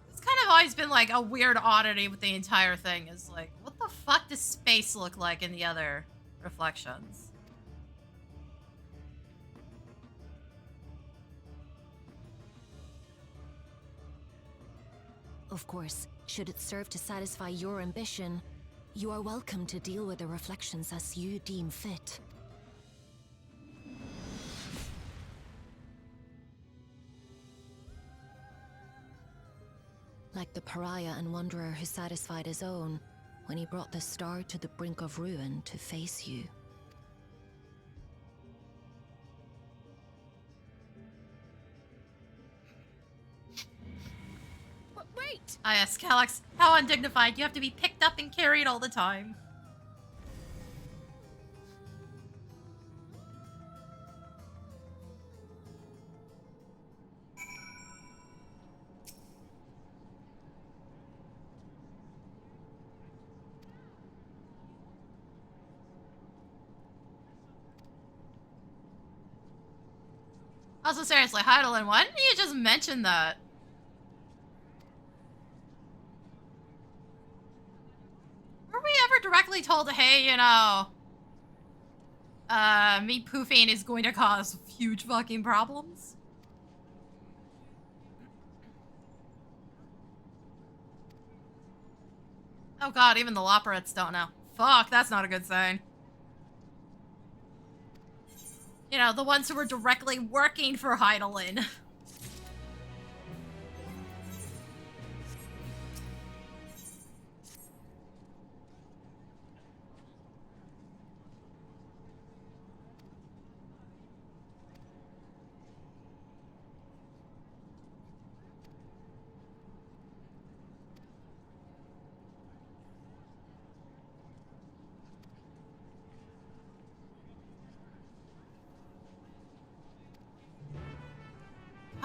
It's kind of always been like a weird oddity with the entire thing, is like, what the fuck does space look like in the other reflections? Of course, should it serve to satisfy your ambition, you are welcome to deal with the reflections as you deem fit. Like the pariah and wanderer who satisfied his own when he brought the star to the brink of ruin to face you. Wait! I ask Calyx, how undignified. You have to be picked up and carried all the time. Also, seriously, Heidelin, why didn't you just mention that? Were we ever directly told, hey, you know, me poofing is going to cause huge fucking problems? Oh god, even the Loporets don't know. Fuck, that's not a good sign. You know, the ones who were directly working for Heidelin.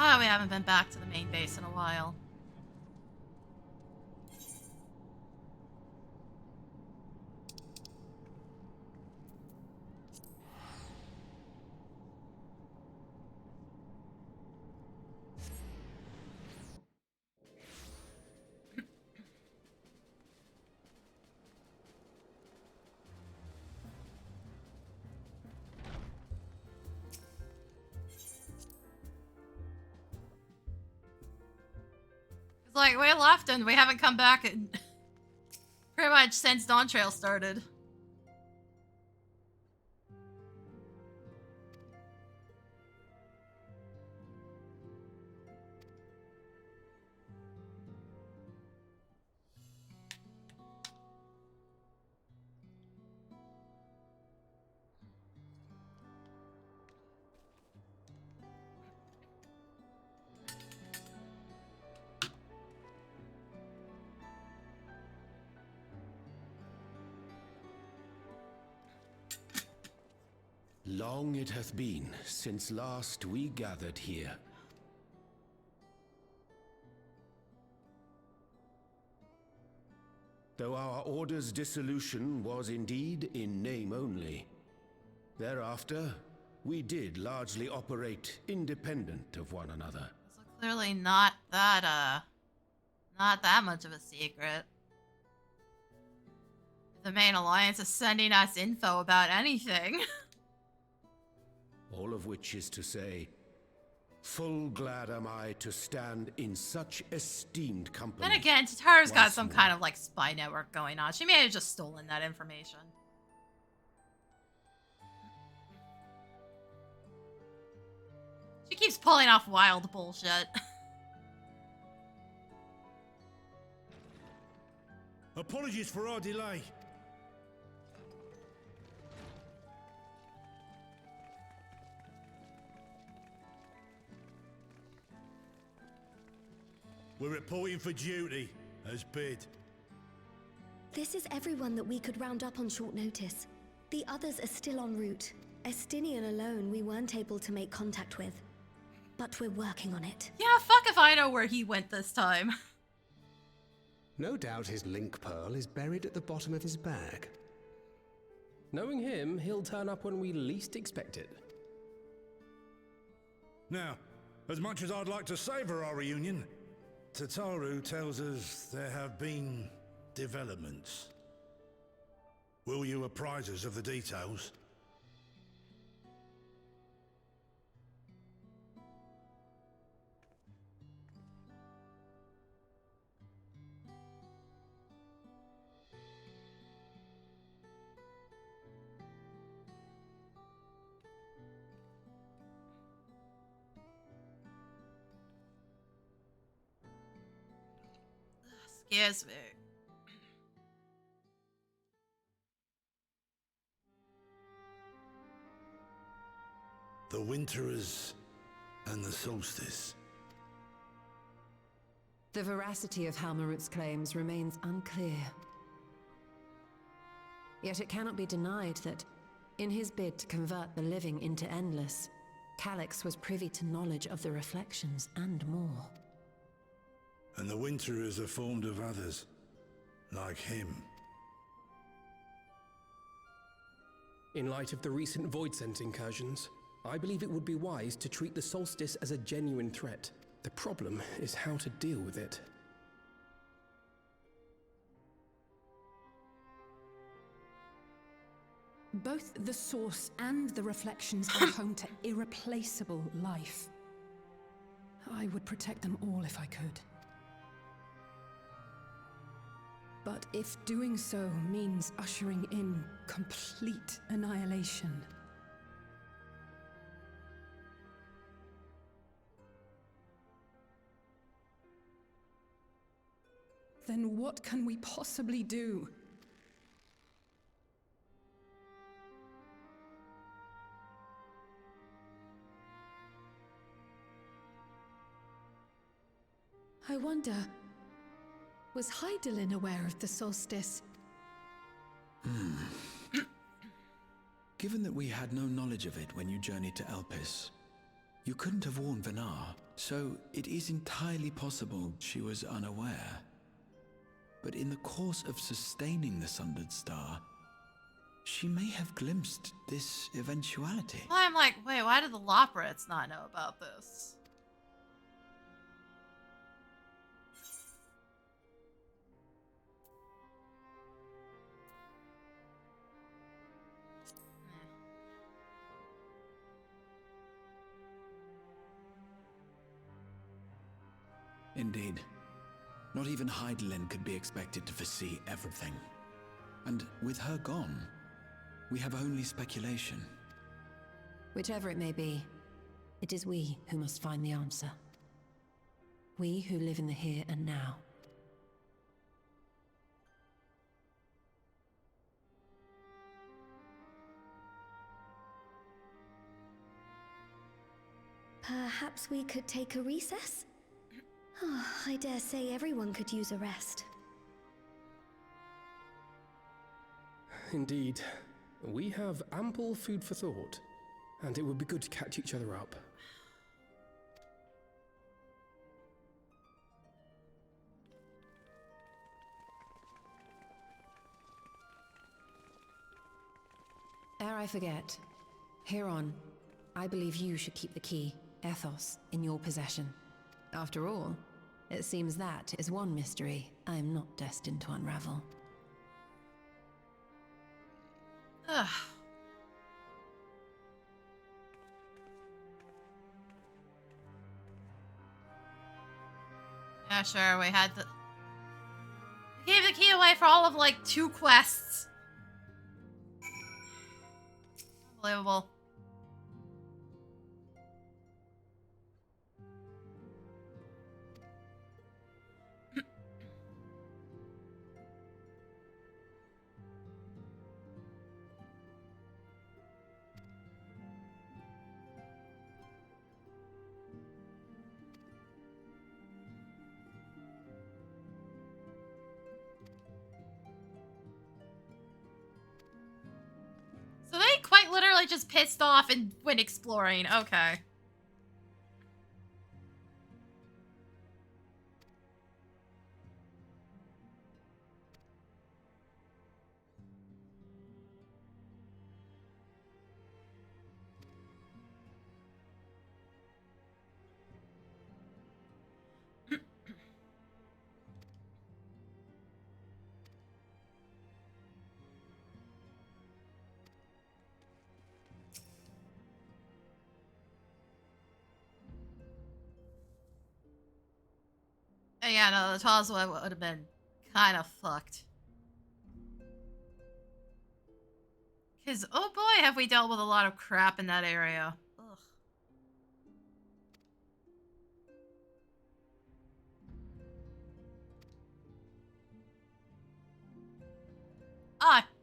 Oh, we haven't been back to the main base in a while. It's like, we left and we haven't come back pretty much since Dawntrail started. Long it hath been since last we gathered here. Though our order's dissolution was indeed in name only, thereafter we did largely operate independent of one another. So clearly not that much of a secret. The main alliance is sending us info about anything. All of which is to say, full glad am I to stand in such esteemed company. Then again, Tataru's got some kind of like spy network going on. She may have just stolen that information. She keeps pulling off wild bullshit. Apologies for our delay. We're reporting for duty, as bid. This is everyone that we could round up on short notice. The others are still en route. Estinian alone we weren't able to make contact with. But we're working on it. Yeah, fuck if I know where he went this time. No doubt his link pearl is buried at the bottom of his bag. Knowing him, he'll turn up when we least expect it. Now, as much as I'd like to savor our reunion, Tataru tells us there have been developments. Will you apprise us of the details? Yes, me. The Winterers and the Solstice. The veracity of Halmarut's claims remains unclear. Yet it cannot be denied that, in his bid to convert the living into endless, Calyx was privy to knowledge of the reflections and more. And the Winterers are formed of others, like him. In light of the recent Void Sense incursions, I believe it would be wise to treat the Solstice as a genuine threat. The problem is how to deal with it. Both the source and the reflections are home to irreplaceable life. I would protect them all if I could. But if doing so means ushering in complete annihilation, then what can we possibly do? I wonder, was Hydaelyn aware of the solstice? Given that we had no knowledge of it when you journeyed to Elpis, you couldn't have warned Venar, so it is entirely possible she was unaware. But in the course of sustaining the Sundered Star, she may have glimpsed this eventuality. Well, I'm like, wait, why did the Loprits not know about this? Indeed. Not even Hydaelyn could be expected to foresee everything. And with her gone, we have only speculation. Whichever it may be, it is we who must find the answer. We who live in the here and now. Perhaps we could take a recess? Oh, I dare say everyone could use a rest. Indeed. We have ample food for thought, and it would be good to catch each other up. Ere I forget, hereon, I believe you should keep the key, Ethos, in your possession. After all, it seems that is one mystery I am not destined to unravel. Ugh. Yeah, sure, we had the... We gave the key away for all of, like, 2 quests. Unbelievable. So they quite literally just pissed off and went exploring. Okay. Yeah, no, the Tazwa would have been kind of fucked. Because, oh boy, have we dealt with a lot of crap in that area. Ugh.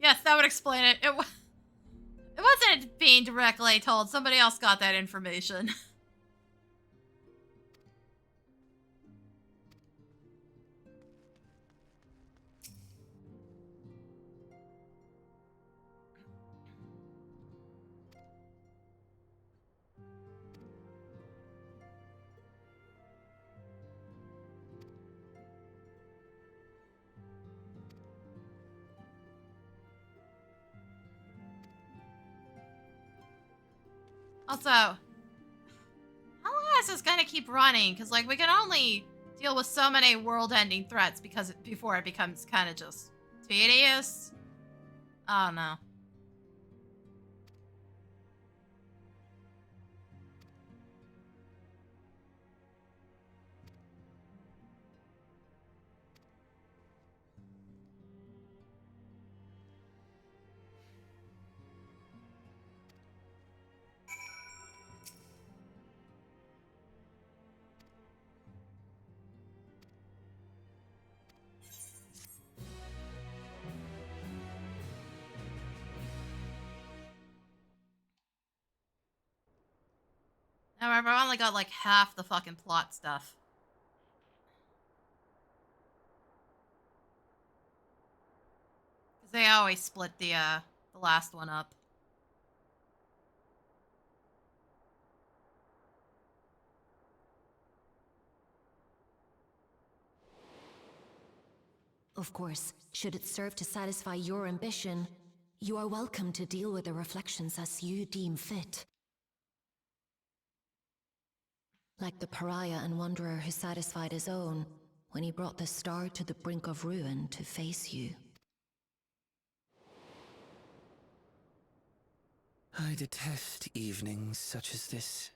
Yes, that would explain it. It wasn't being directly told. Somebody else got that information. Also, how long is this gonna keep running? Because, like, we can only deal with so many world-ending threats before it becomes kind of just tedious. I don't know. However, I only got like half the fucking plot stuff. Because they always split the last one up. Of course, should it serve to satisfy your ambition, you are welcome to deal with the reflections as you deem fit. Like the pariah and wanderer who satisfied his own when he brought the star to the brink of ruin to face you. I detest evenings such as this.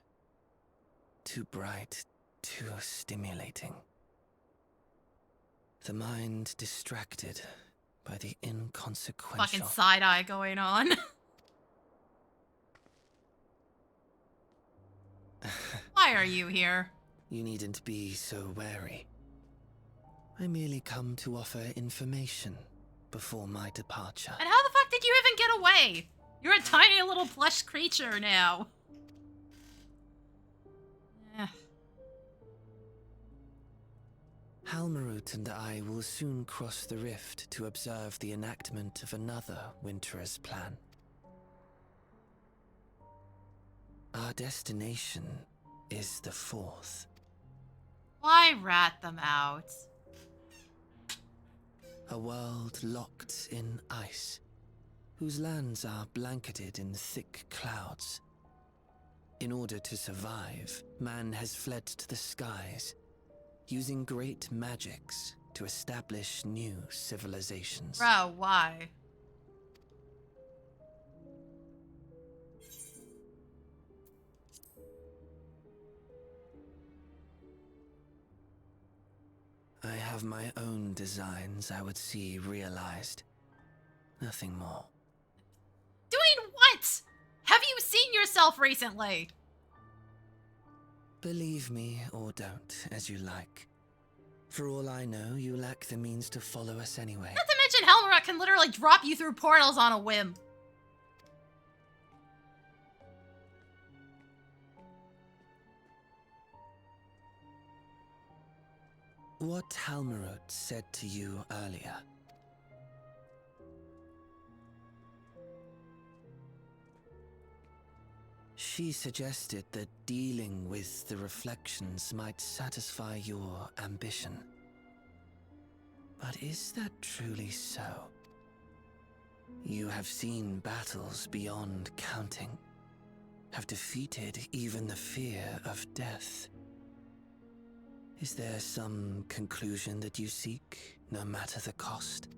Too bright, too stimulating. The mind distracted by the inconsequential... Fucking side-eye going on. Why are you here? You needn't be so wary. I merely come to offer information before my departure. And how the fuck did you even get away? You're a tiny little plush creature now. Halmarut and I will soon cross the rift to observe the enactment of another Winter's plan. Our destination is the fourth. Why rat them out? A world locked in ice, whose lands are blanketed in thick clouds. In order to survive, man has fled to the skies, using great magics to establish new civilizations. Bro, why? I have my own designs I would see realized. Nothing more. Doing what? Have you seen yourself recently? Believe me or don't, as you like. For all I know, you lack the means to follow us anyway. Not to mention Helmut can literally drop you through portals on a whim. What Halmarut said to you earlier. She suggested that dealing with the reflections might satisfy your ambition. But is that truly so? You have seen battles beyond counting, have defeated even the fear of death. Is there some conclusion that you seek, no matter the cost?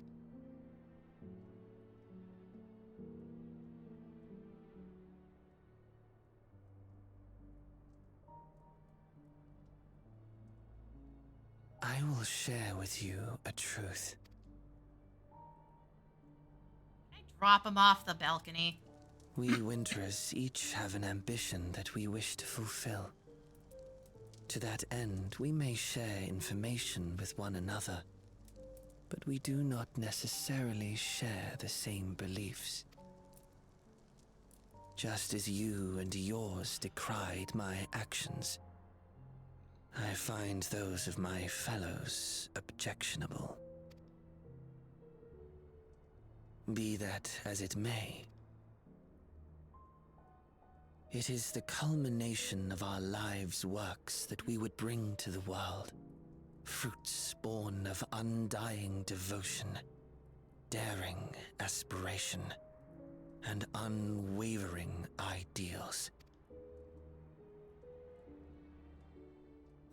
I will share with you a truth. Drop him off the balcony. We Winterers each have an ambition that we wish to fulfill. To that end, we may share information with one another. but we do not necessarily share the same beliefs. Just as you and yours decried my actions, I find those of my fellows objectionable. Be that as it may, it is the culmination of our lives' works that we would bring to the world, fruits born of undying devotion, daring aspiration, and unwavering ideals.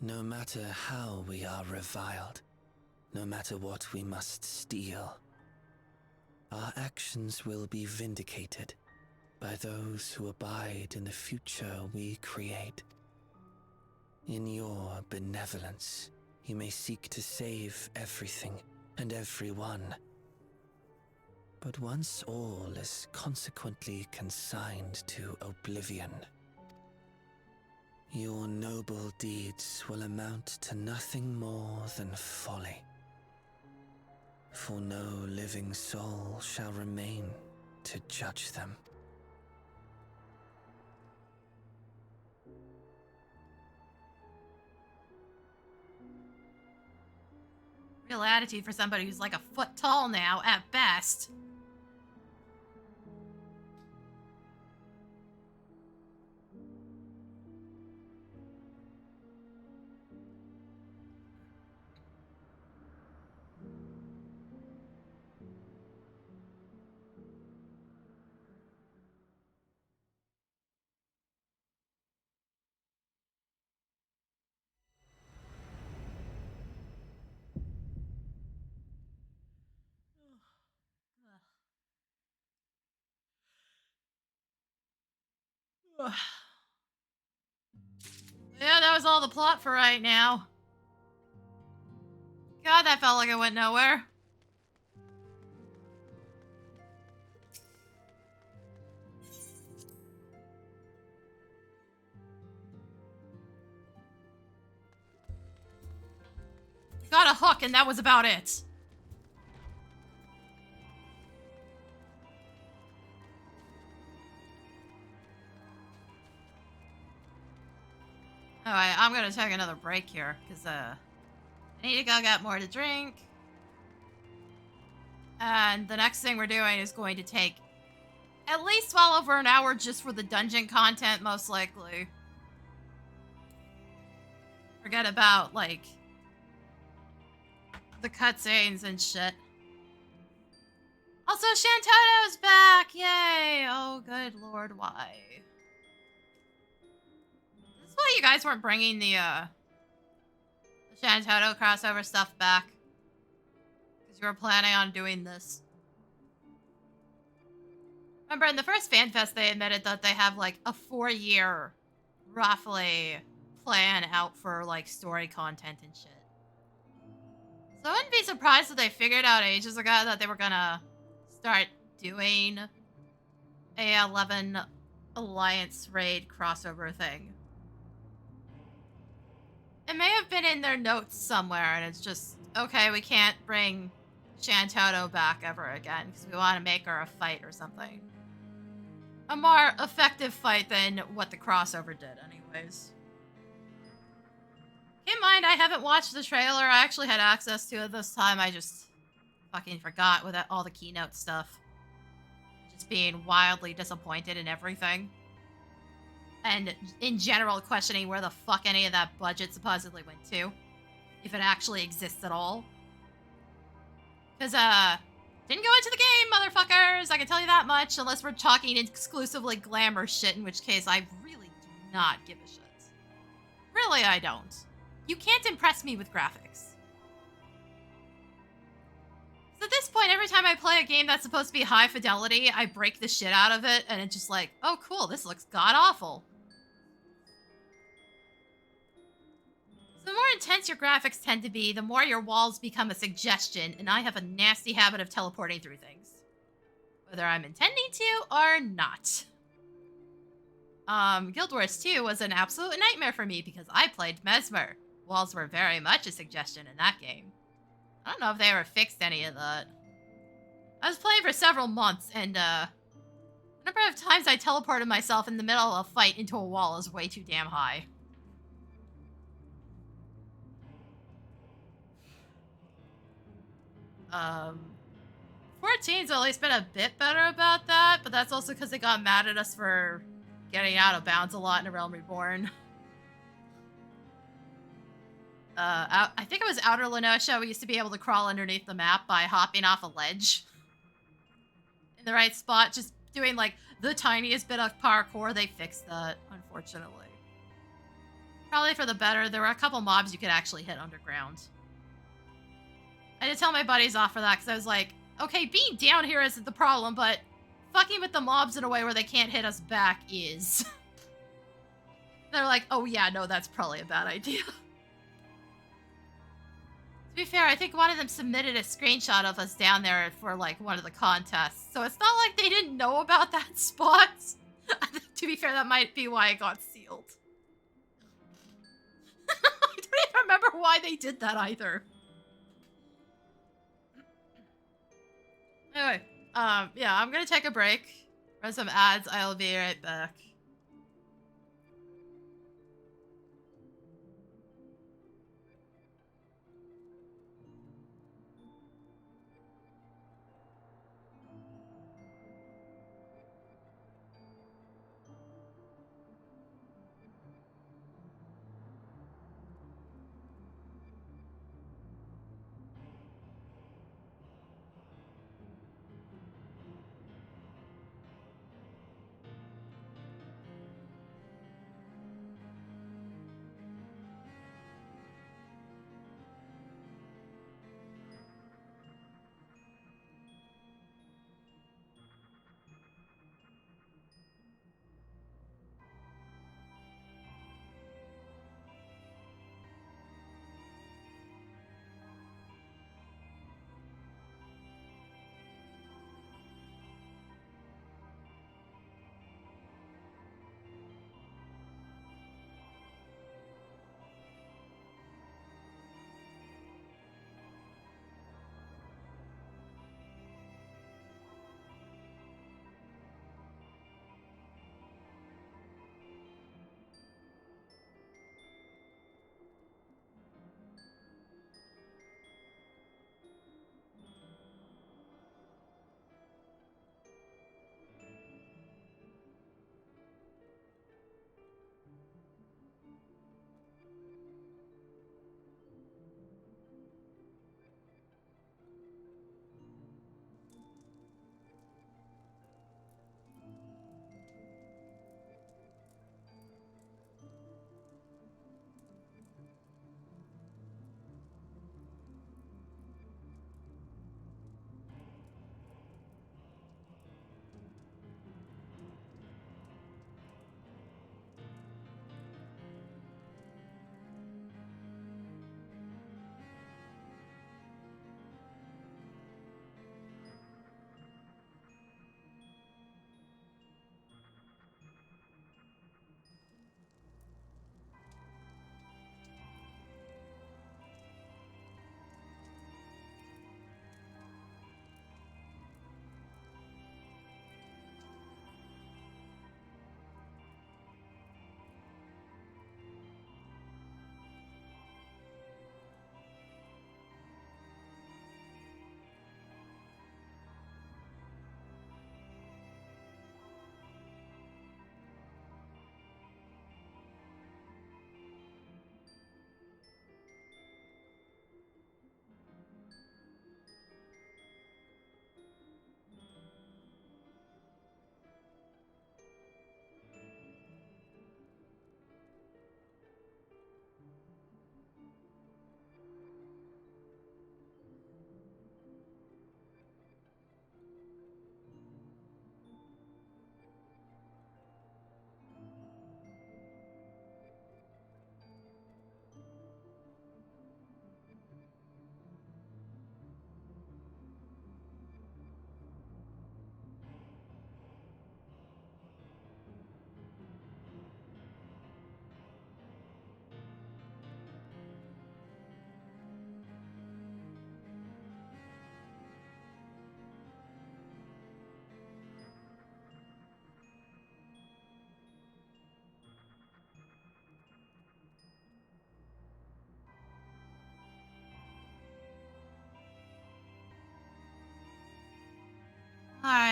No matter how we are reviled, no matter what we must steal, our actions will be vindicated by those who abide in the future we create. In your benevolence, you may seek to save everything and everyone. But once all is consequently consigned to oblivion, your noble deeds will amount to nothing more than folly. For no living soul shall remain to judge them. Real attitude for somebody who's like a foot tall now, at best. Yeah, that was all the plot for right now. God, that felt like it went nowhere. Got a hook and that was about it. Alright, I'm gonna take another break here, because, I need to go get more to drink. And the next thing we're doing is going to take at least well over an hour just for the dungeon content, most likely. Forget about, like, the cutscenes and shit. Also, Shantoto's back! Yay! Oh, good lord, why? This is why you guys weren't bringing the Shantoto crossover stuff back. Because you were planning on doing this. Remember, in the first FanFest, they admitted that they have, like, a 4-year, roughly, plan out for, like, story content and shit. So I wouldn't be surprised if they figured out ages ago that they were gonna start doing a 11 Alliance raid crossover thing. It may have been in their notes somewhere, and it's just, okay, we can't bring Shantoto back ever again, because we want to make her a fight or something. A more effective fight than what the crossover did, anyways. Keep in mind, I haven't watched the trailer. I actually had access to it this time. I just fucking forgot with all the keynote stuff. Just being wildly disappointed in everything. And in general, questioning where the fuck any of that budget supposedly went to. If it actually exists at all. Because, didn't go into the game, motherfuckers! I can tell you that much, unless we're talking exclusively glamour shit, in which case I really do not give a shit. Really, I don't. You can't impress me with graphics. So at this point, every time I play a game that's supposed to be high fidelity, I break the shit out of it, and it's just like, oh cool, this looks god-awful. So the more intense your graphics tend to be, the more your walls become a suggestion, and I have a nasty habit of teleporting through things. Whether I'm intending to or not. Guild Wars 2 was an absolute nightmare for me because I played Mesmer. Walls were very much a suggestion in that game. I don't know if they ever fixed any of that. I was playing for several months, and the number of times I teleported myself in the middle of a fight into a wall is way too damn high. 14's at least been a bit better about that, but that's also because they got mad at us for getting out of bounds a lot in A Realm Reborn. I think it was Outer Lenosha. We used to be able to crawl underneath the map by hopping off a ledge in the right spot, just doing like the tiniest bit of parkour. They fixed that, unfortunately. Probably for the better. There were a couple mobs you could actually hit underground. I had to tell my buddies off for that because I was like, okay, being down here isn't the problem, but fucking with the mobs in a way where they can't hit us back is. They're like, oh yeah, no, that's probably a bad idea. To be fair, I think one of them submitted a screenshot of us down there for like one of the contests, so it's not like they didn't know about that spot. To be fair, that might be why it got sealed. I don't even remember why they did that either. Anyway, yeah, I'm gonna take a break, run some ads. I'll be right back.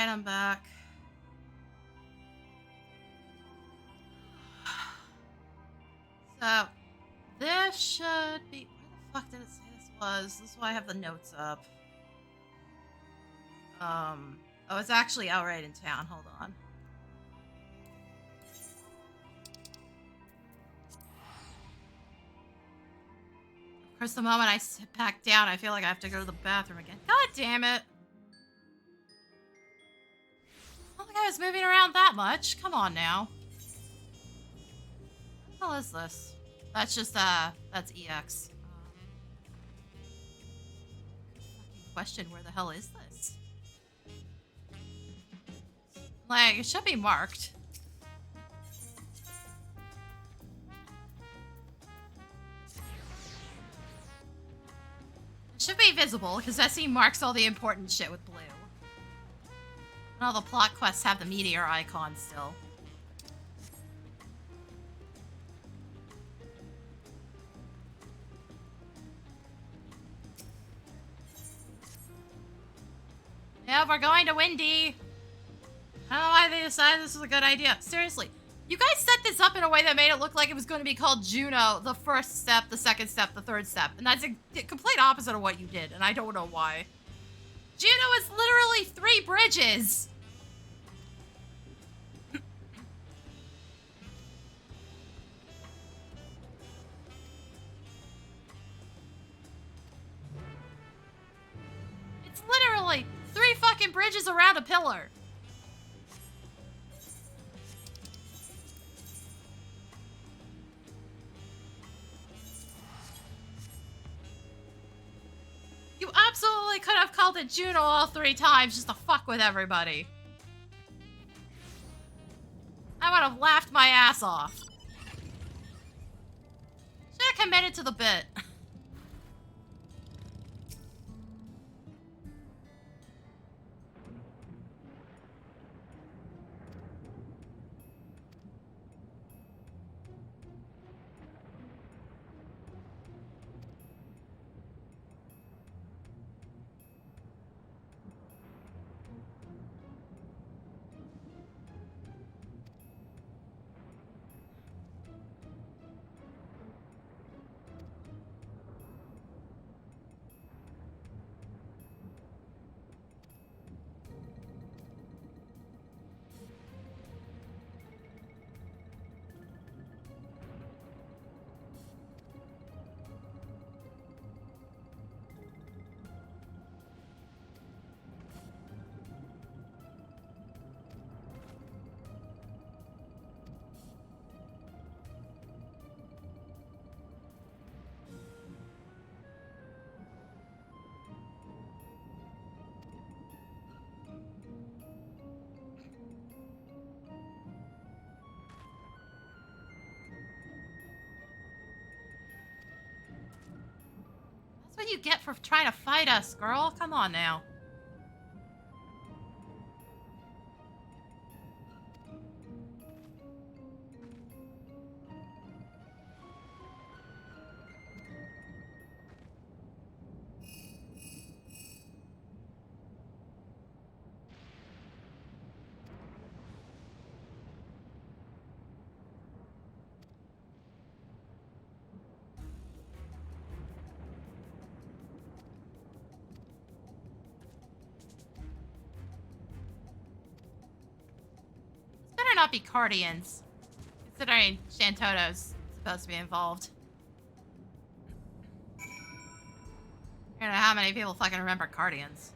Alright, I'm back. So, this should be... Where the fuck did it say this was? This is why I have the notes up. Oh, it's actually out right in town. Hold on. Of course, the moment I sit back down, I feel like I have to go to the bathroom again. God damn it! I don't think I was moving around that much. Come on now. What the hell is this? That's just, that's EX. Fucking question, where the hell is this? Like, it should be marked. It should be visible, because SE marks all the important shit with blue. And all the plot quests have the meteor icon still. Yeah, we're going to Windy. I don't know why they decided this was a good idea. Seriously, you guys set this up in a way that made it look like it was going to be called Juno, the first step, the second step, the third step. And that's a complete opposite of what you did, and I don't know why. Juno is literally 3 bridges. It's literally 3 fucking bridges around a pillar. You absolutely could have called it Juno all 3 times just to fuck with everybody. I would have laughed my ass off. Should have committed to the bit. That's what you get for trying to fight us, girl. Come on now. Better not be Cardians, considering Shantoto's supposed to be involved. I don't know how many people fucking remember Cardians.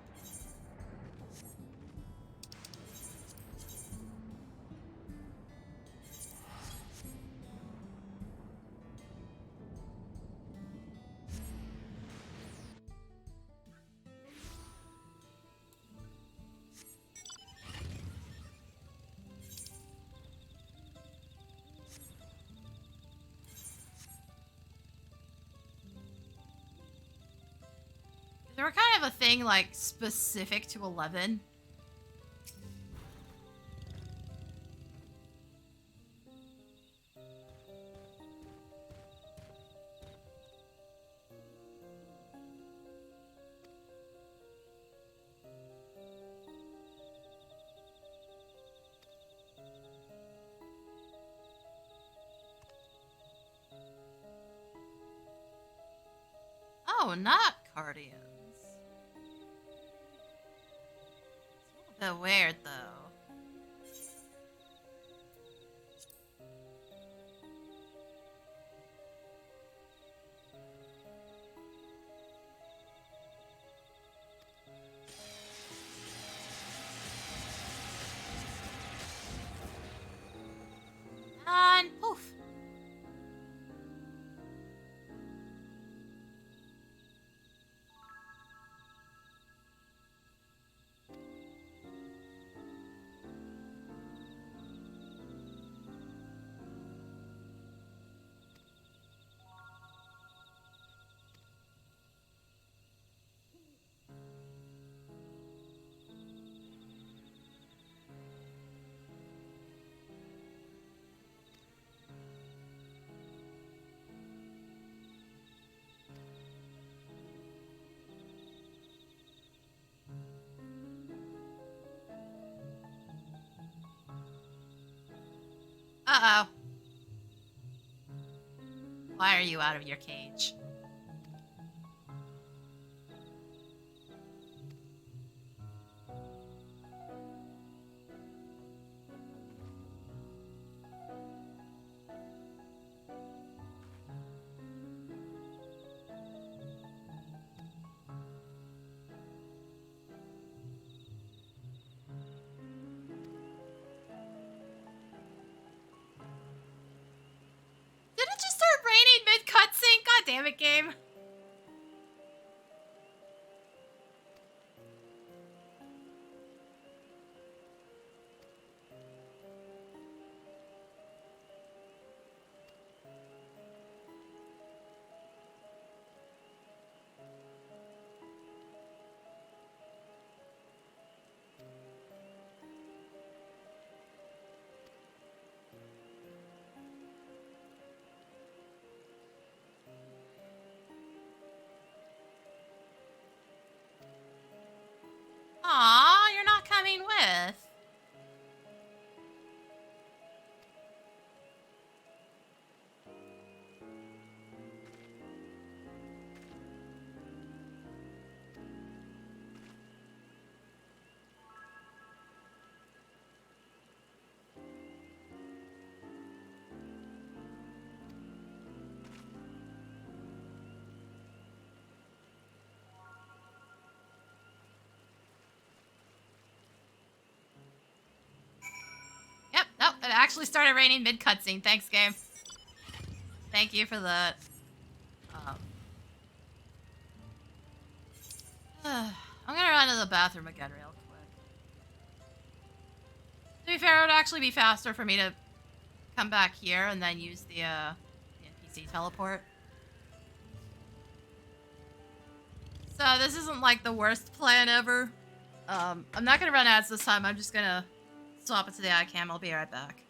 They were kind of a thing, like, specific to 11. Oh, not Guardians. It's a little bit weird, though. And poof. Uh-oh. Why are you out of your cage? Did it just start raining mid-cutscene? God damn it, game. Aw, you're not coming with. Yep, nope, it actually started raining mid-cutscene. Thanks, game. Thank you for that. I'm gonna run to the bathroom again real quick. To be fair, it would actually be faster for me to come back here and then use the NPC teleport. So this isn't like the worst plan ever. I'm not gonna run ads this time. I'm just gonna swap it to the iCam. I'll be right back.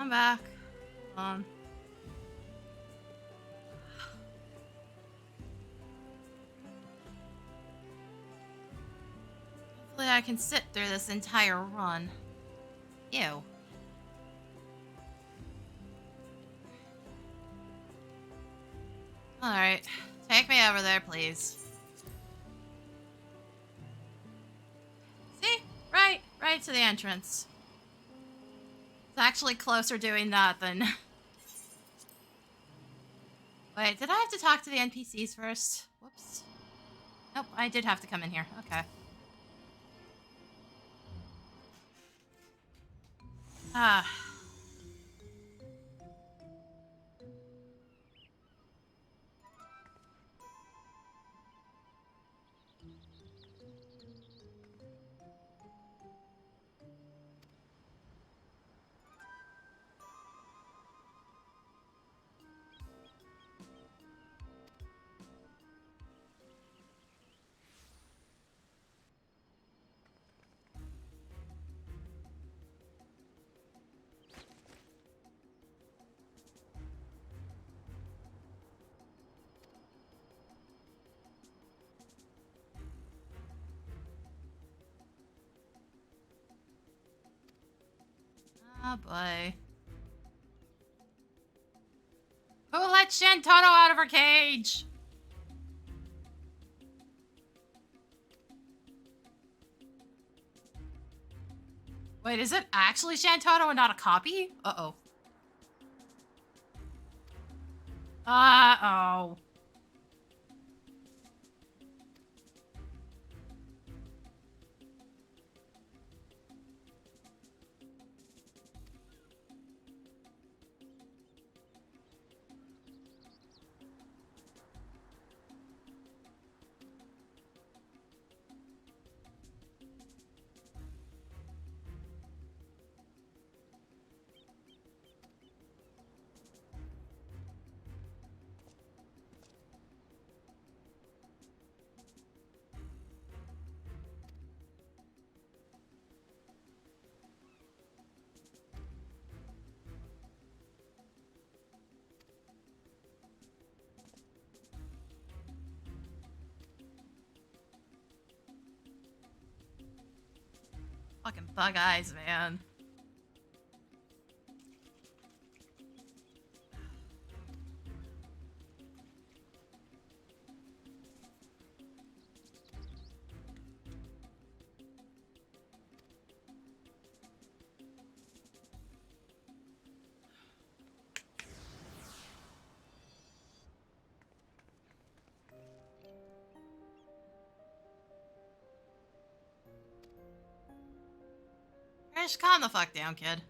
Come back. Hold on. Hopefully I can sit through this entire run. Ew. Alright. Take me over there, please. See? Right to the entrance. It's actually closer doing that than... Wait, did I have to talk to the NPCs first? Whoops. Nope, I did have to come in here. Okay. Ah. Oh boy. Who let Shantano out of her cage? Wait, is it actually Shantano and not a copy? Uh-oh. Uh-oh. Fucking bug eyes, man. Just calm the fuck down, kid.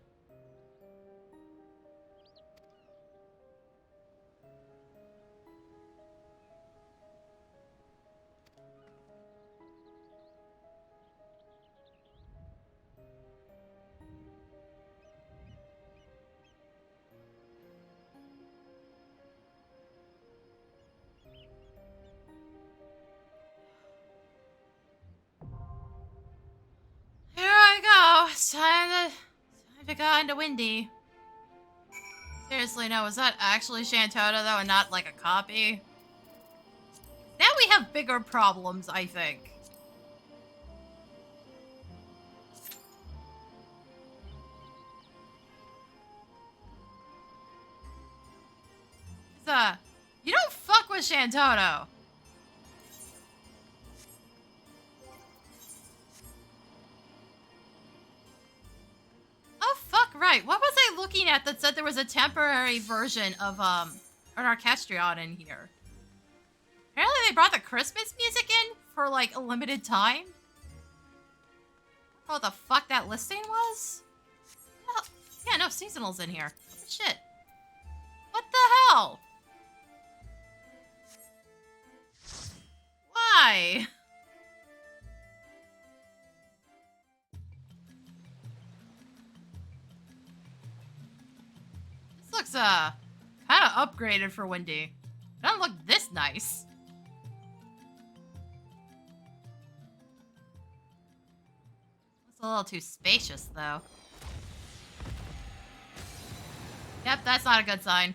Here I go. It's time to go into Windy. Seriously, no, was that actually Shantota though and not like a copy? Now we have bigger problems, I think. You don't fuck with Shantoto. Oh, fuck, right. What was I looking at that said there was a temporary version of, an orchestrion in here? Apparently they brought the Christmas music in for, like, a limited time. I don't know what the fuck that listing was? Oh, yeah, no, seasonal's in here. What the shit? What the hell? Why? This looks, kind of upgraded for Windy. It doesn't look this nice. It's a little too spacious, though. Yep, that's not a good sign.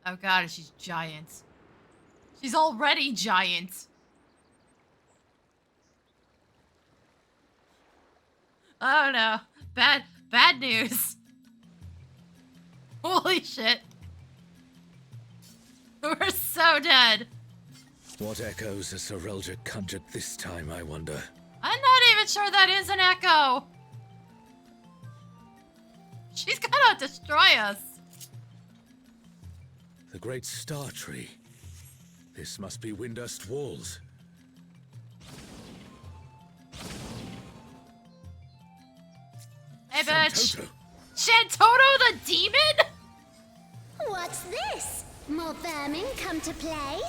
Oh god, she's giant. She's already giant. Oh no. Bad news. Holy shit. We're so dead. What echoes has Sorelja conjured this time, I wonder? I'm not even sure that is an echo. She's gonna destroy us. The great star tree. This must be Windurst walls. Hey, bitch. Shantoto. Shantoto the demon? What's this? More vermin come to play?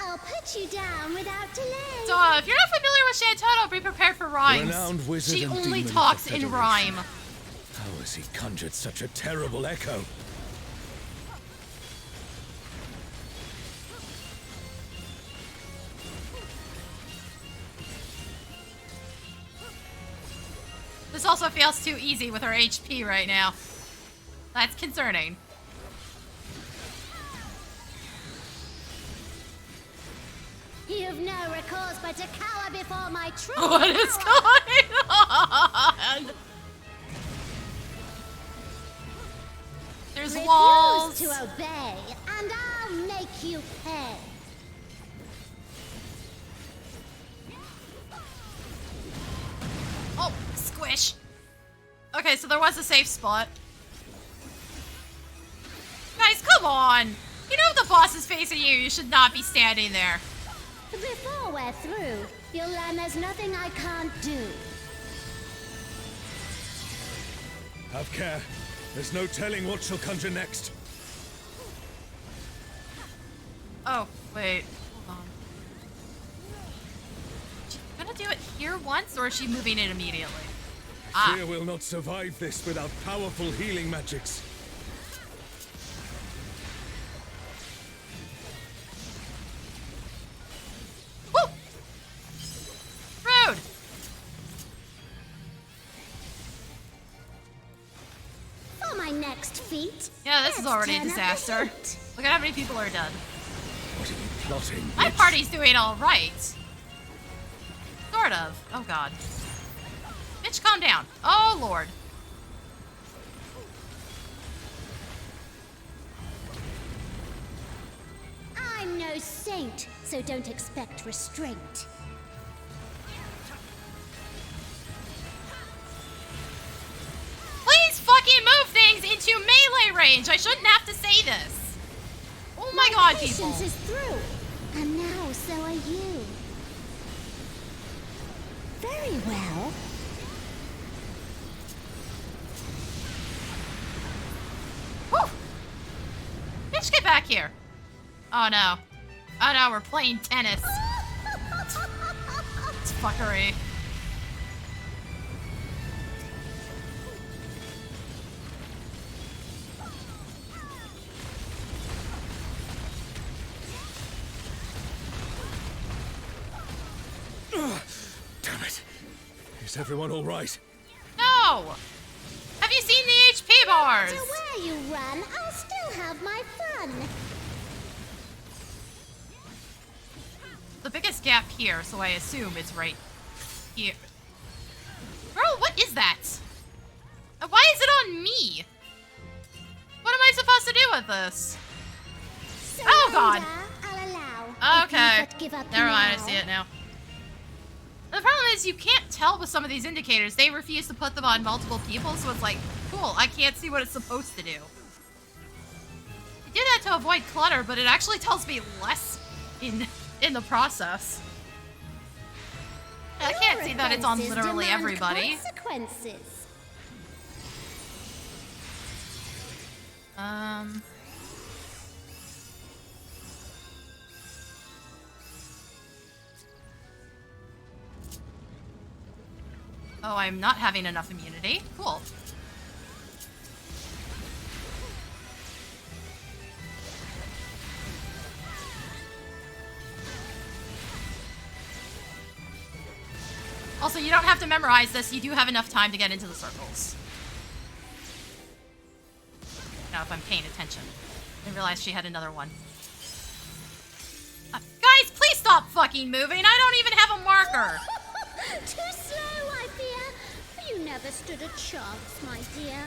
I'll put you down without delay. So, if you're not familiar with Shantoto, be prepared for rhymes. Renowned wizard she and only demon talks of the in Federation. rhyme. How has he conjured such a terrible echo? This also feels too easy with her HP right now. That's concerning. You've no recourse but to cower before my true What is going on? There's Refuse walls. to obey, and I'll make you pay. Oh, squish. Okay, so there was a safe spot. Guys, come on. You know if the boss is facing you, you should not be standing there. Before we're through, you'll learn there's nothing I can't do. Have care. There's no telling what she'll conjure next. Oh, wait. Hold on. She gonna do it here once, or is she moving it immediately? I fear we'll not survive this without powerful healing magics. Woo! Rude! For my next feat. Yeah, this is let's already a turn up the disaster. heat. Look at how many people are dead. What are you plotting? My bitch? party's doing alright. Sort of. Oh god. Bitch, calm down. Oh lord. I'm no saint, so don't expect restraint. Please fucking move things into melee range. I shouldn't have to say this. Oh my god, people. Patience is through, and now so are you. Very well. Whew. Bitch, get back here. Oh no. Oh no, we're playing tennis. It's fuckery. Damn it. Is everyone all right? No! Have you seen the HP bars? No matter where you run, I'll still have my fun. The biggest gap here, so I assume it's right here. Bro, what is that? Why is it on me? What am I supposed to do with this? Oh god. I'll allow. Okay. If you but give up Never mind, I now. see it now. The problem is you can't tell with some of these indicators. They refuse to put them on multiple people, so it's like, cool, I can't see what it's supposed to do. I do that to avoid clutter, but it actually tells me less in the process. I can't see that it's on Your literally offenses demand everybody. Consequences. Oh, I'm not having enough immunity. Cool. Also, you don't have to memorize this. You do have enough time to get into the circles. Now, if I'm paying attention. I didn't realize she had another one. Guys, please stop fucking moving. I don't even have a marker. Too slow, I fear. You never stood a chance, my dear.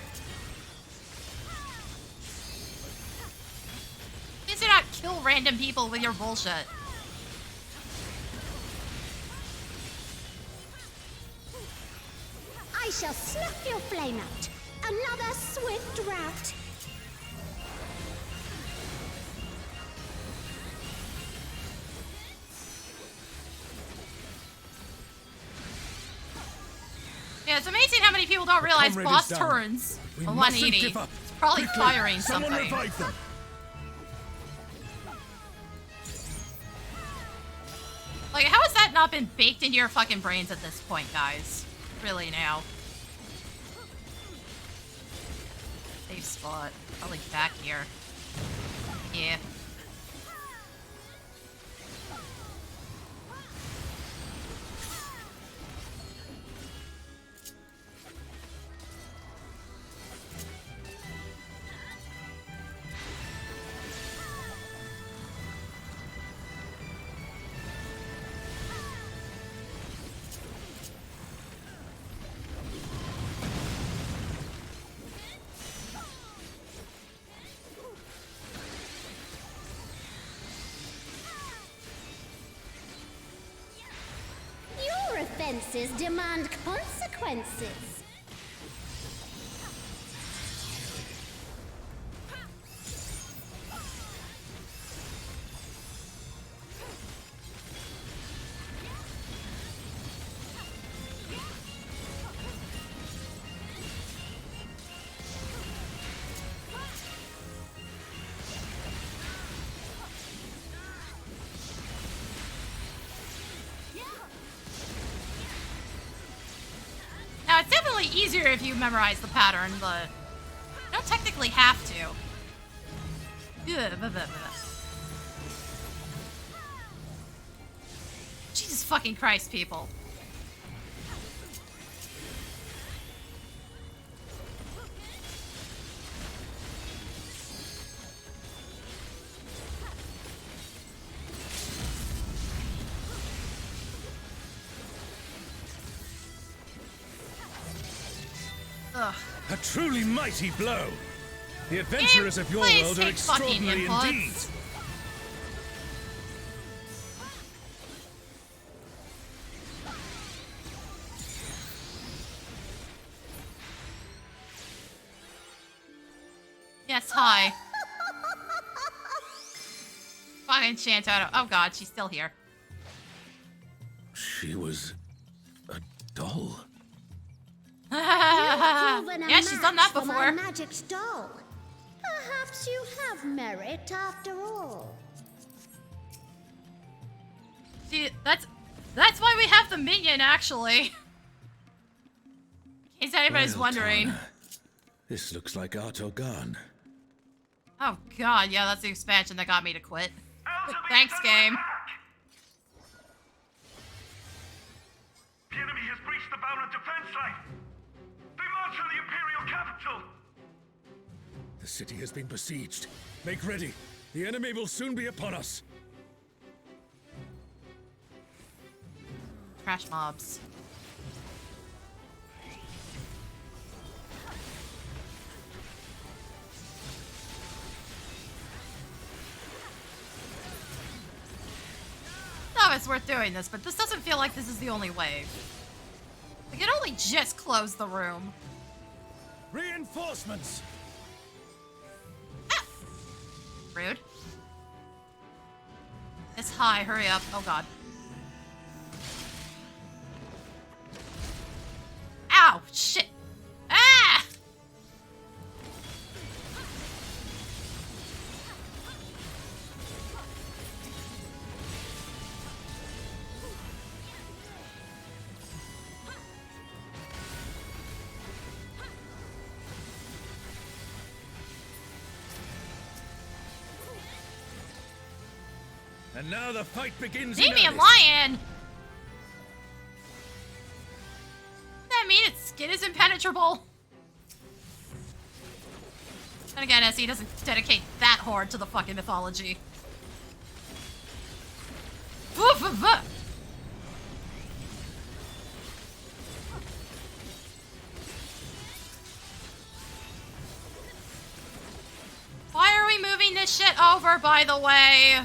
Please do not kill random people with your bullshit. I shall snuff your flame out. Another swift rout. Yeah, it's amazing how many people don't realize boss turns on 180. It's probably firing something. Someone revive them. Like, how has that not been baked into your fucking brains at this point, guys? Really now. Safe spot. Probably back here. Yeah. Your offenses demand consequences. Now, it's definitely easier if you memorize the pattern, but you don't technically have to. Jesus fucking Christ, people. Ugh. A truly mighty blow. The adventurers of your world are extraordinary indeed. Yes, hi. Fucking Shantado. Oh god, she's still here. She was a doll. Yeah, she's done that For my before. magic doll. Perhaps you have merit after all. See, that's why we have the minion, actually. In case anybody's Well, wondering. Tana, this looks like Artogan. Oh god, yeah, that's the expansion that got me to quit. Thanks, game. The enemy has breached the Boundary defense line. They march on the Imperial capital. The city has been besieged. Make ready. The enemy will soon be upon us. Trash mobs. No, it's worth doing this, but this doesn't feel like this is the only wave. We can only just close the room. Reinforcements! Ah! Rude. It's high, hurry up. Oh god. Ow! Shit! Ah! And now the fight begins. Damian Lion! skin is impenetrable. And again, SE doesn't dedicate that hard to the fucking mythology. Why are we moving this shit over, by the way?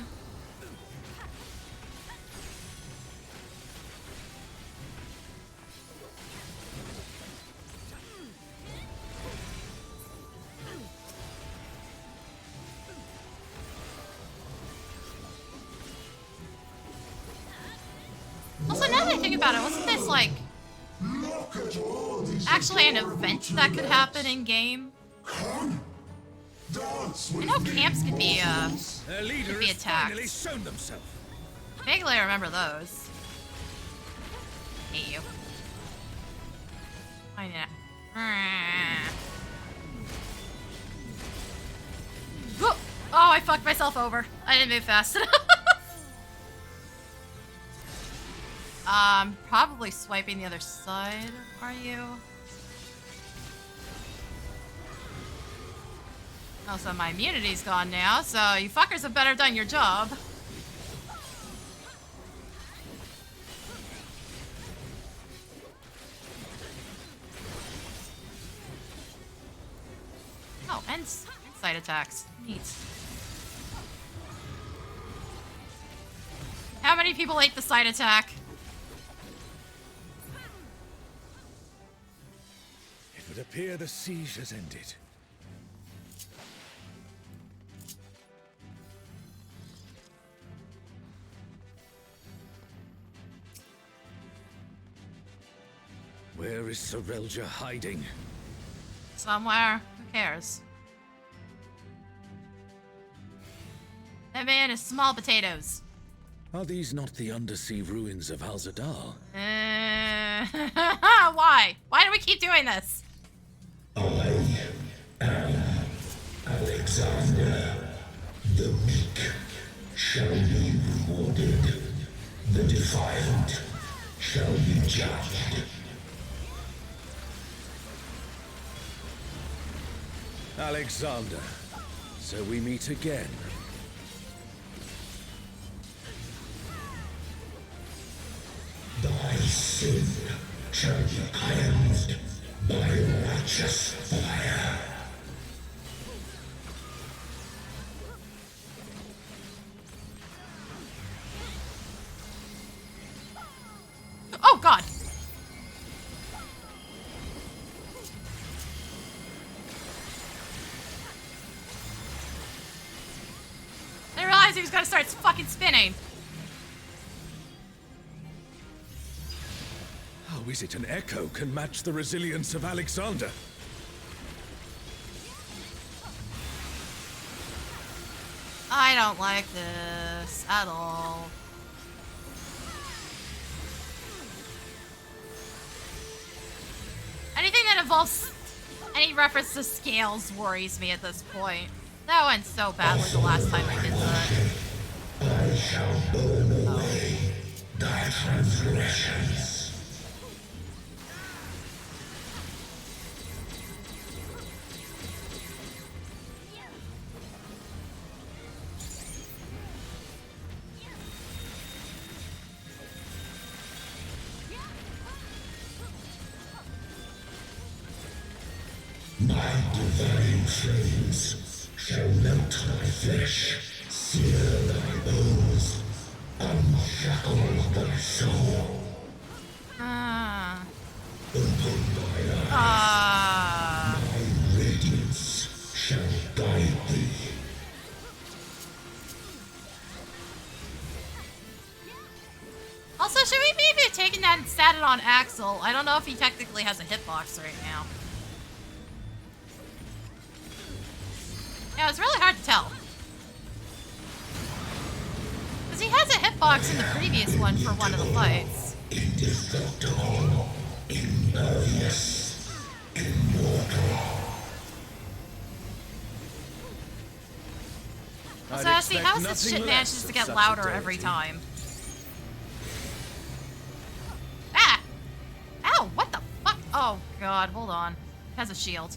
Also, now that I think about it, wasn't this, like, actually an event that could happen in-game? I know camps could be attacked. Vaguely, I remember those. Hate you. I know. Oh, I fucked myself over. I didn't move fast enough. Probably swiping the other side, are you? Oh, so my immunity's gone now, so you fuckers have better done your job. Oh, and side attacks. Neat. How many people ate the side attack? It would appear the siege has ended. Where is Sorelja hiding? Somewhere. Who cares? That man is small potatoes. Are these not the undersea ruins of Al-Zadar? Why? Why do we keep doing this? I am Alexander. The meek shall be rewarded. The defiant shall be judged. Alexander, so we meet again. Thy sin shall be cleansed by righteous fire. Oh, God! I didn't realize he was gonna start fucking spinning. How is it an echo can match the resilience of Alexander? I don't like this at all. Anything that involves any reference to scales worries me at this point. That went so badly the last time I did that. I shall burn away thy transgressions. My divine flames shall melt thy flesh, sear thy bones, unshackle thy soul. Open thy eyes. My radiance shall guide thee. Also, should we maybe have taken that and sat it on Axel? I don't know if he technically has a hitbox right now. Yeah, it's really hard to tell. Because he has a hitbox in the previous one for one of the fights. Indestructible, impervious, immortal. So, see, how is this shit manages to get louder every time? Ah! Ow, what the fuck? Oh, Oh god, hold on. It has a shield.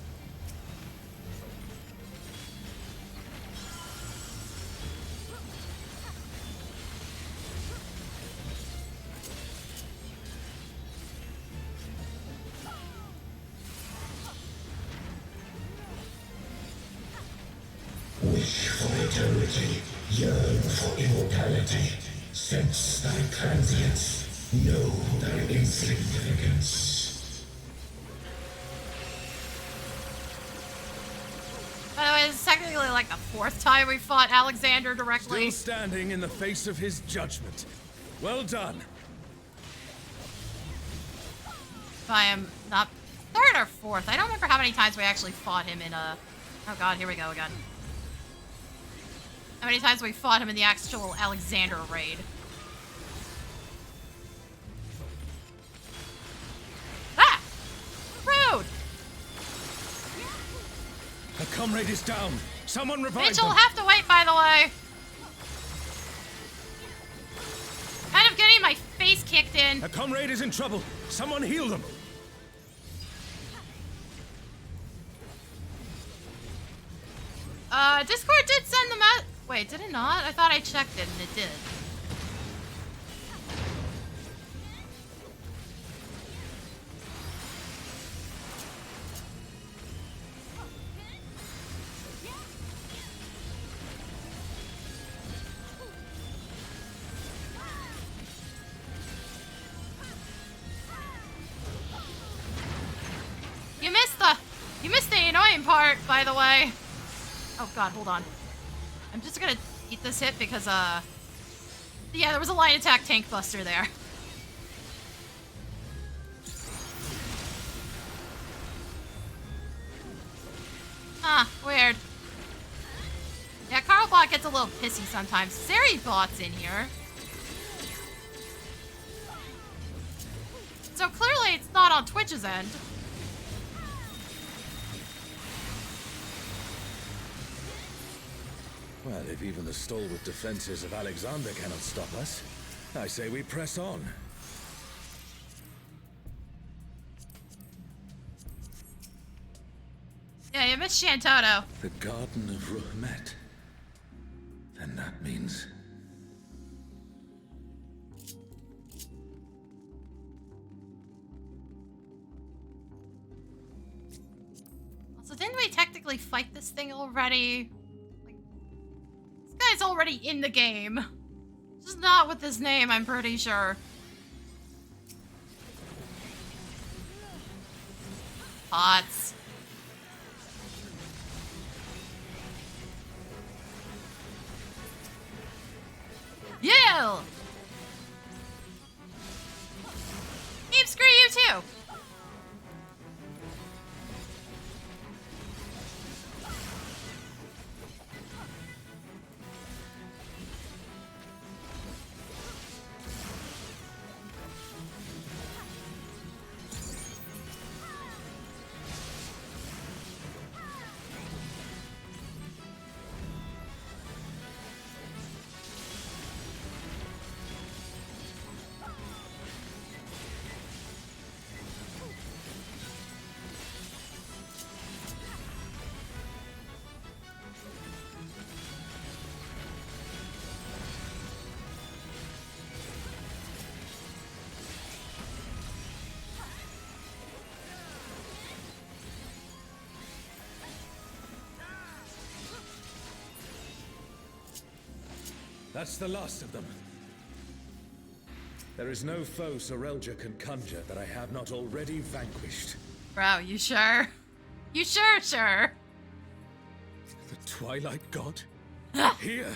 Wish for eternity, yearn for immortality. Sense thy transience, know thy insignificance. By the way, this is technically like the 4th time we fought Alexander directly. Still standing in the face of his judgment. Well done. If I am not 3rd or 4th. I don't remember how many times we actually fought him in a... Oh god, here we go again. How many times we fought him in the actual Alexander raid. Ah! Rude! A comrade is down. Someone revive Mitchell will them. have to wait, by the way. Kind of getting my face kicked in. A comrade is in trouble. Someone heal them. Discord did send them out. Wait, did it not? I thought I checked it and it did. You missed the annoying part, by the way. Oh god, hold on. I'm just gonna eat this hit because, yeah, there was a line attack tank buster there. Huh, weird. Yeah, Carlbot gets a little pissy sometimes. Bot's in here. So clearly it's not on Twitch's end. Well, if even the stalwart defenses of Alexander cannot stop us, I say we press on. Yeah, you missed Shantoto. The Garden of Ruhmet. Then that means... So didn't we technically fight this thing already? Like, this guy's already in the game. Just not with his name, I'm pretty sure. Pots. You! Keep screw you too! That's the last of them. There is no foe Sorelja can conjure that I have not already vanquished. Bro, you sure? You sure? The Twilight God? Here!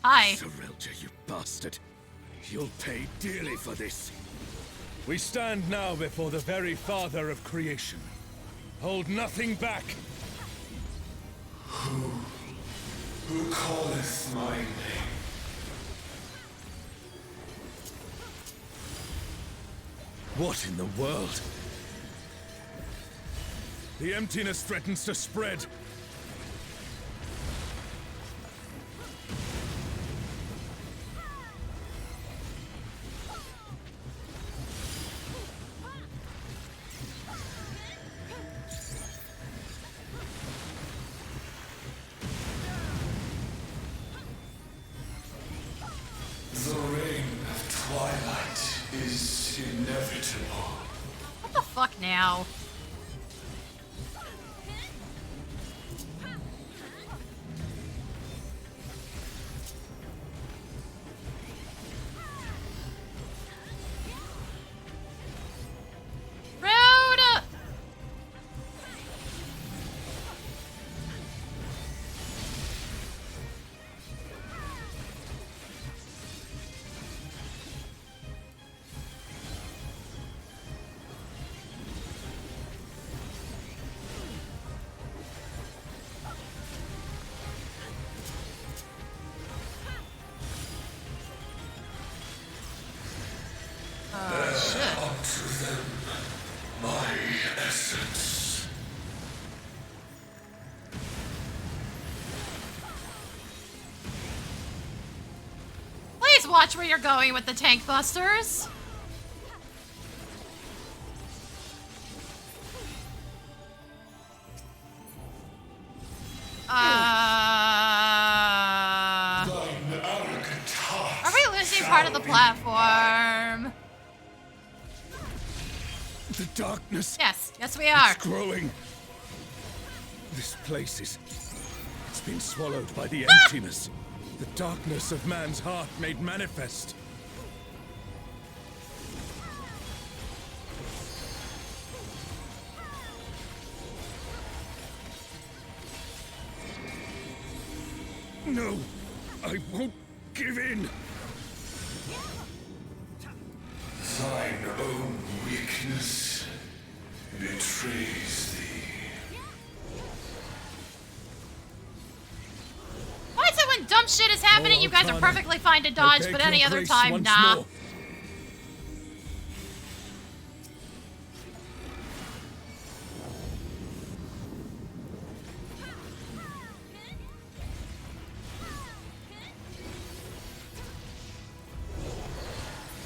Hi. Sorelja, you bastard. You'll pay dearly for this. We stand now before the very father of creation. Hold nothing back. Who calleth my name? What in the world? The emptiness threatens to spread. is inevitable. What the fuck now? Rude! Unto them, my essence. Please watch where you're going with the tank busters. Thine arrogant heart. Are we losing part of the platform? The darkness. Yes, yes we are. It's growing. This place is... It's been swallowed by the emptiness. The darkness of man's heart made manifest. No, I won't give in. Thine own weakness betrays thee. Why is it when dumb shit is happening, you guys are perfectly fine to dodge, but any other time, nah. More.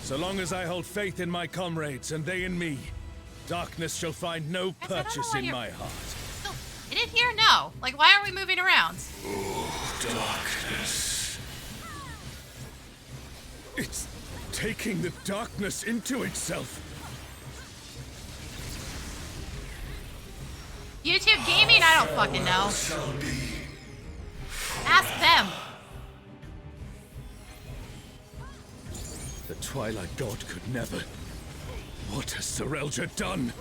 So long as I hold faith in my comrades and they in me, darkness shall find no purchase in my heart. Still in it here? No. Like, why are we moving around? Oh, darkness. It's taking the darkness into itself. YouTube gaming? I don't fucking know. Ask them. The Twilight God could never. What has Serelja done?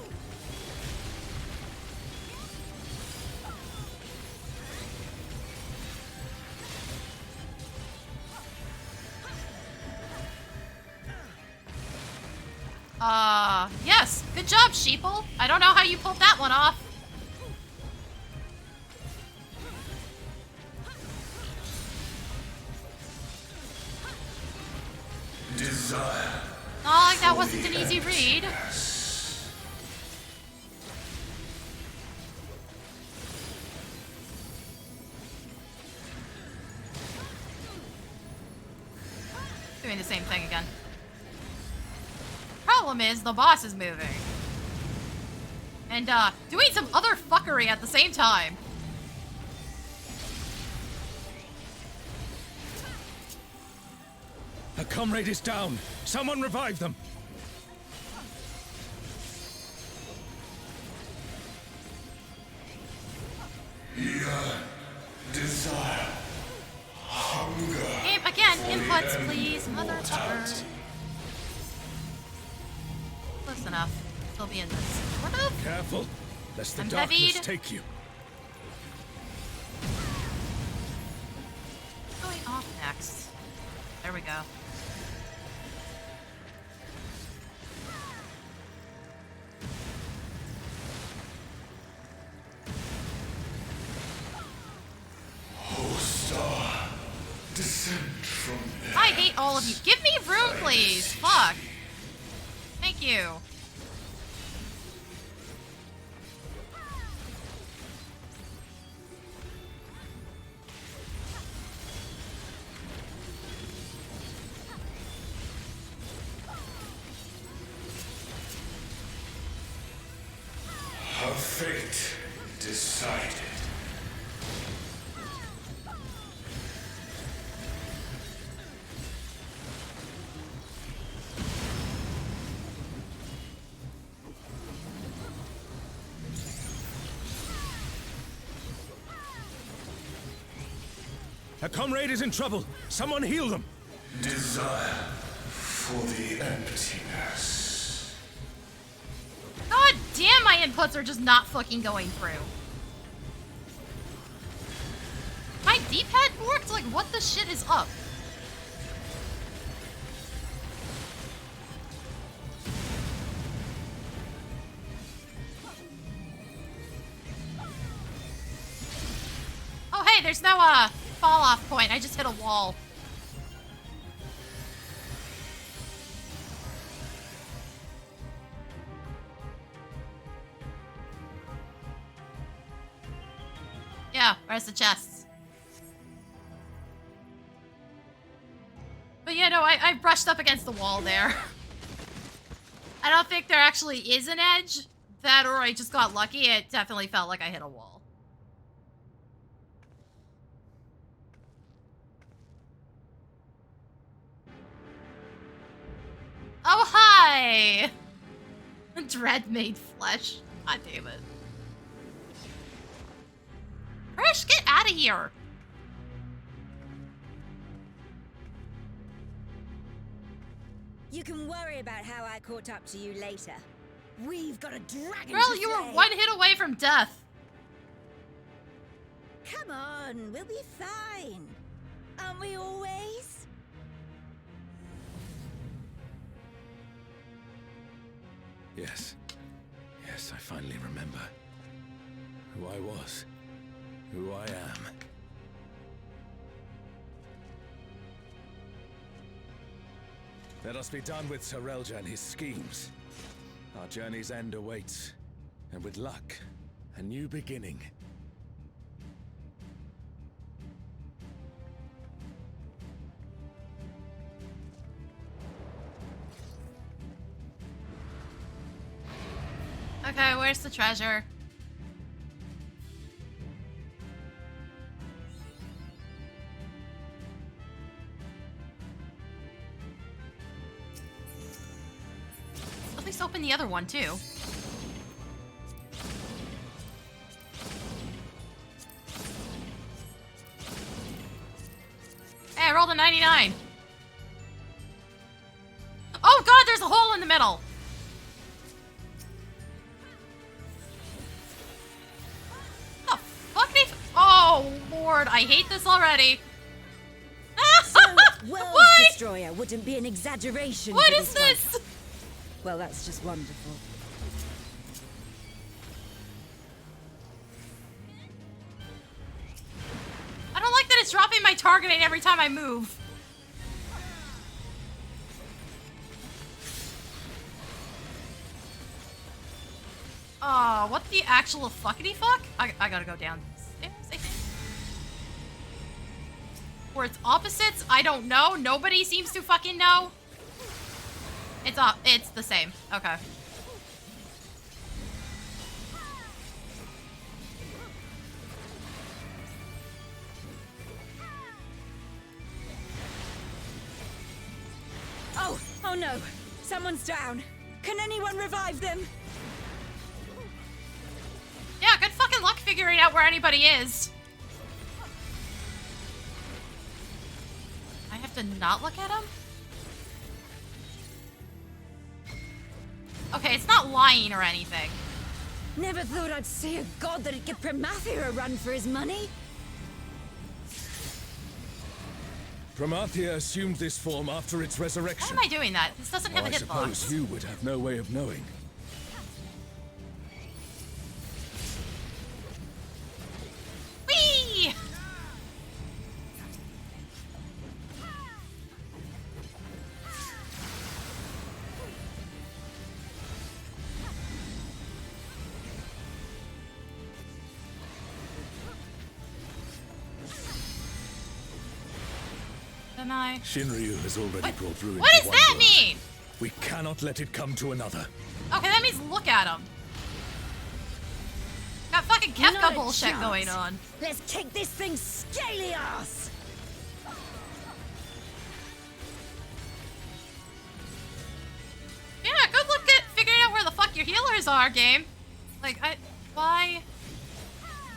Yes. Good job, Sheeple. I don't know how you pulled that one off. Desire. Oh, like that wasn't an easy read. Doing the same thing again. Problem is, the boss is moving. And, doing some other fuckery at the same time. A comrade is down. Someone revive them. Desire. Hunger. Game again, inputs, please, motherfucker. Close enough. Still be in this. What up? Careful, lest the I'm darkness heavied. take you. Going off next. There we go. Star, descend from I hate all of you. Give me room, please. Fuck. Thank you. her fate decided. A comrade is in trouble. Someone heal them. Desire for the emptiness. God damn, my inputs are just not fucking going through. My D-pad worked? Like, what the shit is up? Oh, hey, there's no, fall-off point. I just hit a wall. Yeah, where's the chests? But yeah, no, I brushed up against the wall there. I don't think there actually is an edge. That or I just got lucky. It definitely felt like I hit a wall. Oh, hi! Dread made flesh. God damn it. Krish, get out of here! You can worry about how I caught up to you later. We've got a dragon Girl, to you were slay. 1 hit away from death. Come on, we'll be fine. Aren't we always? Yes. Yes, I finally remember. Who I was. Who I am. Let us be done with Sarelja and his schemes. Our journey's end awaits. And with luck, a new beginning. Okay, where's the treasure? At least open the other one, too. Hey, I rolled a 99. Oh god, there's a hole in the middle! Oh, Lord, I hate this already. So, World Destroyer wouldn't be an exaggeration. What for is this? one. Well, that's just wonderful. I don't like that it's dropping my targeting every time I move. What the actual fuckity fuck? I gotta go downstairs, I think. Or it's opposites? I don't know. Nobody seems to fucking know. It's the same. Okay. Oh no! Someone's down. Can anyone revive them? Yeah, good fucking luck figuring out where anybody is. I have to not look at him? Okay, it's not lying or anything. Never thought I'd see a god that'd give Promathia a run for his money. Promathia assumed this form after its resurrection. Why am I doing that? This doesn't have a I hitbox. suppose you would have no way of knowing. Whee! Shinryu has already brought ruin What to does one that world. mean? We cannot let it come to another. Okay, that means look at him. Got fucking Not Kefka a bullshit chance. going on. Let's kick this thing scaly ass! Yeah, good luck at figuring out where the fuck your healers are, game. Like, why?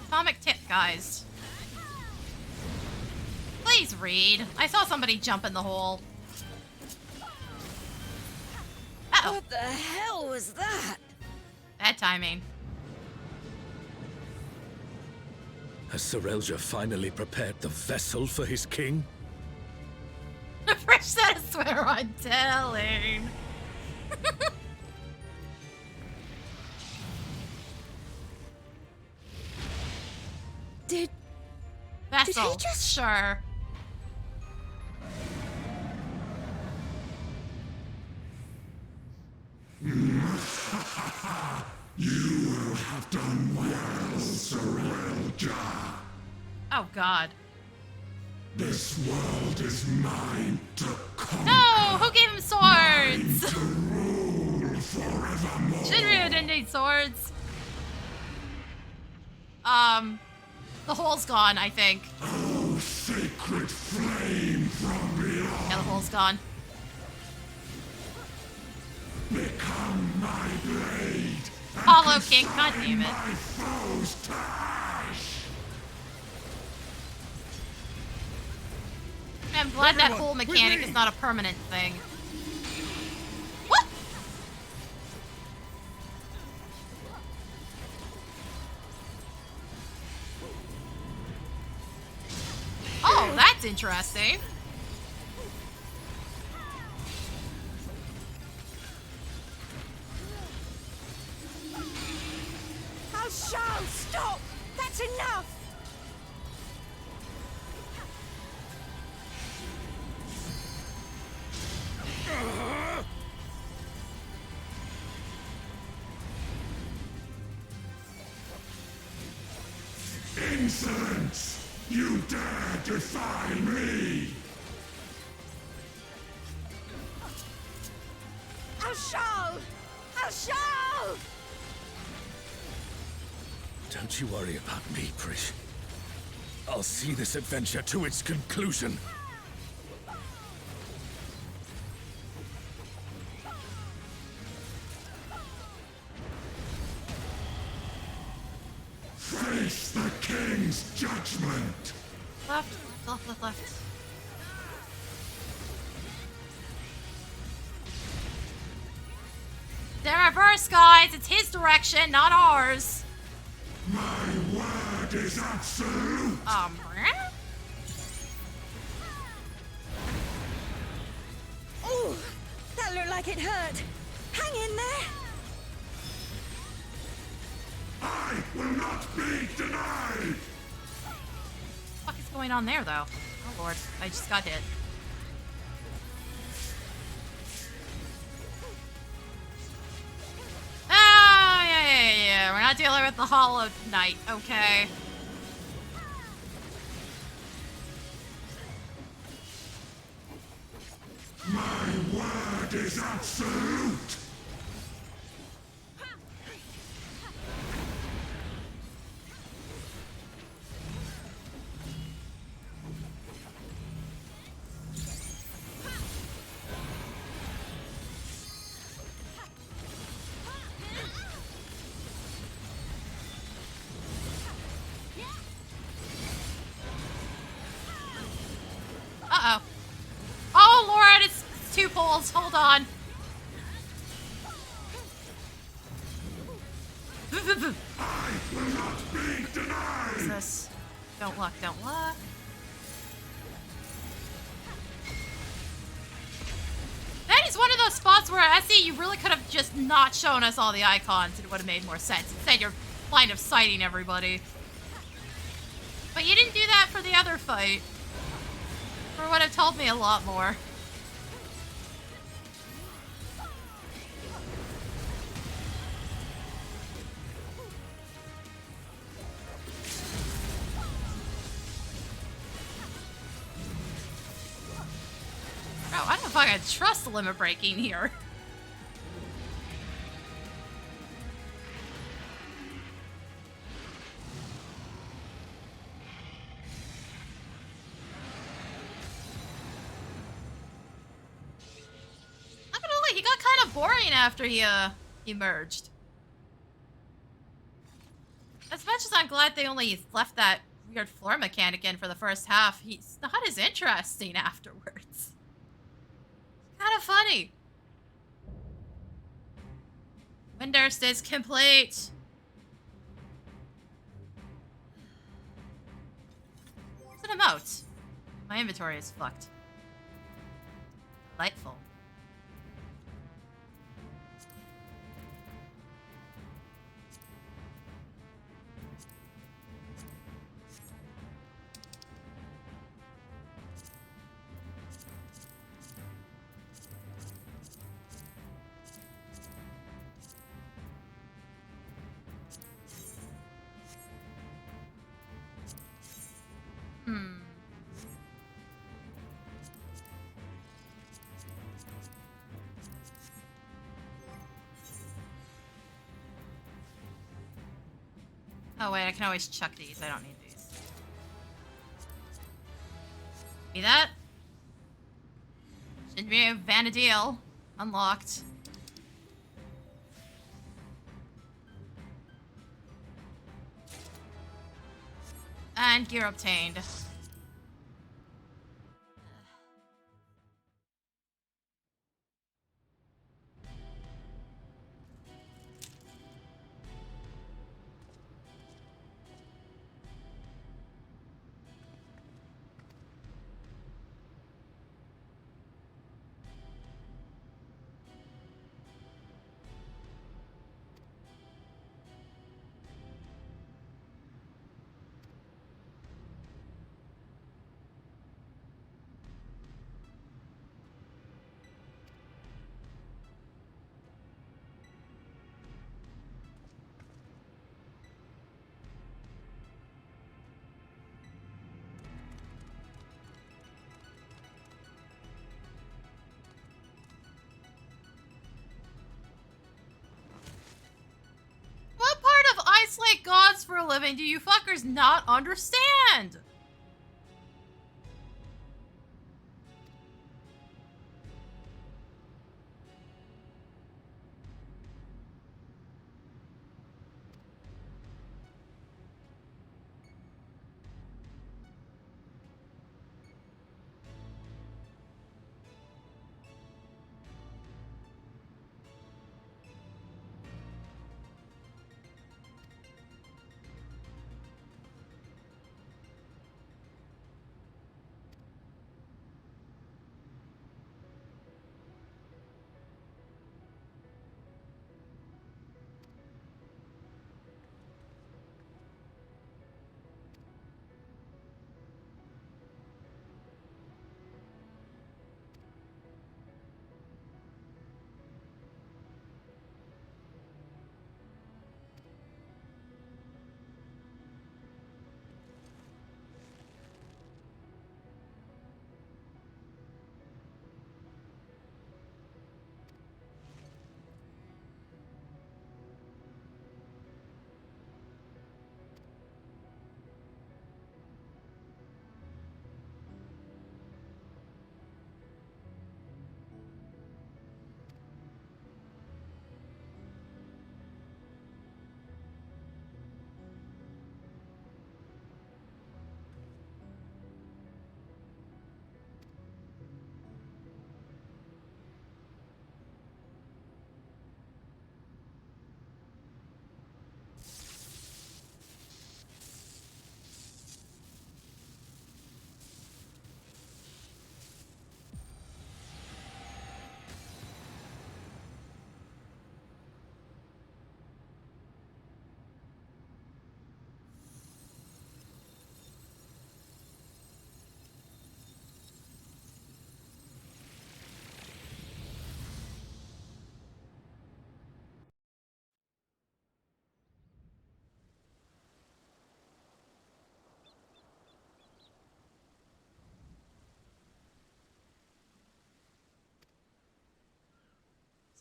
Atomic tip, guys. please read? I saw somebody jump in the hole. Uh-oh. What the hell was that? Bad timing. Has Serelja finally prepared the vessel for his king? Frisch said, I swear on telling. Did Vessel. he just... Sure. You will have done well, Serelja. Oh, God. This world is mine to conquer. No! Who gave him swords? To rule forevermore. Shinryu didn't need swords. The hole's gone, I think. Oh, sacred flame from beyond. Yeah, the hole's gone. Become my blade. Hollow King, god damn it. My foes to ash. I'm glad that hole mechanic is not a permanent thing. What? Oh, that's interesting. Oh, Charles, stop! That's enough! Insolence! You dare defy me! Oh, Charles! Oh, Charles! Don't you worry about me, Frisch. I'll see this adventure to its conclusion. Face the king's judgment! Left, left, left, left. They're reverse, guys. It's his direction, not ours. My word is absolute! Oh, that looked like it hurt. Hang in there. I will not be denied! What the fuck is going on there, though? Oh, Lord. I just got hit. Oh, yeah. We're not dealing with the Hollow Knight, okay. My word is absolute! Uh-oh. Oh, Lord, it's two poles. Hold on. I will not be denied! Jesus. Don't look, don't look. That is one of those spots where, Essie, you really could have just not shown us all the icons. It would have made more sense. Instead, you're line of sighting everybody. But you didn't do that for the other fight. Or would have told me a lot more. Oh, I don't know if I can trust limit breaking here. I'm gonna lie, he got kind of boring after he merged. As much as I'm glad they only left that weird floor mechanic in for the first half, he's not as interesting afterwards. Kind of funny. Windurst is complete. It's an emote. My inventory is fucked. Delightful. Oh wait, I can always chuck these. I don't need these. See that? Shouldn't be a Vanadil. Unlocked. And gear obtained. What part of isolate gods for a living do you fuckers not understand?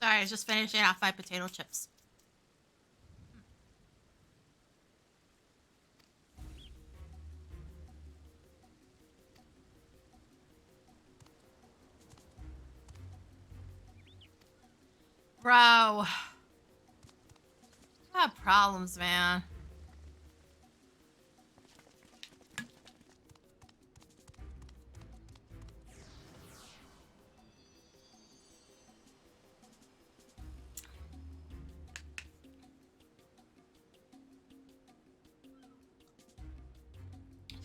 Sorry, I was just finishing off my potato chips. Bro. I have problems, man.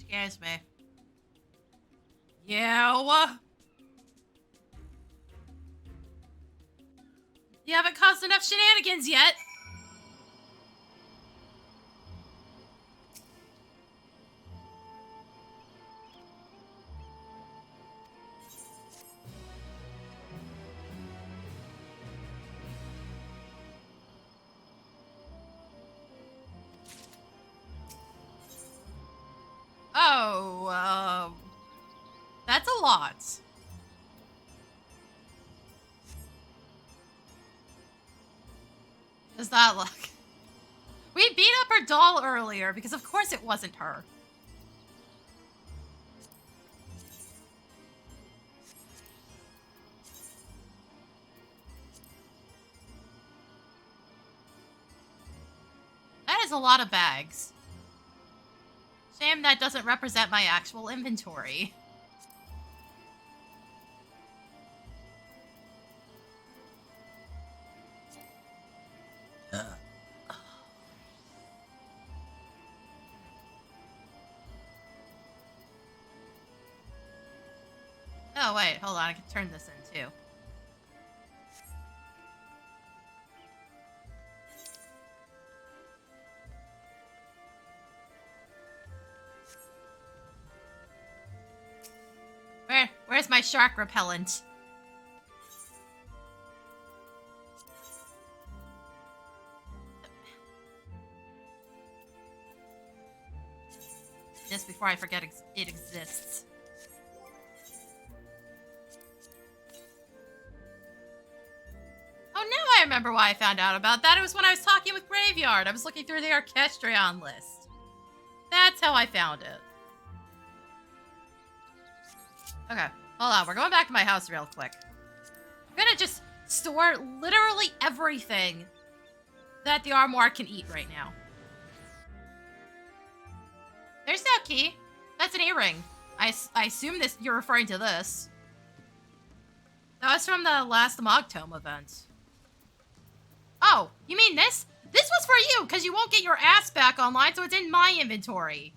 Scares me. Yeah. You haven't caused enough shenanigans yet. Oh, that's a lot. Does that look? We beat up her doll earlier because of course it wasn't her. That is a lot of bags. Shame that doesn't represent my actual inventory. Oh wait, hold on, I can turn this in too. Where's my shark repellent? Just before I forget it exists. Oh, now I remember why I found out about that. It was when I was talking with Graveyard. I was looking through the Orchestrion list. That's how I found it. Okay, hold on. We're going back to my house real quick. I'm gonna just store literally everything that the Armoire can eat right now. There's no key. That's an earring. I assume you're referring to this. That was from the last Mogtome event. Oh, you mean this? This was for you, because you won't get your ass back online, so it's in my inventory.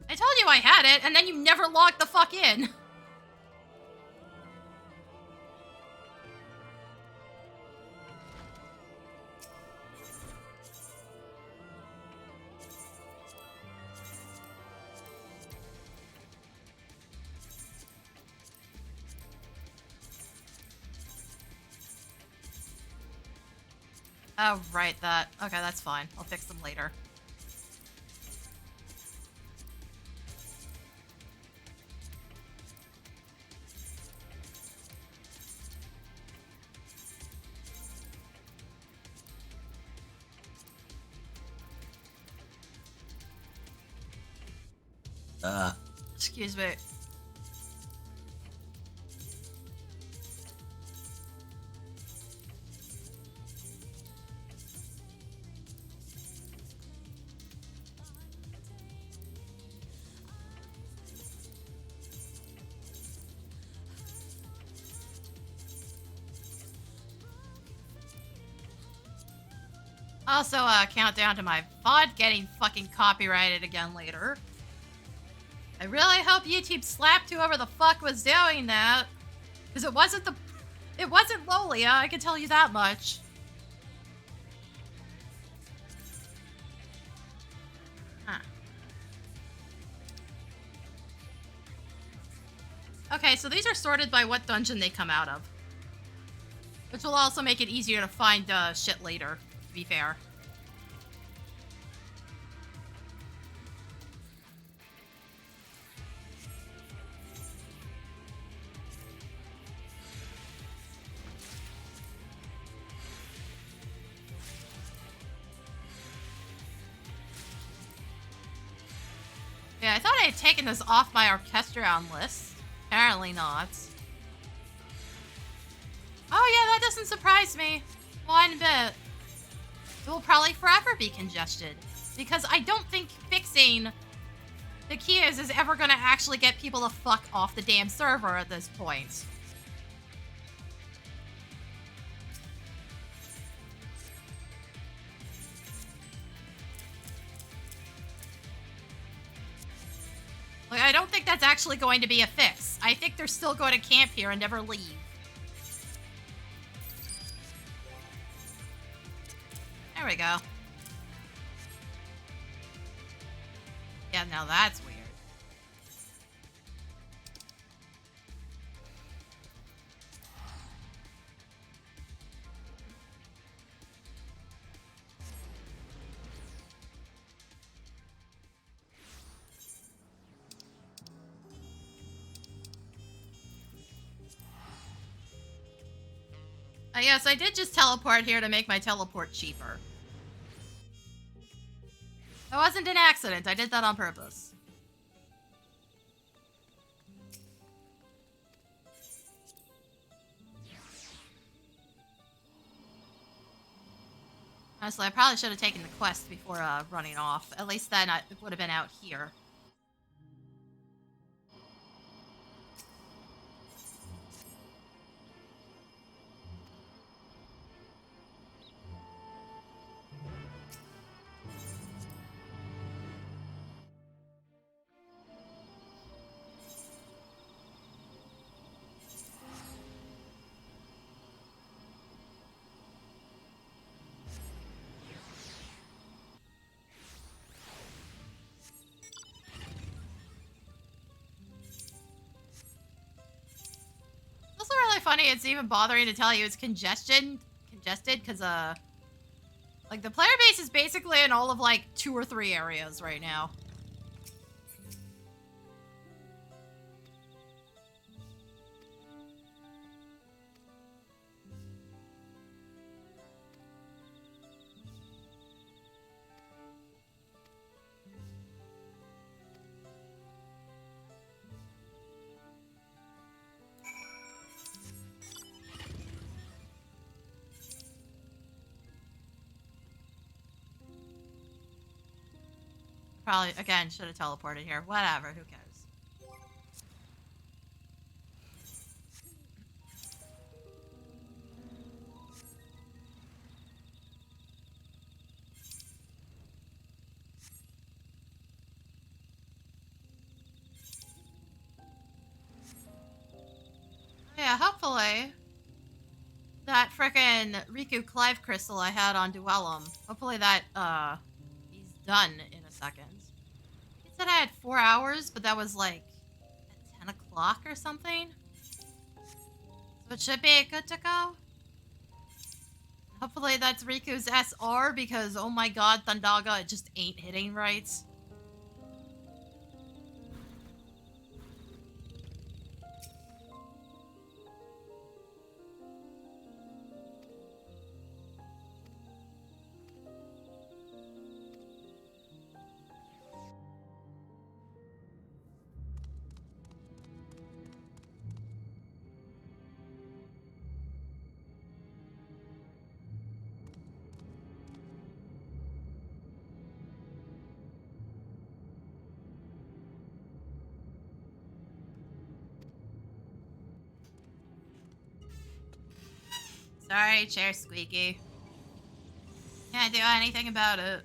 I told you I had it, and then you never logged the fuck in. Oh, right, that. Okay, that's fine. I'll fix them later. Excuse me. Also, countdown to my VOD getting fucking copyrighted again later. I really hope YouTube slapped whoever the fuck was doing that. Because it wasn't Lolia, I can tell you that much. Huh. Okay, so these are sorted by what dungeon they come out of. Which will also make it easier to find shit later, to be fair. Yeah, I thought I had taken this off my Orchestrion list. Apparently not. Oh yeah, that doesn't surprise me. One bit. It will probably forever be congested. Because I don't think fixing the keys is ever gonna actually get people to fuck off the damn server at this point. Like, I don't think that's actually going to be a fix. I think they're still going to camp here and never leave. There we go. Yeah, now that's weird. Yes, I did just teleport here to make my teleport cheaper. That wasn't an accident. I did that on purpose. Honestly, I probably should have taken the quest before running off. At least then it would have been out here. Also really funny it's even bothering to tell you it's congested because like the player base is basically in all of like 2 or 3 areas right now. Probably, again, should have teleported here. Whatever, who cares? Yeah, hopefully that frickin' Riku Clive crystal I had on Duellum, hopefully that, is done in a second. He said I had 4 hours, but that was like at 10 o'clock or something. So it should be good to go. Hopefully that's Riku's SR because, oh my god, Thundaga, it just ain't hitting right. Sorry, chair squeaky. Can't do anything about it.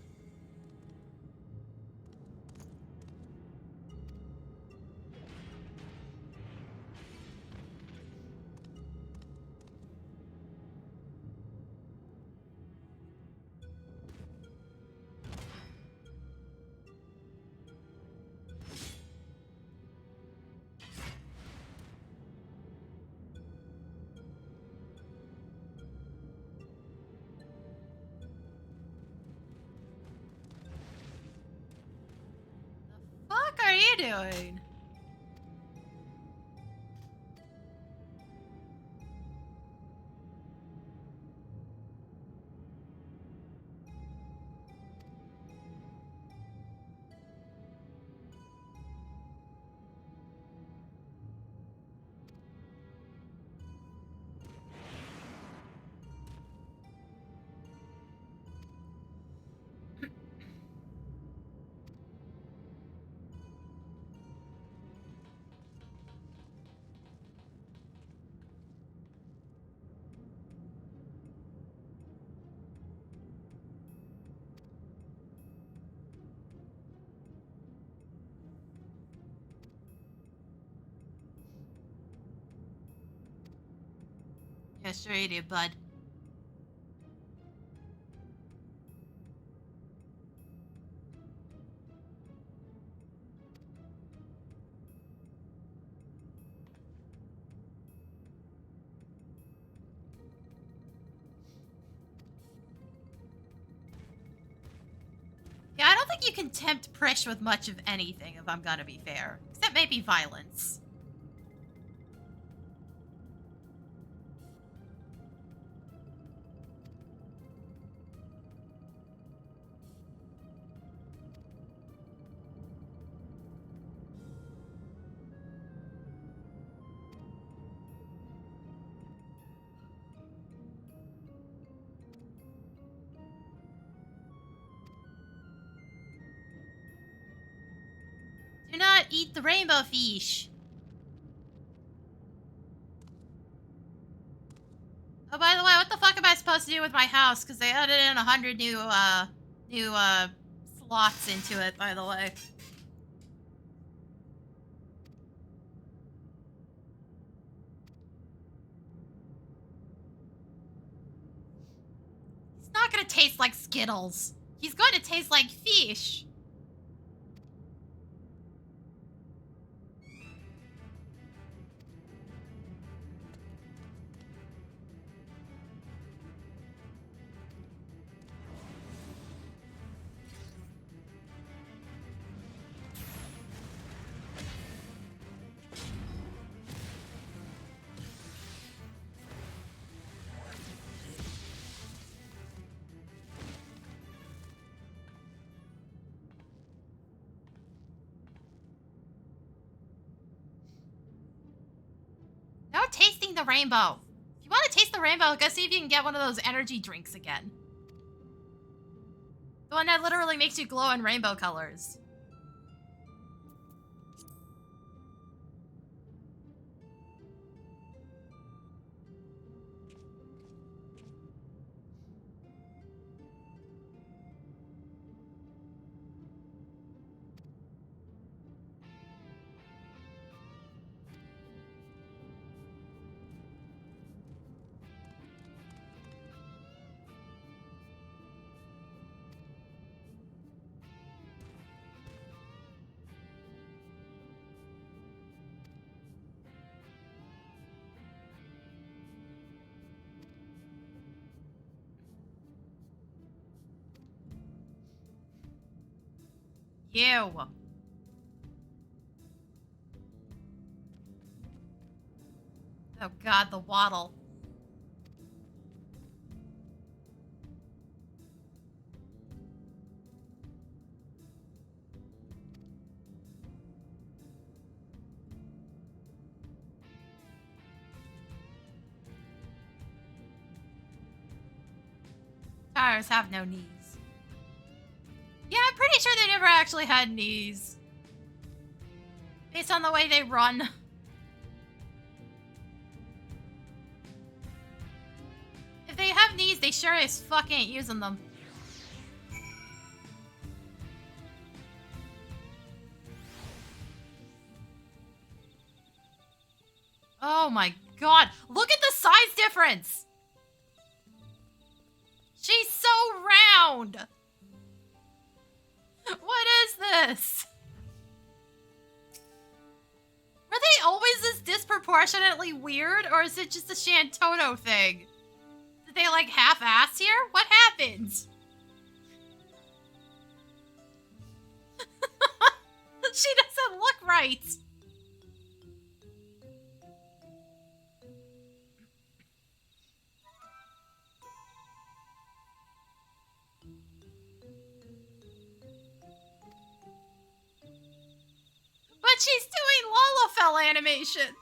What are you doing? Yeah, sure you do, bud. Yeah, I don't think you can tempt Prish with much of anything, if I'm gonna be fair. Except maybe violence. Do not eat the rainbow fish. Oh, by the way, what the fuck am I supposed to do with my house? Because they added in 100 new slots into it, by the way. It's not gonna taste like Skittles. He's going to taste like fish. No tasting the rainbow. If you want to taste the rainbow, go see if you can get one of those energy drinks again. The one that literally makes you glow in rainbow colors. Ew. Oh god, the waddle. Tires have no knees. Yeah, I'm pretty sure they never actually had knees. Based on the way they run. If they have knees, they sure as fuck ain't using them. Oh my god. Look at the size difference! She's so round! What is this? Were they always this disproportionately weird, or is it just a Shantoto thing? Did they like half-ass here? What happened? She doesn't look right. But she's doing Lalafell animations.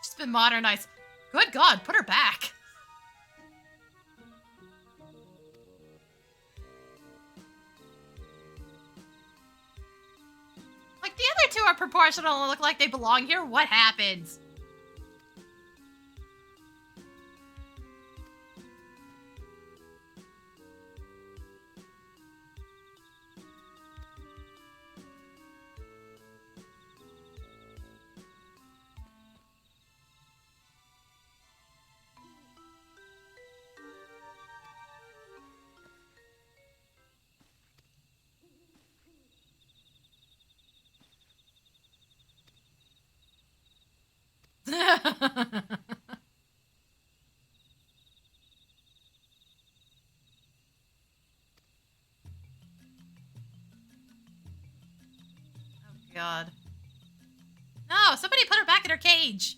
She's been modernized. Good God, put her back. Like, the other two are proportional and look like they belong here. What happened? God. No, somebody put her back in her cage.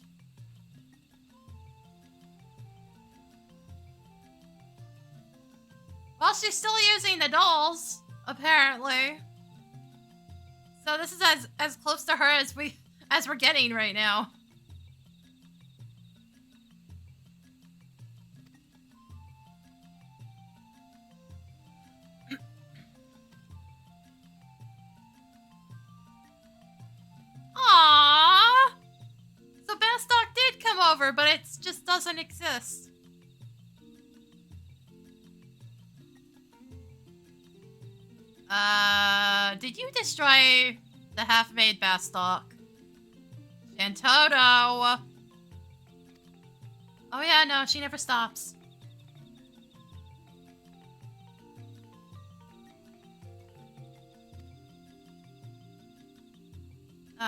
Well, she's still using the dolls, apparently. So this is as close to her as we're getting right now. Aww! So Bastock did come over, but it just doesn't exist. Did you destroy the half-made Bastock? Shantoto! Oh yeah, no, she never stops.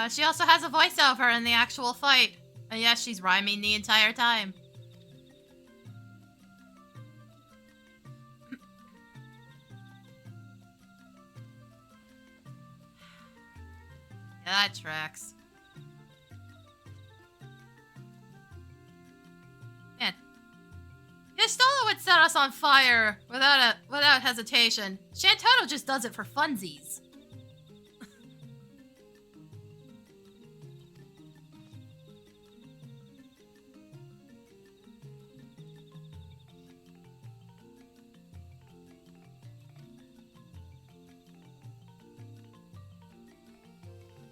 She also has a voiceover in the actual fight. And yes, she's rhyming the entire time. Yeah, that tracks. Man. Ystola would set us on fire without hesitation. Shantoto just does it for funsies.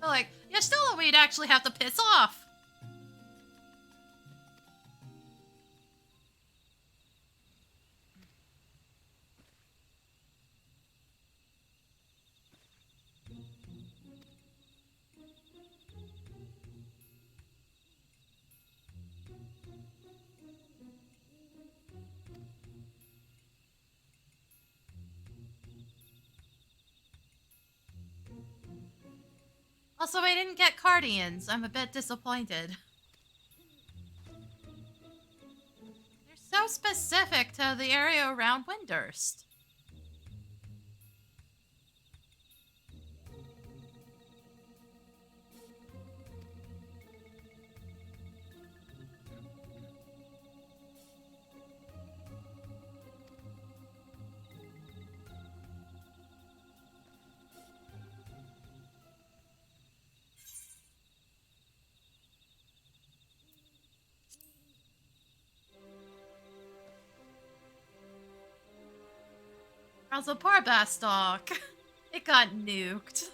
Like, Ystola we'd actually have to piss off. Also, I didn't get Cardians. I'm a bit disappointed. They're so specific to the area around Windurst. Also, poor Bastock. It got nuked.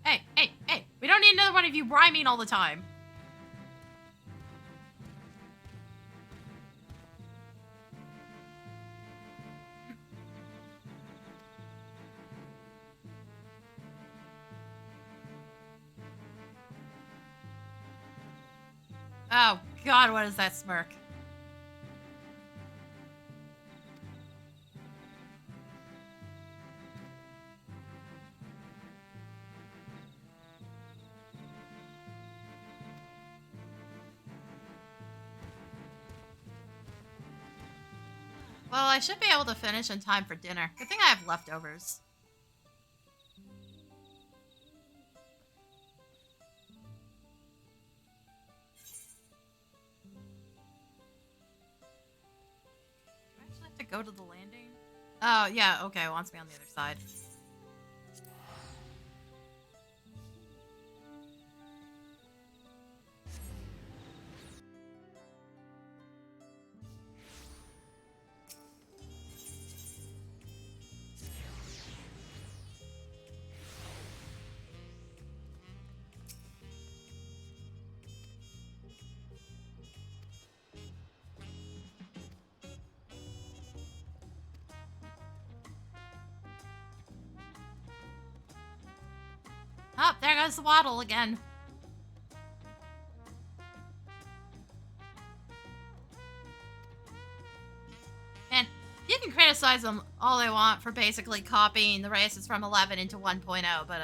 Hey, we don't need another one of you rhyming all the time. Oh, God, what is that smirk? Well, I should be able to finish in time for dinner. Good thing I have leftovers. Do I actually have to go to the landing? Oh, yeah, okay, it wants me on the other side. Oh, there goes the waddle again. Man, you can criticize them all they want for basically copying the races from 11 into 1.0, but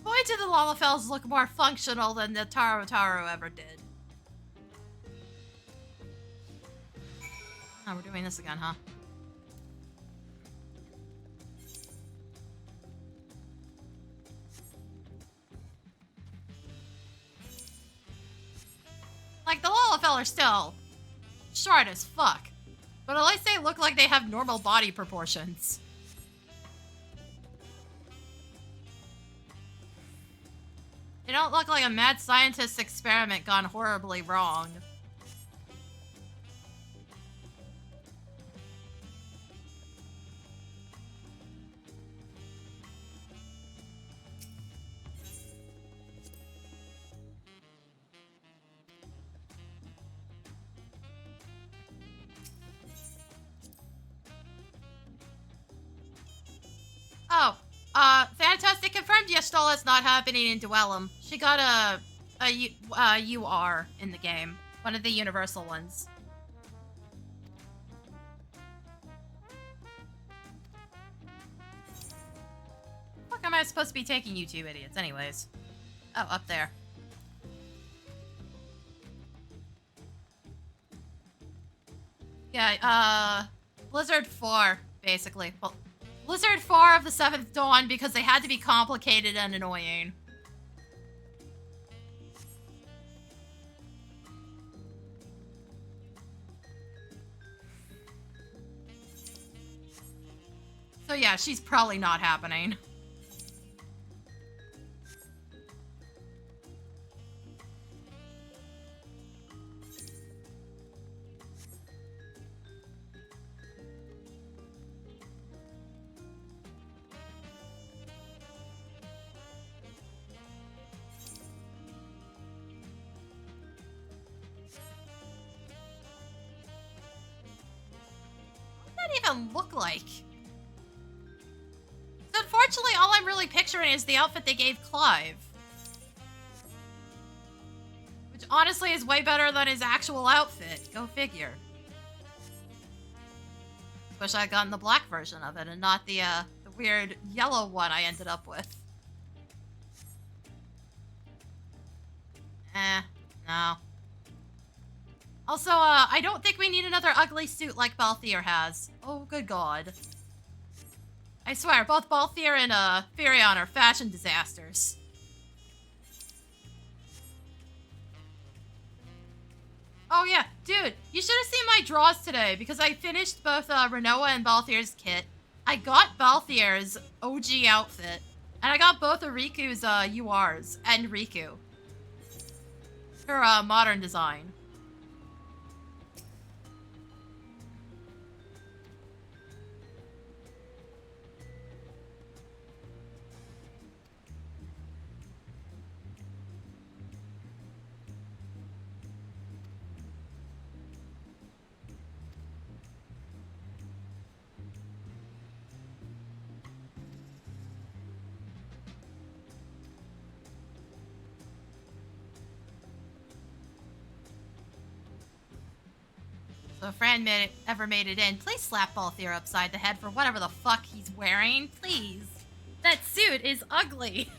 boy, do the Lalafels look more functional than the Taru ever did. Oh, we're doing this again, huh? Like, the Lalafell are still short as fuck. But at least they look like they have normal body proportions. They don't look like a mad scientist experiment gone horribly wrong. Oh, Fantastic confirmed Yestola's not happening in Duellum. She got a UR in the game. One of the universal ones. Fuck am I supposed to be taking, you two idiots, anyways? Oh, up there. Yeah, Blizzard 4, basically. Well, Blizzard 4 of the 7th Dawn because they had to be complicated and annoying. So yeah, she's probably not happening. Even look like? So unfortunately, all I'm really picturing is the outfit they gave Clive. Which honestly is way better than his actual outfit. Go figure. Wish I had gotten the black version of it and not the weird yellow one I ended up with. No. Also, I don't think we need another ugly suit like Balthier has. Oh, good god. I swear, both Balthier and, Firion are fashion disasters. Oh yeah, dude, you should have seen my draws today, because I finished both, Renoa and Balthier's kit. I got Balthier's OG outfit, and I got both of Riku's, URs, and Riku. Her, modern design. So if Fran ever made it in, please slap Balthier upside the head for whatever the fuck he's wearing. Please. That suit is ugly.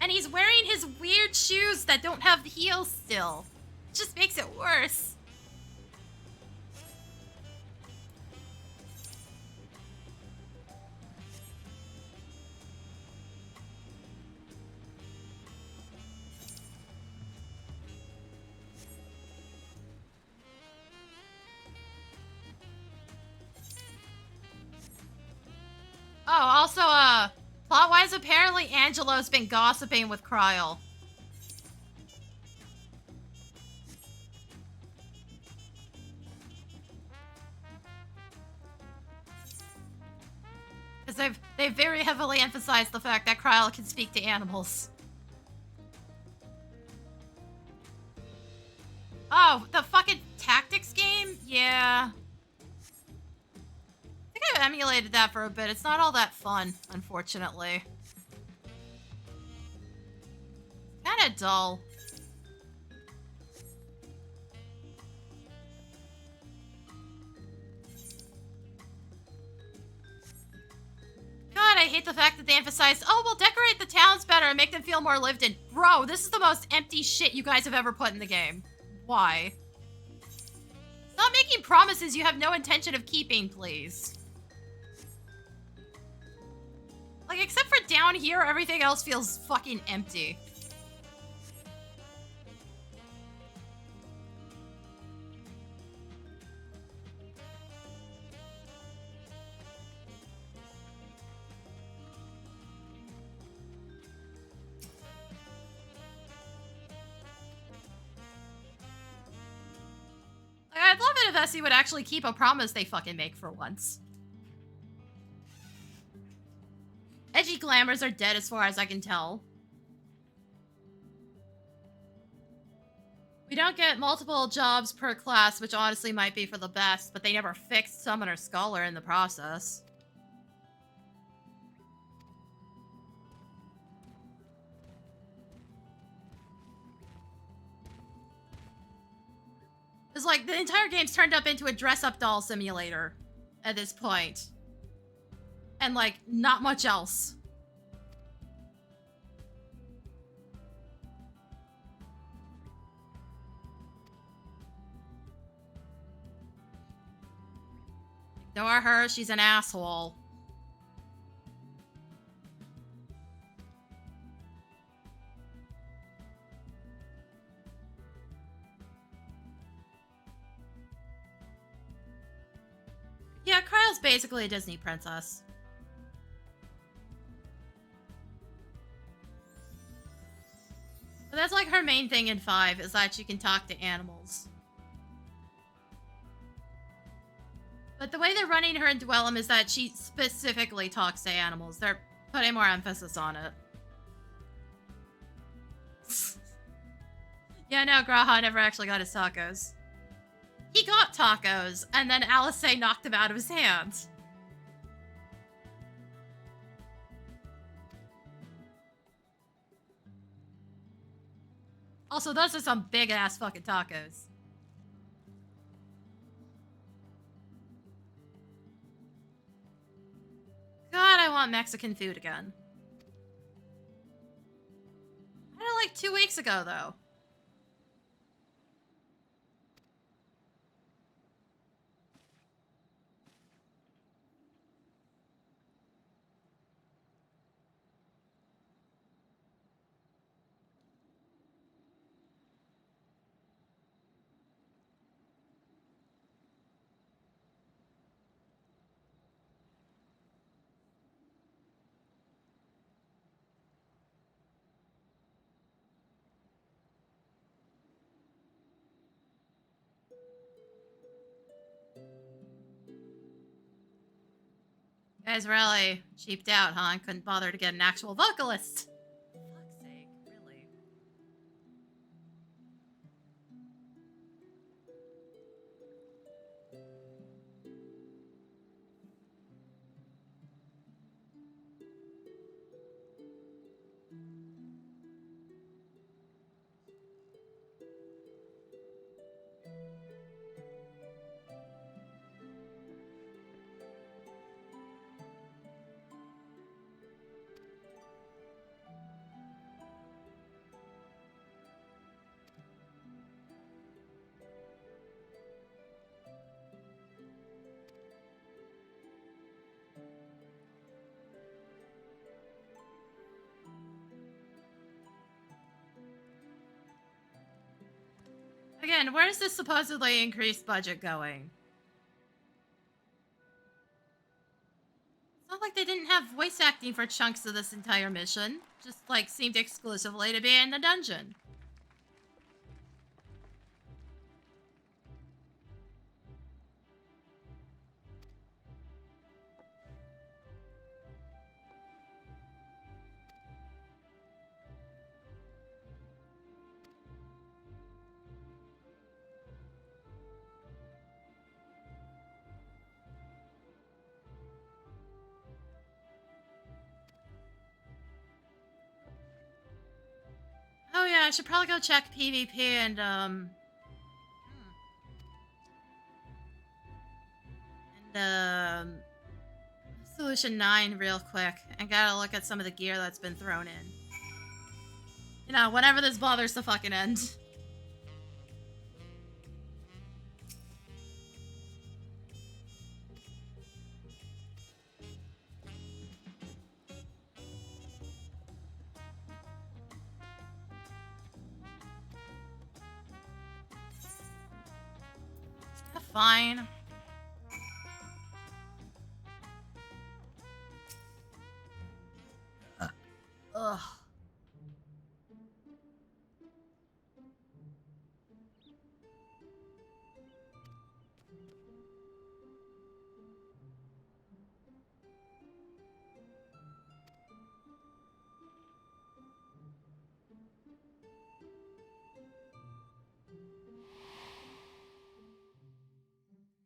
And he's wearing his weird shoes that don't have the heels still. It just makes it worse. Oh, also, plot-wise, apparently Angelo's been gossiping with Kryl. Because they've very heavily emphasized the fact that Kryl can speak to animals. Oh, the fucking tactics game? Yeah. I think emulated that for a bit. It's not all that fun, unfortunately. Kinda dull. God, I hate the fact that they emphasized, oh, we'll decorate the towns better and make them feel more lived in. Bro, this is the most empty shit you guys have ever put in the game. Why? Stop making promises you have no intention of keeping, please. Like, except for down here, everything else feels fucking empty. Like, I'd love it if Essie would actually keep a promise they fucking make for once. Edgy glamours are dead as far as I can tell. We don't get multiple jobs per class, which honestly might be for the best, but they never fixed Summoner Scholar in the process. It's like, the entire game's turned up into a dress-up doll simulator at this point. And, like, not much else. Ignore her, she's an asshole. Yeah, Kryle's basically a Disney princess. But that's like her main thing in 5, is that she can talk to animals. But the way they're running her in Dwellum is that she specifically talks to animals. They're putting more emphasis on it. Yeah, no, Graha never actually got his tacos. He got tacos, and then Alice knocked him out of his hands. Also, those are some big-ass fucking tacos. God, I want Mexican food again. I had it like 2 weeks ago, though. You guys really cheaped out, huh? And couldn't bother to get an actual vocalist. For fuck's sake, really. Again, where's this supposedly increased budget going? It's not like they didn't have voice acting for chunks of this entire mission. Just, like, seemed exclusively to be in the dungeon. I should probably go check PvP and Solution 9 real quick. And gotta look at some of the gear that's been thrown in. You know, whenever this bothers to fucking end. Fine. Ugh.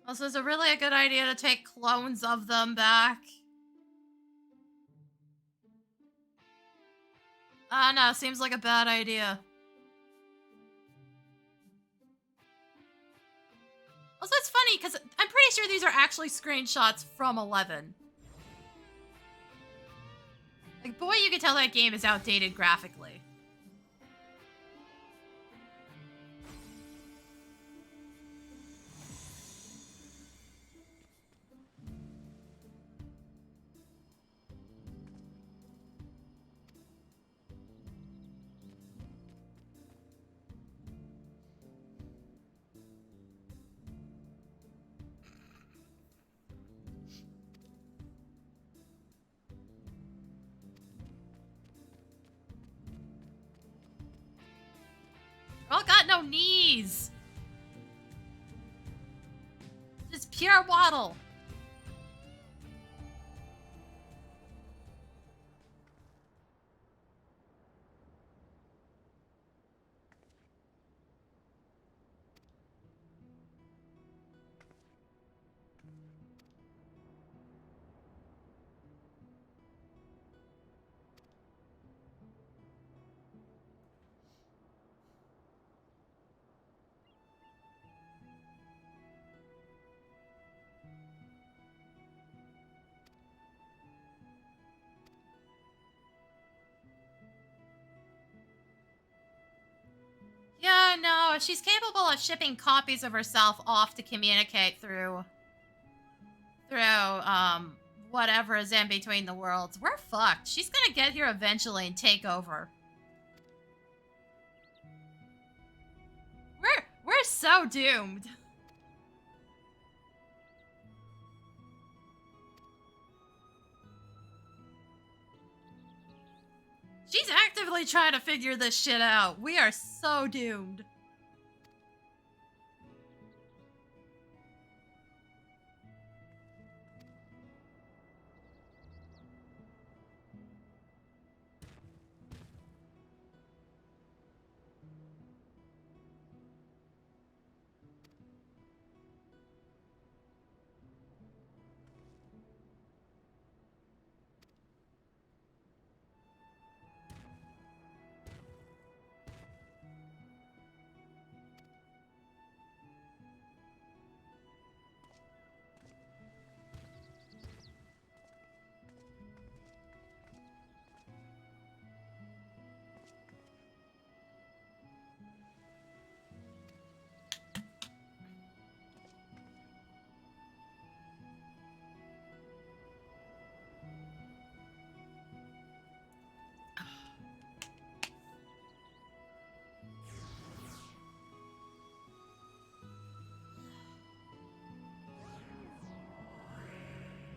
Also, is it really a good idea to take clones of them back? No, seems like a bad idea. Also, it's funny, because I'm pretty sure these are actually screenshots from 11. Like, boy, you can tell that game is outdated graphically. Girl got no knees. Just pure waddle. Yeah, no, she's capable of shipping copies of herself off to communicate through whatever is in between the worlds. We're fucked. She's gonna get here eventually and take over. We're so doomed. She's actively trying to figure this shit out. We are so doomed.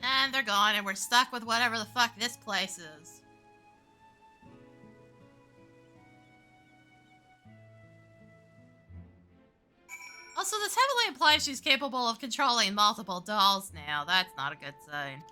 And they're gone, and we're stuck with whatever the fuck this place is. Also, this heavily implies she's capable of controlling multiple dolls now. That's not a good sign.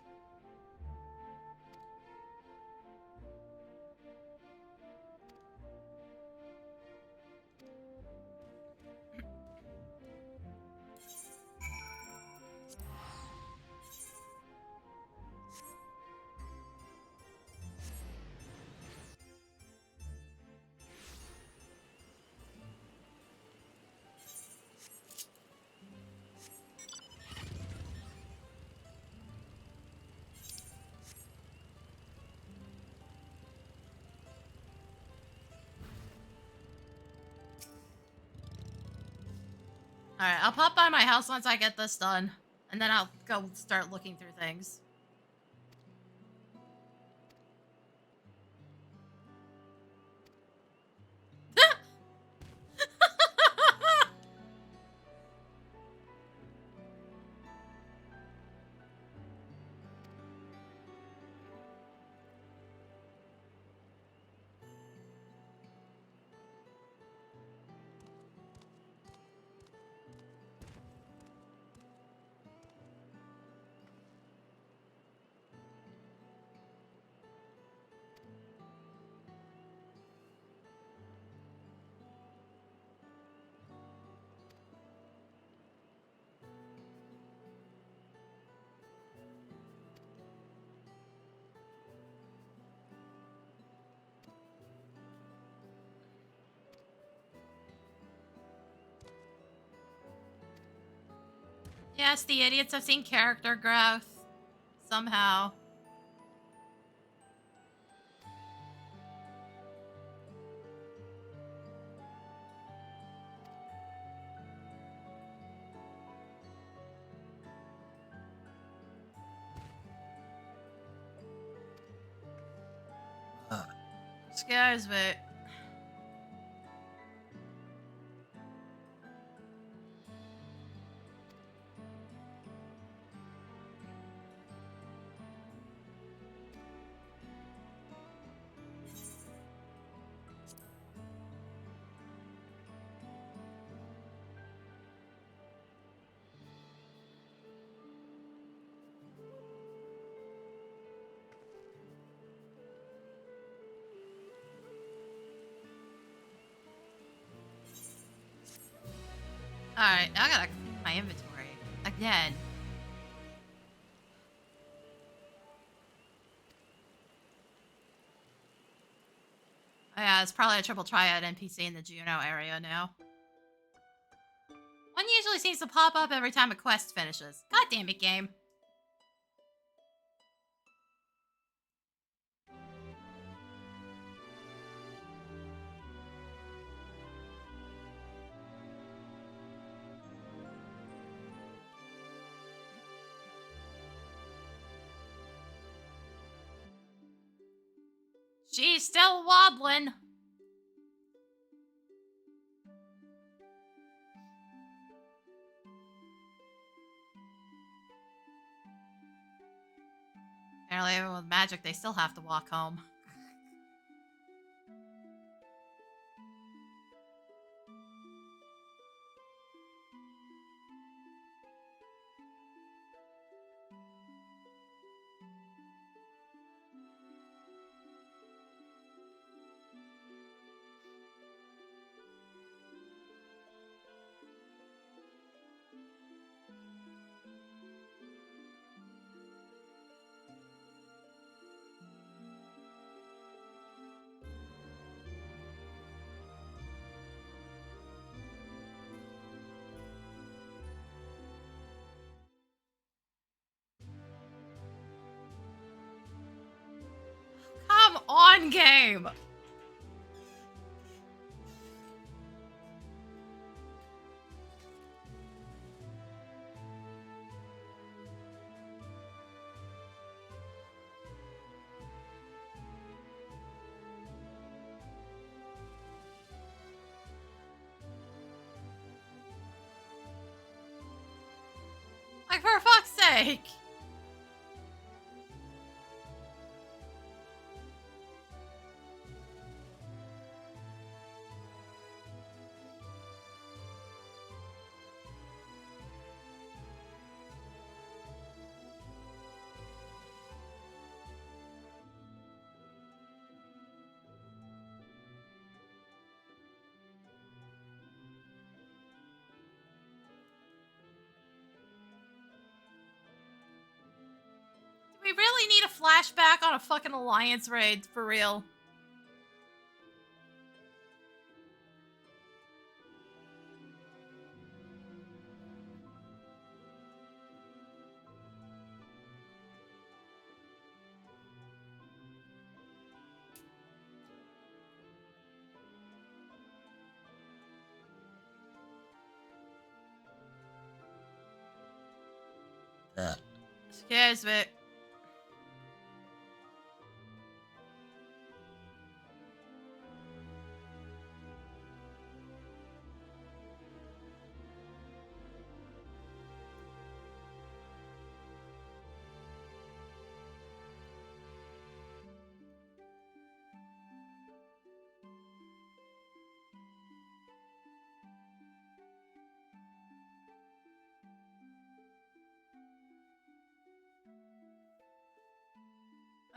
Alright, I'll pop by my house once I get this done. And then I'll go start looking through things. Yes, the idiots have seen character growth. Somehow. Scares me. Alright, now I gotta clean my inventory. Again. Oh yeah, it's probably a triple triad NPC in the Juno area now. One usually seems to pop up every time a quest finishes. God damn it, game. She's still wobbling. Apparently everyone with magic, they still have to walk home. Come on, game! Like, for fuck's sake! We really need a flashback on a fucking Alliance raid, for real. Excuse me.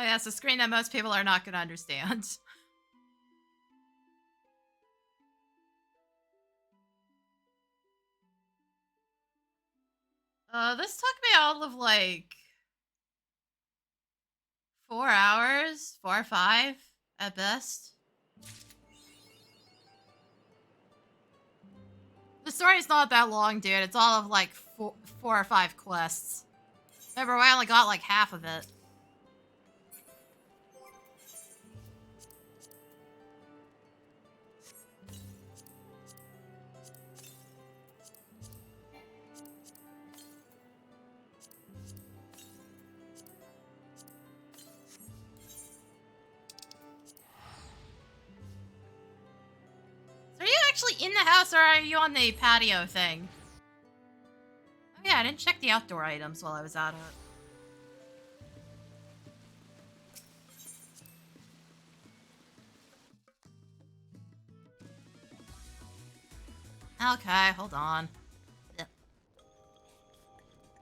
Oh yeah, it's a screen that most people are not going to understand. This took me all of like 4 hours, 4 or 5 at best. The story's not that long, dude. It's all of like 4 or 5 quests. Remember, I only got like half of it. Are you actually in the house or are you on the patio thing? Oh yeah, I didn't check the outdoor items while I was at it. Okay, hold on. Yep.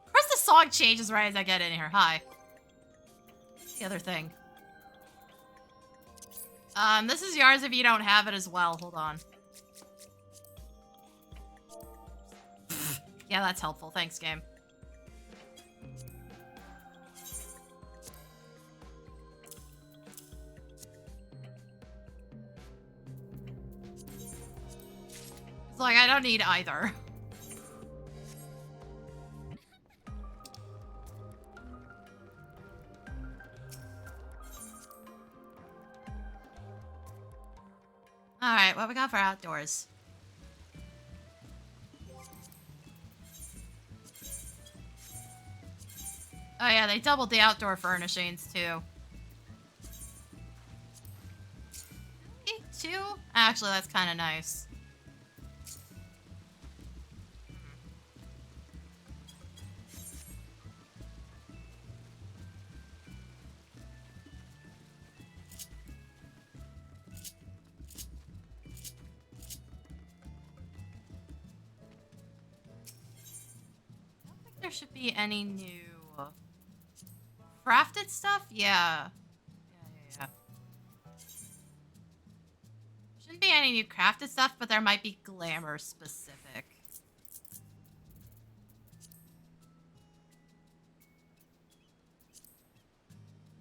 Of course the song changes right as I get in here. Hi. The other thing. This is yours if you don't have it as well. Hold on. Yeah, that's helpful. Thanks, game. It's like, I don't need either. Alright, what we got for outdoors? Oh yeah, they doubled the outdoor furnishings too. Two? Actually, that's kind of nice. I don't think there should be any new crafted stuff? Yeah. Yeah. Shouldn't be any new crafted stuff, but there might be glamour specific.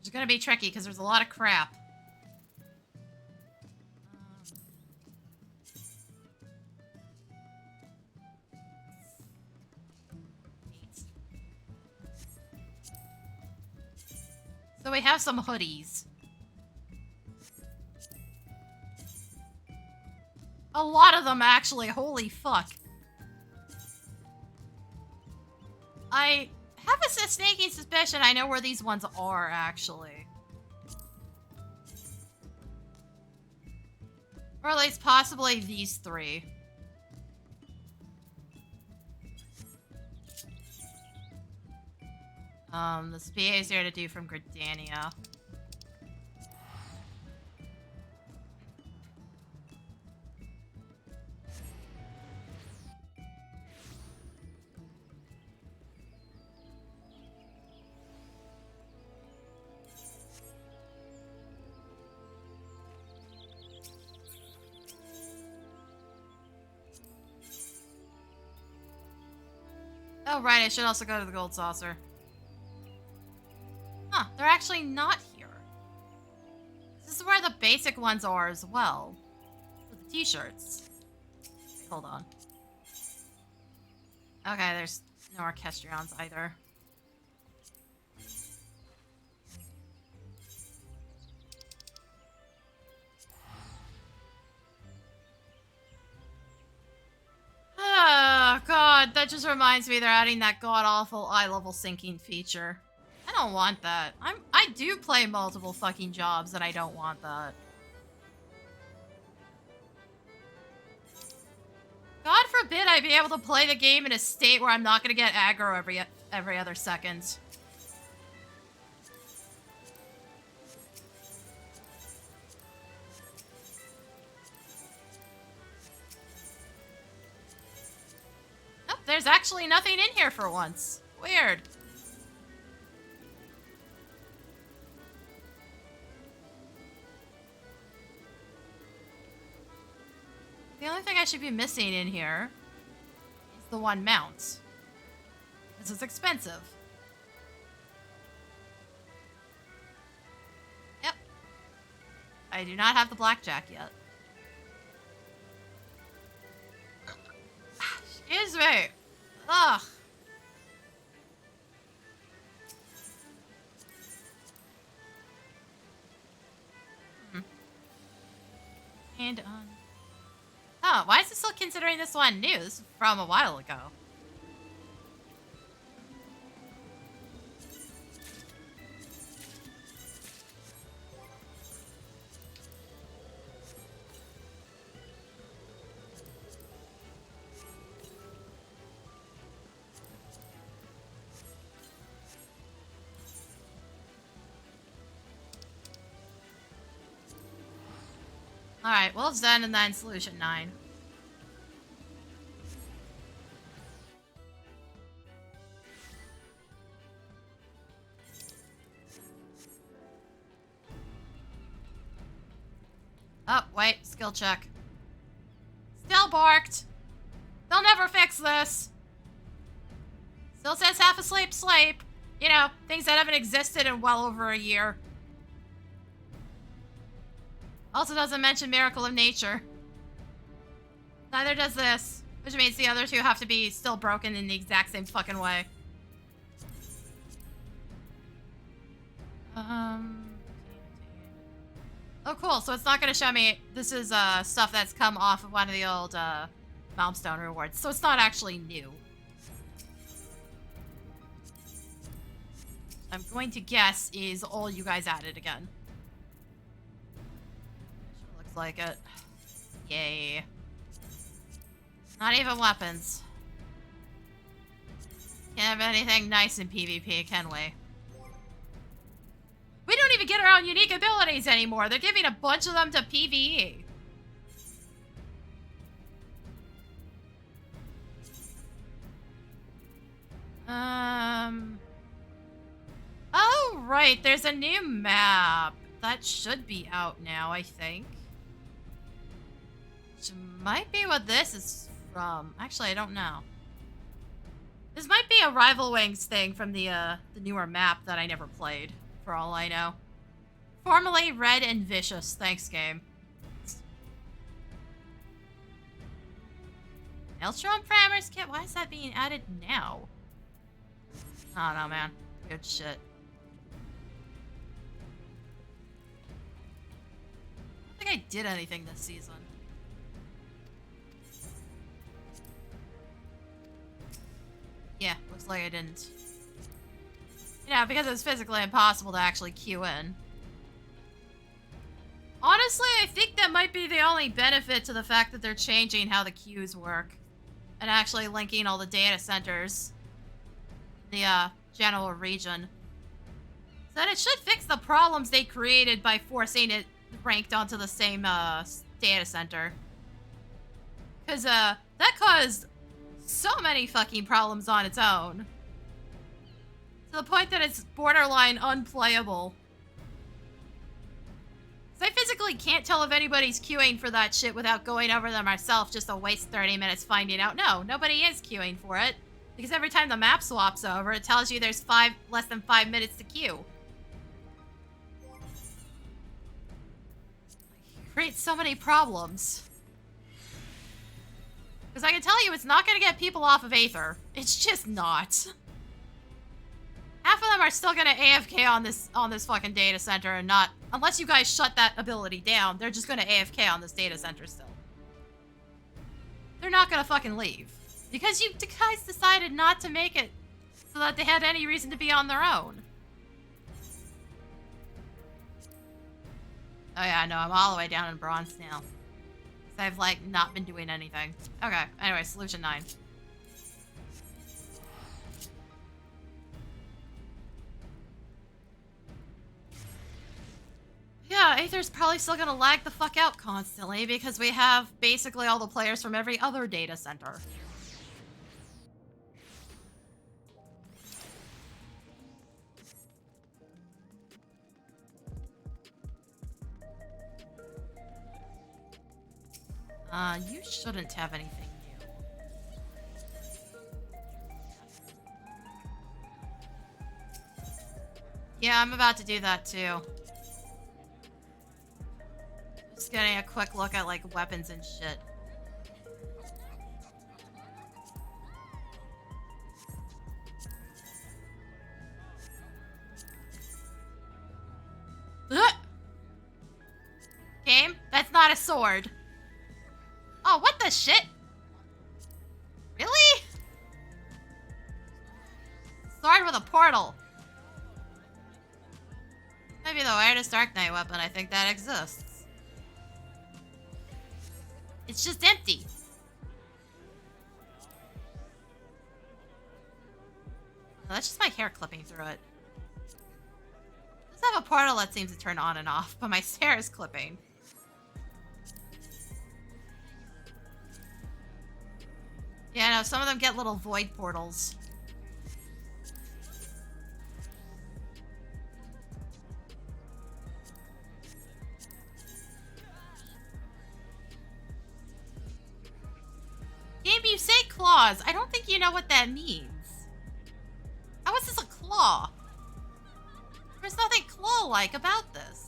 It's gonna be tricky because there's a lot of crap. So we have some hoodies. A lot of them, actually. Holy fuck. I have a sneaky suspicion I know where these ones are, actually. Or at least possibly these 3. This would be easier to do from Gridania. Oh, right, I should also go to the Gold Saucer. Huh, they're actually not here. This is where the basic ones are as well. For the t-shirts. Wait, hold on. Okay, there's no Orchestrions either. Oh, God, the That just reminds me they're adding that god-awful eye-level syncing feature. I don't want that. I do play multiple fucking jobs and I don't want that. God forbid I be able to play the game in a state where I'm not gonna get aggro every other second. Oh, there's actually nothing in here for once. Weird. The only thing I should be missing in here is the one mount. This is expensive. Yep. I do not have the blackjack yet. Excuse me. Ugh. And on. Oh, why is it still considering this one new? This is from a while ago. Alright, Wolves Den and then Solution 9. Oh, wait, skill check. Still barked. They'll never fix this. Still says half asleep, sleep. You know, things that haven't existed in well over a year. Also doesn't mention Miracle of Nature. Neither does this. Which means the other two have to be still broken in the exact same fucking way. Oh, cool. So it's not going to show me... This is stuff that's come off of one of the old milestone rewards. So it's not actually new. I'm going to guess is all you guys added again. Sure looks like it. Yay. Not even weapons. Can't have anything nice in PvP, can we? We don't even get our own unique abilities anymore. They're giving a bunch of them to PvE. Oh, right. There's a new map. That should be out now, I think. Which might be what this is from. Actually, I don't know. This might be a Rival Wings thing from the newer map that I never played, for all I know. Formerly Red and Vicious. Thanks, game. Maelstrom Framers Kit? Why is that being added now? I don't know, man. Weird shit. I don't think I did anything this season. Yeah, looks like I didn't. You know, because it's physically impossible to actually queue in. Honestly, I think that might be the only benefit to the fact that they're changing how the queues work. And actually linking all the data centers. The general region. So that it should fix the problems they created by forcing it ranked onto the same data center. Because that caused so many fucking problems on its own. To the point that it's borderline unplayable. So I physically can't tell if anybody's queuing for that shit without going over them myself just to waste 30 minutes finding out. No, nobody is queuing for it. Because every time the map swaps over, it tells you there's less than 5 minutes to queue. It creates so many problems. Because I can tell you it's not going to get people off of Aether. It's just not. Half of them are still going to AFK on this fucking data center and not... Unless you guys shut that ability down, they're just going to AFK on this data center still. They're not going to fucking leave. Because you guys decided not to make it so that they had any reason to be on their own. Oh yeah, no, I'm all the way down in bronze now. 'Cause I've, like, not been doing anything. Okay, anyway, solution 9. Yeah, Aether's probably still gonna lag the fuck out constantly because we have basically all the players from every other data center. You shouldn't have anything new. Yeah, I'm about to do that too. Just getting a quick look at, like, weapons and shit. Ugh! Game? That's not a sword. Oh, what the shit? Really? Sword with a portal. Maybe the weirdest Dark Knight weapon I think that exists. It's just empty. Oh, that's just my hair clipping through it. It does have a portal that seems to turn on and off, but my hair is clipping. Yeah, no, some of them get little void portals. Game, you say claws. I don't think you know what that means. How is this a claw? There's nothing claw-like about this.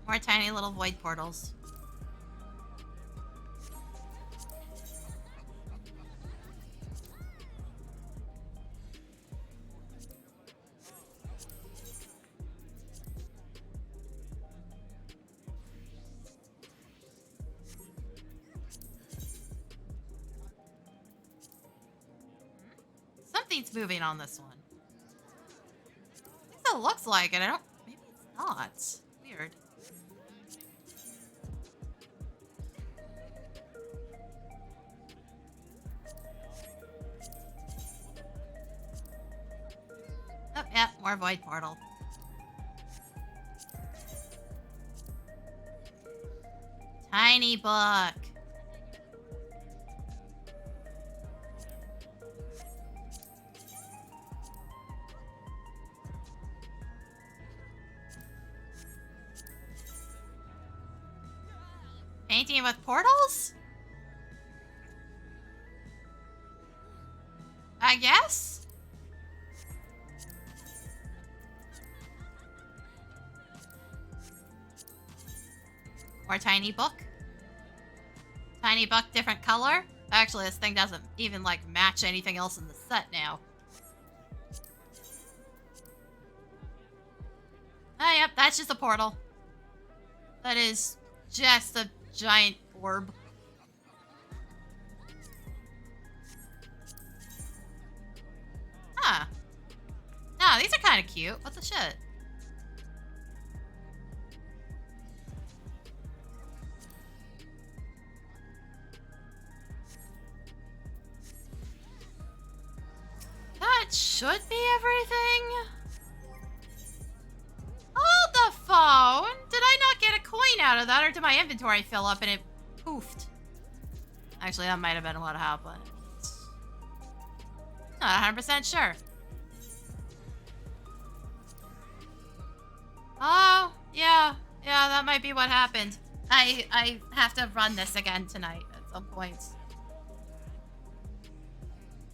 More tiny little void portals. Something's moving on this one. At least it looks like it. I don't... Maybe it's not. Weird. Oh, yeah, more void portal. Tiny book. Painting with portals? I guess? Or tiny book. Tiny book, different color. Actually, this thing doesn't even, like, match anything else in the set now. Oh, yep, that's just a portal. That is just a giant orb. Huh. No, these are kind of cute. What the shit? That should be everything. Hold the phone. Did I not get a coin out of that, or did my inventory fill up and it poofed? Actually, that might have been what happened. Not 100% sure. Oh, yeah. Yeah, that might be what happened. I have to run this again tonight at some point.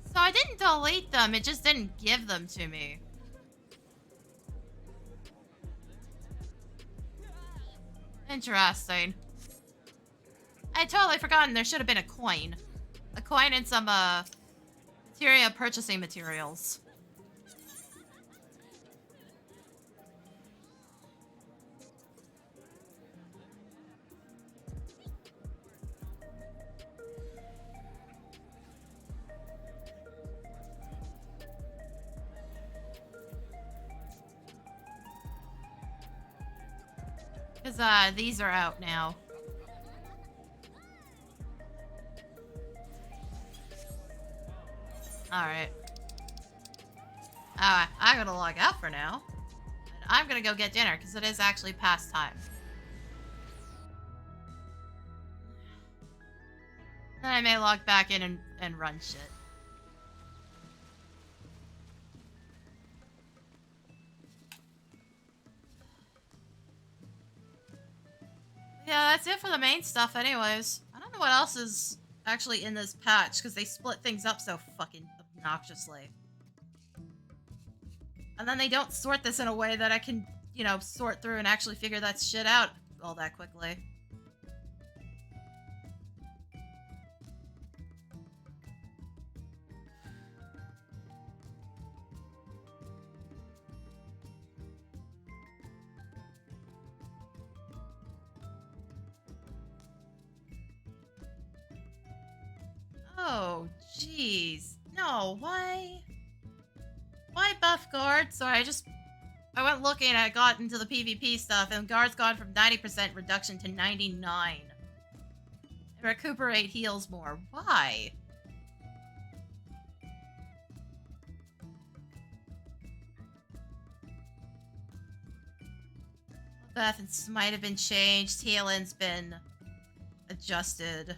So I didn't delete them, it just didn't give them to me. Interesting. I had totally forgotten there should have been a coin. A coin and some Cafeteria purchasing materials. Because, these are out now. Alright. Alright, I'm gonna log out for now. And I'm gonna go get dinner, because it is actually past time. Then I may log back in and run shit. Yeah, that's it for the main stuff anyways. I don't know what else is actually in this patch, because they split things up so fucking obnoxiously. And then they don't sort this in a way that I can, you know, sort through and actually figure that shit out all that quickly. Oh, jeez. No, why? Why buff guard? Sorry, I went looking and I got into the PvP stuff, and guard's gone from 90% reduction to 99. And recuperate heals more. Why? Buffs might have been changed. Healing's been adjusted.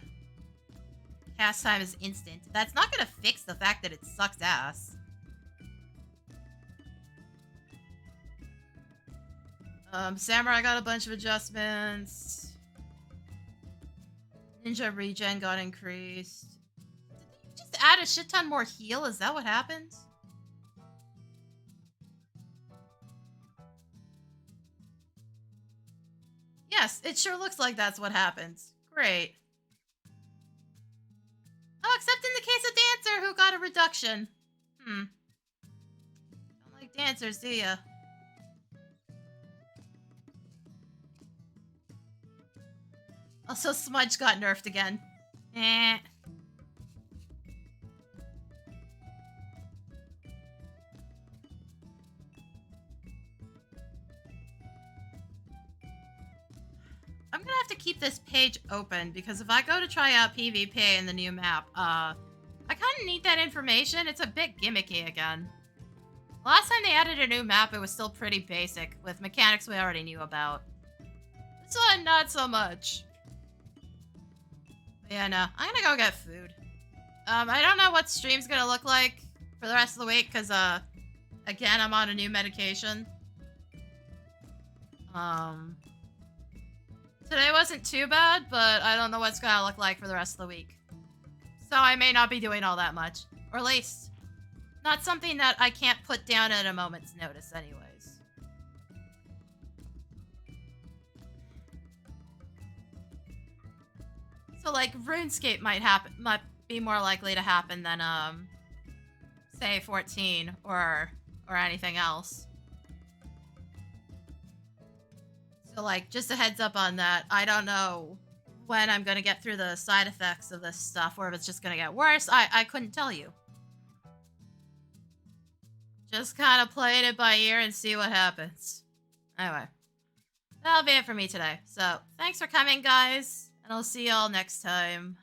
Cast time is instant. That's not gonna fix the fact that it sucks ass. Samurai got a bunch of adjustments. Ninja regen got increased. Did you just add a shit ton more heal? Is that what happened? Yes, it sure looks like that's what happens. Great. Oh, except in the case of Dancer, who got a reduction. Don't like dancers, do ya? Also, Smudge got nerfed again. Eh. I'm gonna have to keep this page open, because if I go to try out PvP in the new map, I kinda need that information. It's a bit gimmicky again. Last time they added a new map, it was still pretty basic, with mechanics we already knew about. This one, not so much. But yeah, no. I'm gonna go get food. I don't know what stream's gonna look like for the rest of the week, because, again, I'm on a new medication. Today wasn't too bad, but I don't know what it's gonna look like for the rest of the week. So I may not be doing all that much. Or at least, not something that I can't put down at a moment's notice anyways. So like, RuneScape might be more likely to happen than, say 14 or anything else. So, like, just a heads up on that. I don't know when I'm gonna get through the side effects of this stuff, or if it's just gonna get worse. I couldn't tell you. Just kind of playing it by ear and see what happens. Anyway, that'll be it for me today. So, thanks for coming, guys, and I'll see y'all next time.